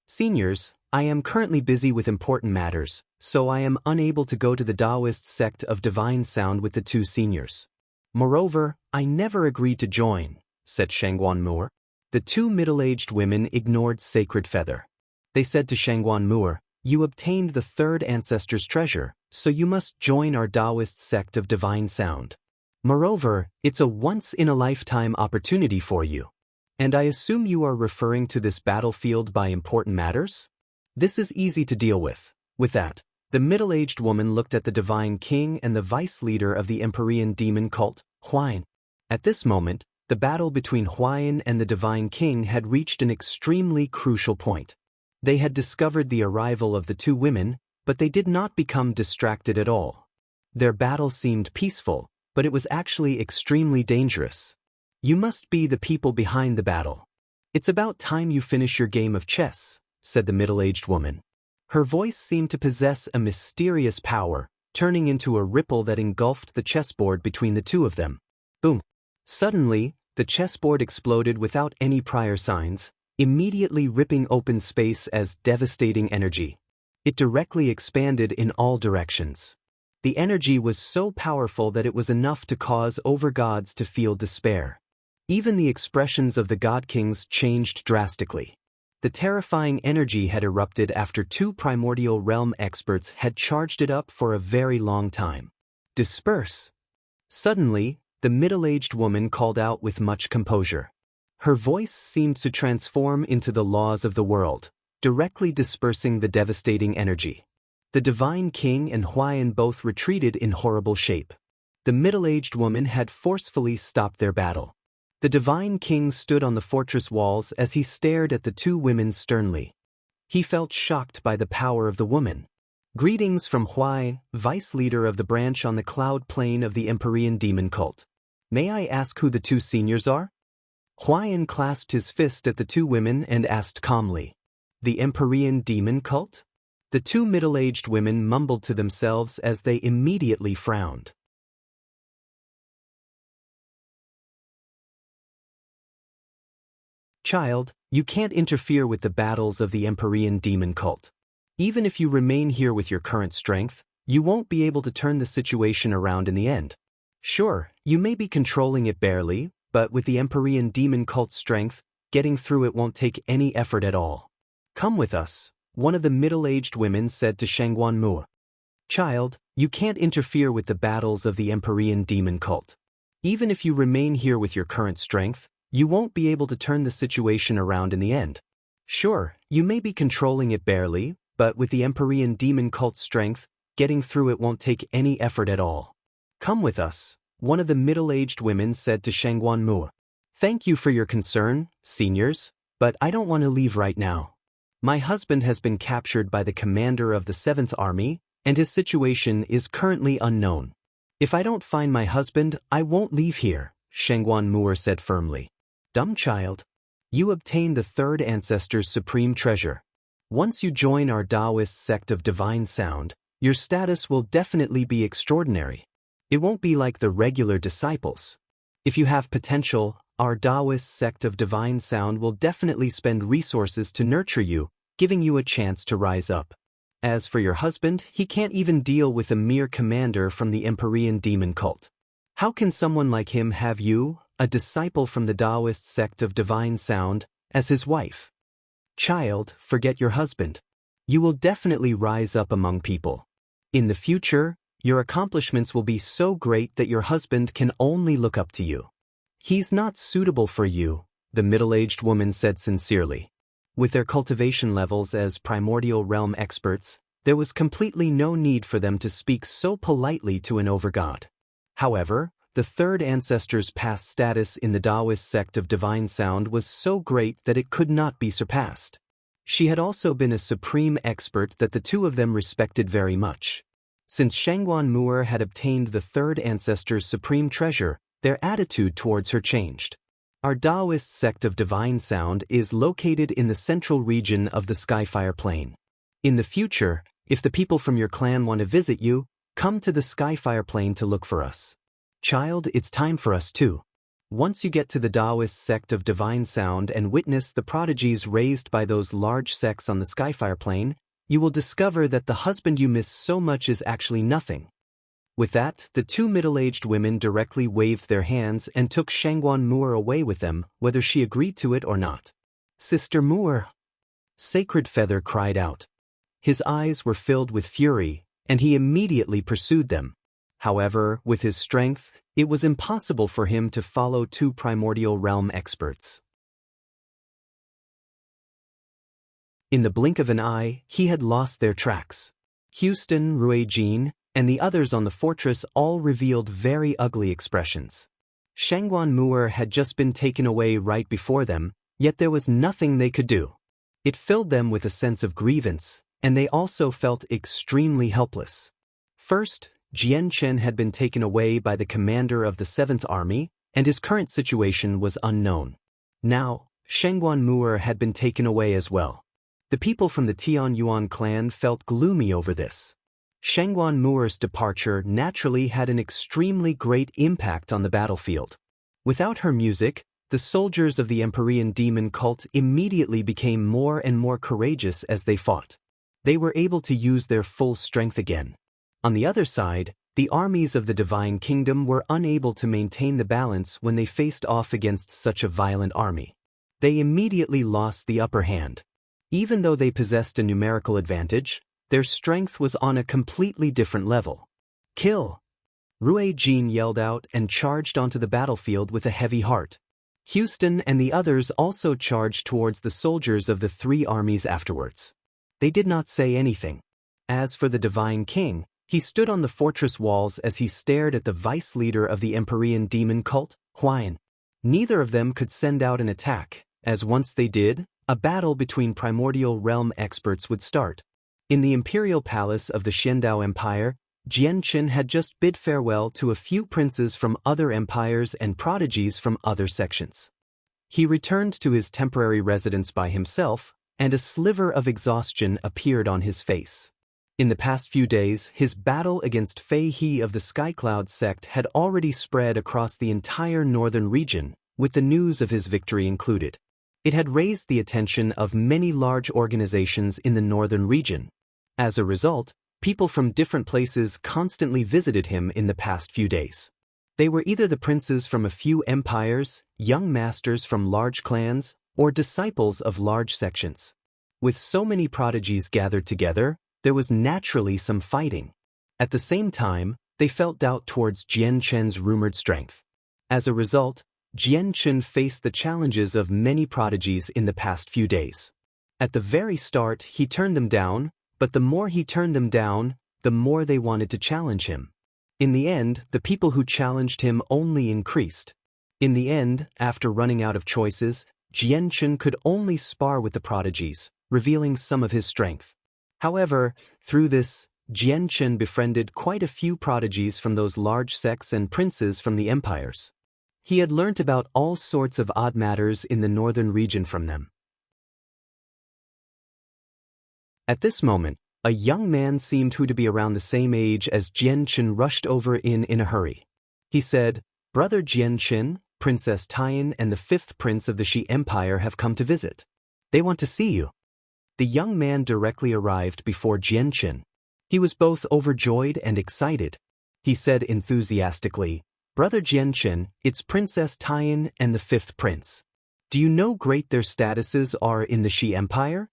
"Seniors, I am currently busy with important matters, so I am unable to go to the Taoist sect of divine sound with the two seniors. Moreover, I never agreed to join, said Shangguan Moor. The two middle-aged women ignored Sacred Feather. They said to Shangguan Moor, "You obtained the third ancestor's treasure, so you must join our Taoist sect of divine sound. Moreover, it's a once-in-a-lifetime opportunity for you. And I assume you are referring to this battlefield by important matters? This is easy to deal with." With that, the middle-aged woman looked at the divine king and the vice leader of the Empyrean demon cult, Huayan. At this moment, the battle between Huayan and the divine king had reached an extremely crucial point. They had discovered the arrival of the two women, but they did not become distracted at all. Their battle seemed peaceful, but it was actually extremely dangerous. "You must be the people behind the battle. It's about time you finish your game of chess," said the middle-aged woman. Her voice seemed to possess a mysterious power, turning into a ripple that engulfed the chessboard between the two of them. Boom! Suddenly, the chessboard exploded without any prior signs, immediately ripping open space as devastating energy. It directly expanded in all directions. The energy was so powerful that it was enough to cause overgods to feel despair. Even the expressions of the god kings changed drastically. The terrifying energy had erupted after two primordial realm experts had charged it up for a very long time. "Disperse!" Suddenly, the middle-aged woman called out with much composure. Her voice seemed to transform into the laws of the world, directly dispersing the devastating energy. The divine king and Huayan both retreated in horrible shape. The middle-aged woman had forcefully stopped their battle. The divine king stood on the fortress walls as he stared at the two women sternly. He felt shocked by the power of the woman. "Greetings from Huayan, vice leader of the branch on the cloud plane of the Empyrean demon cult. May I ask who the two seniors are?" Huayan clasped his fist at the two women and asked calmly, "The Empyrean demon cult?" The two middle-aged women mumbled to themselves as they immediately frowned. "Child, you can't interfere with the battles of the Empyrean demon cult. Even if you remain here with your current strength, you won't be able to turn the situation around in the end. Sure, you may be controlling it barely, but with the Empyrean demon cult's strength, getting through it won't take any effort at all. Come with us," one of the middle-aged women said to Shangguan Moor. "Child, you can't interfere with the battles of the Empyrean demon cult. Even if you remain here with your current strength, you won't be able to turn the situation around in the end. Sure, you may be controlling it barely, but with the Empyrean demon cult's strength, getting through it won't take any effort at all. Come with us," one of the middle-aged women said to Shangguan Moor. "Thank you for your concern, seniors, but I don't want to leave right now. My husband has been captured by the commander of the 7th Army, and his situation is currently unknown. If I don't find my husband, I won't leave here," Shangguan Moor said firmly. "Dumb child. You obtain the third ancestor's supreme treasure. Once you join our Taoist sect of divine sound, your status will definitely be extraordinary. It won't be like the regular disciples. If you have potential, our Taoist sect of divine sound will definitely spend resources to nurture you, giving you a chance to rise up. As for your husband, he can't even deal with a mere commander from the Empyrean demon cult. How can someone like him have you, a disciple from the Taoist sect of divine sound, as his wife? Child, forget your husband. You will definitely rise up among people. In the future, your accomplishments will be so great that your husband can only look up to you. He's not suitable for you," the middle-aged woman said sincerely. With their cultivation levels as primordial realm experts, there was completely no need for them to speak so politely to an overgod. However, the third ancestor's past status in the Taoist sect of divine sound was so great that it could not be surpassed. She had also been a supreme expert that the two of them respected very much. Since Shangguan Moor had obtained the third ancestor's supreme treasure, their attitude towards her changed. Our Taoist sect of divine sound is located in the central region of the Skyfire Plain. In the future, if the people from your clan want to visit you, come to the Skyfire Plain to look for us. Child, it's time for us too. Once you get to the Taoist sect of divine sound and witness the prodigies raised by those large sects on the Skyfire plane, you will discover that the husband you miss so much is actually nothing. With that, the two middle-aged women directly waved their hands and took Shangguan Moor away with them, whether she agreed to it or not. "Sister Moor!" Sacred Feather cried out. His eyes were filled with fury, and he immediately pursued them. However, with his strength, it was impossible for him to follow two primordial realm experts. In the blink of an eye, he had lost their tracks. Houston, Ruijin, and the others on the fortress all revealed very ugly expressions. Shangguan Moor had just been taken away right before them, yet there was nothing they could do. It filled them with a sense of grievance, and they also felt extremely helpless. First, Jian Chen had been taken away by the commander of the 7th Army, and his current situation was unknown. Now, Shangguan Moor had been taken away as well. The people from the Tian Yuan clan felt gloomy over this. Shangguan Moor's departure naturally had an extremely great impact on the battlefield. Without her music, the soldiers of the Empyrean demon cult immediately became more and more courageous as they fought. They were able to use their full strength again. On the other side, the armies of the Divine Kingdom were unable to maintain the balance when they faced off against such a violent army. They immediately lost the upper hand. Even though they possessed a numerical advantage, their strength was on a completely different level. "Kill!" Ruijin yelled out and charged onto the battlefield with a heavy heart. Houston and the others also charged towards the soldiers of the three armies afterwards. They did not say anything. As for the Divine King, he stood on the fortress walls as he stared at the vice leader of the Empyrean demon cult, Huayan. Neither of them could send out an attack, as once they did, a battle between primordial realm experts would start. In the imperial palace of the Xiandao Empire, Jian Chen had just bid farewell to a few princes from other empires and prodigies from other sections. He returned to his temporary residence by himself, and a sliver of exhaustion appeared on his face. In the past few days, his battle against Fei He of the Skycloud sect had already spread across the entire northern region, with the news of his victory included. It had raised the attention of many large organizations in the northern region. As a result, people from different places constantly visited him in the past few days. They were either the princes from a few empires, young masters from large clans, or disciples of large sections. With so many prodigies gathered together, there was naturally some fighting. At the same time, they felt doubt towards Jian Chen's rumored strength. As a result, Jian Chen faced the challenges of many prodigies in the past few days. At the very start, he turned them down, but the more he turned them down, the more they wanted to challenge him. In the end, the people who challenged him only increased. In the end, after running out of choices, Jian Chen could only spar with the prodigies, revealing some of his strength. However, through this, Jian Chen befriended quite a few prodigies from those large sects and princes from the empires. He had learnt about all sorts of odd matters in the northern region from them. At this moment, a young man seemed to be around the same age as Jian Chen rushed over in a hurry. He said, "Brother Jian Chen, Princess Tian and the 5th prince of the Shi Empire have come to visit. They want to see you." The young man directly arrived before Jian Chen. He was both overjoyed and excited. He said enthusiastically, "Brother Jian Chen, it's Princess Tian and the 5th prince. Do you know great their statuses are in the Shi Empire?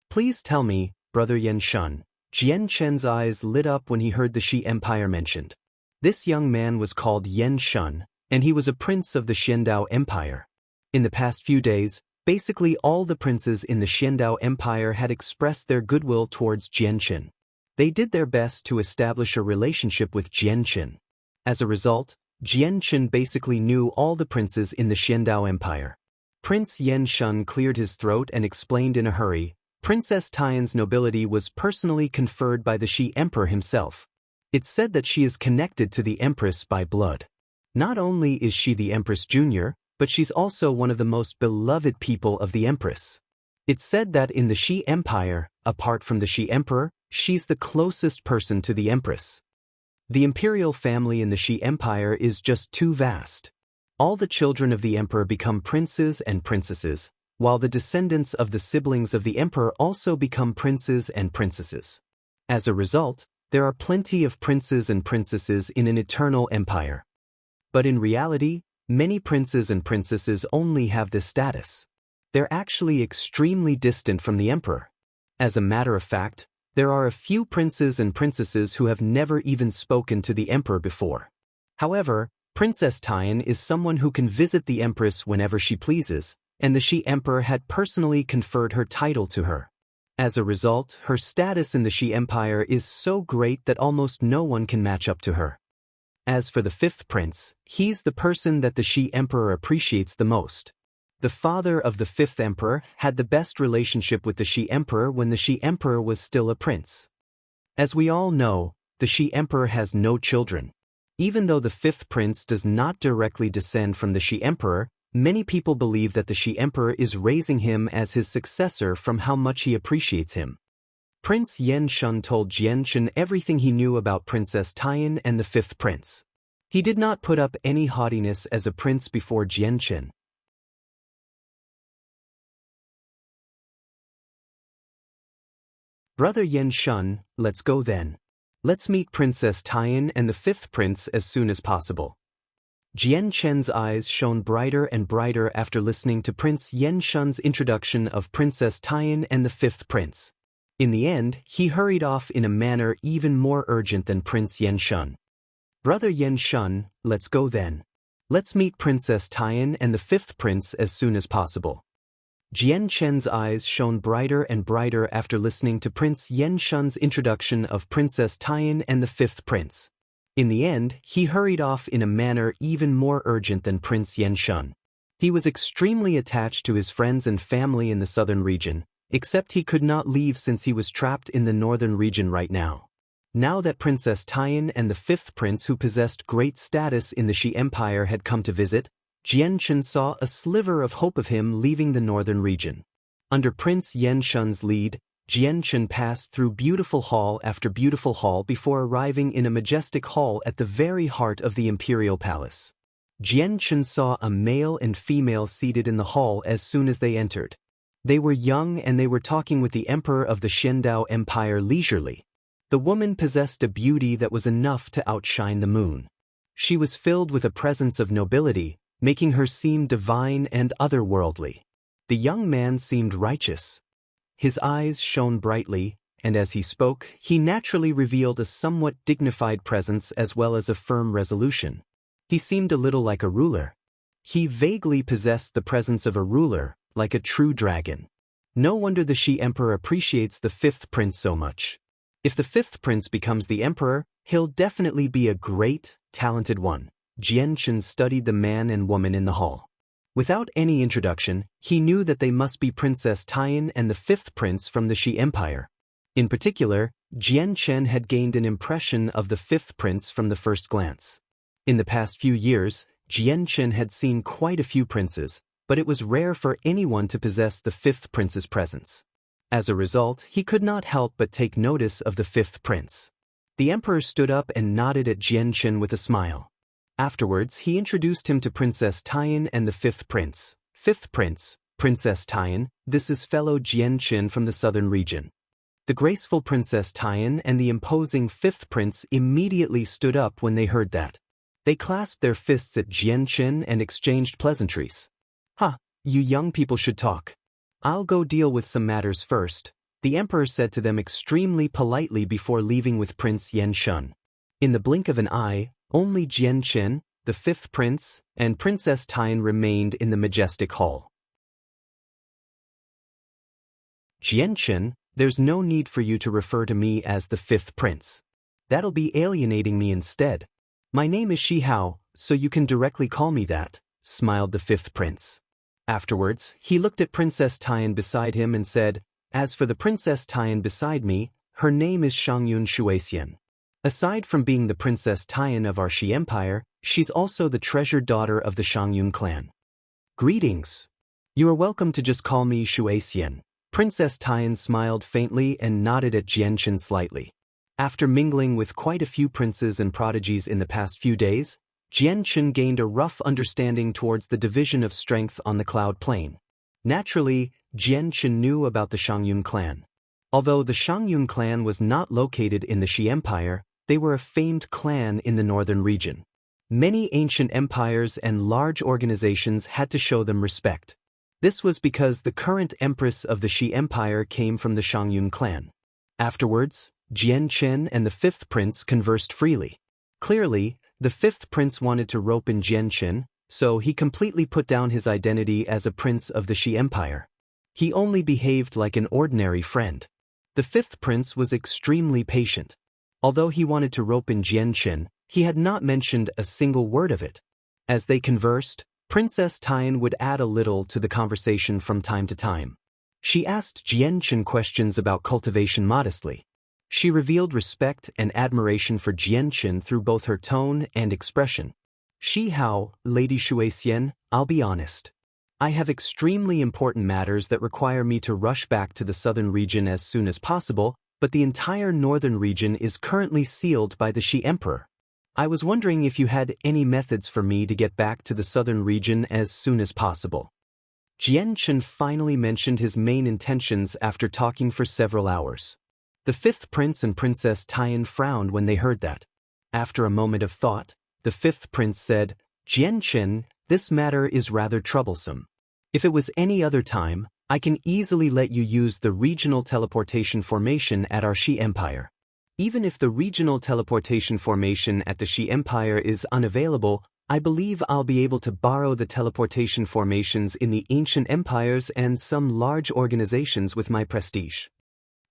Please tell me, Brother Yen Shun." Jian Chen's eyes lit up when he heard the Shi Empire mentioned. This young man was called Yen Shun, and he was a prince of the Xiandao Empire. In the past few days, basically all the princes in the Xiandao Empire had expressed their goodwill towards Jian Chen. They did their best to establish a relationship with Jian Chen. As a result, Jian Chen basically knew all the princes in the Xiandao Empire. Prince Yen Shun cleared his throat and explained in a hurry, "Princess Tian's nobility was personally conferred by the Shi Emperor himself. It's said that she is connected to the Empress by blood. Not only is she the Empress Junior, but she's also one of the most beloved people of the Empress. It's said that in the Shi Empire, apart from the Shi Emperor, she's the closest person to the Empress. The imperial family in the Shi Empire is just too vast. All the children of the emperor become princes and princesses, while the descendants of the siblings of the emperor also become princes and princesses. As a result, there are plenty of princes and princesses in an eternal empire. But in reality, many princes and princesses only have this status. They're actually extremely distant from the emperor. As a matter of fact, there are a few princes and princesses who have never even spoken to the emperor before. However, Princess Tian is someone who can visit the empress whenever she pleases, and the Shi emperor had personally conferred her title to her. As a result, her status in the Shi Empire is so great that almost no one can match up to her. As for the fifth prince, he's the person that the Shi emperor appreciates the most. The father of the fifth emperor had the best relationship with the Shi emperor when the Shi emperor was still a prince. As we all know, the Shi emperor has no children. Even though the fifth prince does not directly descend from the Shi emperor, many people believe that the Shi emperor is raising him as his successor from how much he appreciates him. Prince Yan Shun told Jian Chen everything he knew about Princess Tian and the fifth prince. He did not put up any haughtiness as a prince before Jian Chen. Brother Yan Shun, let's go then. Let's meet Princess Tian and the fifth prince as soon as possible. Jian Chen's eyes shone brighter and brighter after listening to Prince Yan Shun's introduction of Princess Tian and the fifth prince. In the end, he hurried off in a manner even more urgent than Prince Yan Shun. Brother Yan Shun, let's go then. Let's meet Princess Tian and the fifth prince as soon as possible. Jian Chen's eyes shone brighter and brighter after listening to Prince Yan Shun's introduction of Princess Tian and the fifth prince. In the end, he hurried off in a manner even more urgent than Prince Yan Shun. He was extremely attached to his friends and family in the southern region, except he could not leave since he was trapped in the northern region right now. Now that Princess Tian and the fifth prince who possessed great status in the Shi Empire had come to visit, Jian Chen saw a sliver of hope of him leaving the northern region. Under Prince Yan Shun's lead, Jian Chen passed through beautiful hall after beautiful hall before arriving in a majestic hall at the very heart of the imperial palace. Jian Chen saw a male and female seated in the hall as soon as they entered. They were young and they were talking with the emperor of the Xiandao Empire leisurely. The woman possessed a beauty that was enough to outshine the moon. She was filled with a presence of nobility, making her seem divine and otherworldly. The young man seemed righteous. His eyes shone brightly, and as he spoke, he naturally revealed a somewhat dignified presence as well as a firm resolution. He seemed a little like a ruler. He vaguely possessed the presence of a ruler, like a true dragon. No wonder the Shi emperor appreciates the fifth prince so much. If the fifth prince becomes the emperor, he'll definitely be a great, talented one. Jian Chen studied the man and woman in the hall. Without any introduction, he knew that they must be Princess Tian and the fifth prince from the Shi Empire. In particular, Jian Chen had gained an impression of the fifth prince from the first glance. In the past few years, Jian Chen had seen quite a few princes, but it was rare for anyone to possess the fifth prince's presence. As a result, he could not help but take notice of the fifth prince. The emperor stood up and nodded at Jian Chen with a smile. Afterwards, he introduced him to Princess Tian and the fifth prince. Fifth prince, Princess Tian, this is fellow Jian Chen from the southern region. The graceful Princess Tian and the imposing fifth prince immediately stood up when they heard that. They clasped their fists at Jian Chen and exchanged pleasantries. You young people should talk. I'll go deal with some matters first, the emperor said to them extremely politely before leaving with Prince Yan Shun. In the blink of an eye, only Jian Chen, the fifth prince, and Princess Tian remained in the majestic hall. Jian Chen, there's no need for you to refer to me as the fifth prince. That'll be alienating me instead. My name is Shi Hao, so you can directly call me that, smiled the fifth prince. Afterwards, he looked at Princess Tian beside him and said, as for the Princess Tian beside me, her name is Shangyun Shuexian. Aside from being the Princess Tian of our Shi Empire, she's also the treasured daughter of the Shangyun clan. Greetings. You are welcome to just call me Shuexian. Princess Tian smiled faintly and nodded at Jian Chen slightly. After mingling with quite a few princes and prodigies in the past few days, Jianchen gained a rough understanding towards the division of strength on the Cloud Plain. Naturally, Jianchen knew about the Shangyun clan. Although the Shangyun clan was not located in the Xi Empire, they were a famed clan in the northern region. Many ancient empires and large organizations had to show them respect. This was because the current empress of the Xi Empire came from the Shangyun clan. Afterwards, Jianchen and the fifth prince conversed freely. Clearly, the fifth prince wanted to rope in Jianchen, so he completely put down his identity as a prince of the Xi Empire. He only behaved like an ordinary friend. The fifth prince was extremely patient. Although he wanted to rope in Jianchen, he had not mentioned a single word of it. As they conversed, Princess Tian would add a little to the conversation from time to time. She asked Jianchen questions about cultivation modestly. She revealed respect and admiration for Jianchen through both her tone and expression. "Shi Hao, Lady Shuixian, I'll be honest. I have extremely important matters that require me to rush back to the southern region as soon as possible, but the entire northern region is currently sealed by the Xi Emperor. I was wondering if you had any methods for me to get back to the southern region as soon as possible." Jianchen finally mentioned his main intentions after talking for several hours. The fifth prince and Princess Tian frowned when they heard that. After a moment of thought, the fifth prince said, "Jianchen, this matter is rather troublesome. If it was any other time, I can easily let you use the regional teleportation formation at our Xi Empire. Even if the regional teleportation formation at the Xi Empire is unavailable, I believe I'll be able to borrow the teleportation formations in the ancient empires and some large organizations with my prestige.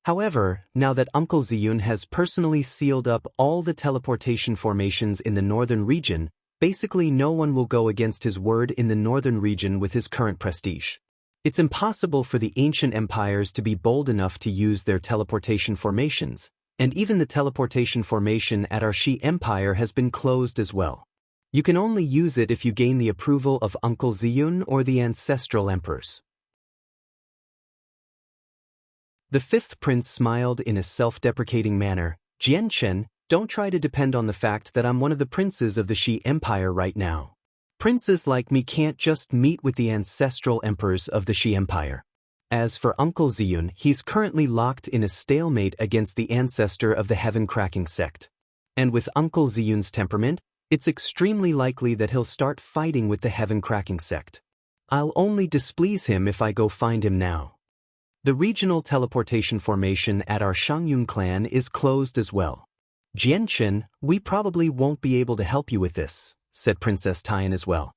However, now that Uncle Ziyun has personally sealed up all the teleportation formations in the northern region, basically no one will go against his word in the northern region with his current prestige. It's impossible for the ancient empires to be bold enough to use their teleportation formations, and even the teleportation formation at our Xi Empire has been closed as well. You can only use it if you gain the approval of Uncle Ziyun or the ancestral emperors." The fifth prince smiled in a self-deprecating manner. "Jianchen, don't try to depend on the fact that I'm one of the princes of the Xi Empire right now. Princes like me can't just meet with the ancestral emperors of the Xi Empire. As for Uncle Ziyun, he's currently locked in a stalemate against the ancestor of the heaven-cracking sect. And with Uncle Ziyun's temperament, it's extremely likely that he'll start fighting with the heaven-cracking sect. I'll only displease him if I go find him now. The regional teleportation formation at our Shangyun clan is closed as well. Jianchen, we probably won't be able to help you with this," said Princess Tian as well.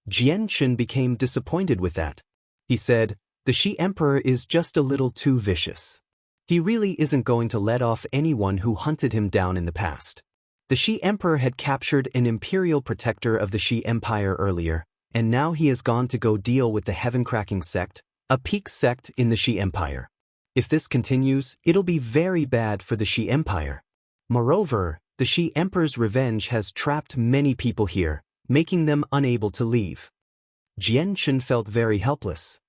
Jianchen became disappointed with that. He said, "The Xi Emperor is just a little too vicious. He really isn't going to let off anyone who hunted him down in the past. The Xi Emperor had captured an imperial protector of the Xi Empire earlier, and now he has gone to go deal with the heaven-cracking sect, a peak sect in the Xi Empire. If this continues, it'll be very bad for the Xi Empire. Moreover, the Xi Emperor's revenge has trapped many people here, making them unable to leave." Jianchen felt very helpless.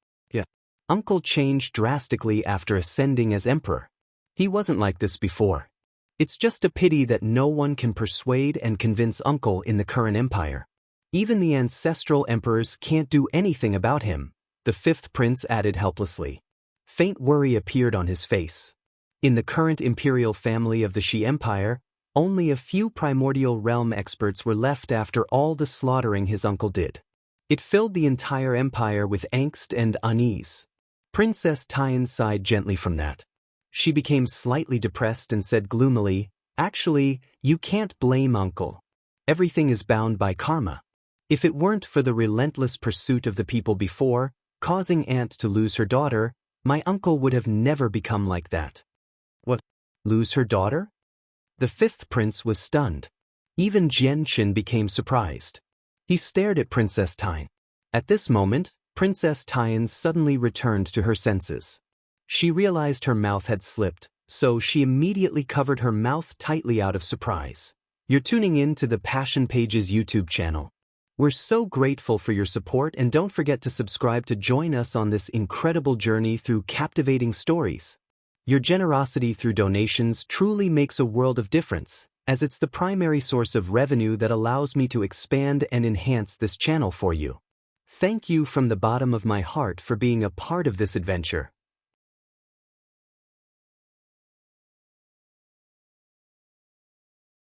Uncle changed drastically after ascending as emperor. He wasn't like this before. It's just a pity that no one can persuade and convince Uncle in the current empire. Even the ancestral emperors can't do anything about him, the fifth prince added helplessly. Faint worry appeared on his face. In the current imperial family of the Xi Empire, only a few primordial realm experts were left after all the slaughtering his uncle did. It filled the entire empire with angst and unease. Princess Tian sighed gently from that. She became slightly depressed and said gloomily, "Actually, you can't blame Uncle. Everything is bound by karma. If it weren't for the relentless pursuit of the people before, causing Aunt to lose her daughter, my uncle would have never become like that." "What? Lose her daughter?" The fifth prince was stunned. Even Jianchen became surprised. He stared at Princess Tian. At this moment, Princess Tian suddenly returned to her senses. She realized her mouth had slipped, so she immediately covered her mouth tightly out of surprise. You're tuning in to the Passion Pages YouTube channel. We're so grateful for your support, and don't forget to subscribe to join us on this incredible journey through captivating stories. Your generosity through donations truly makes a world of difference, as it's the primary source of revenue that allows me to expand and enhance this channel for you. Thank you from the bottom of my heart for being a part of this adventure.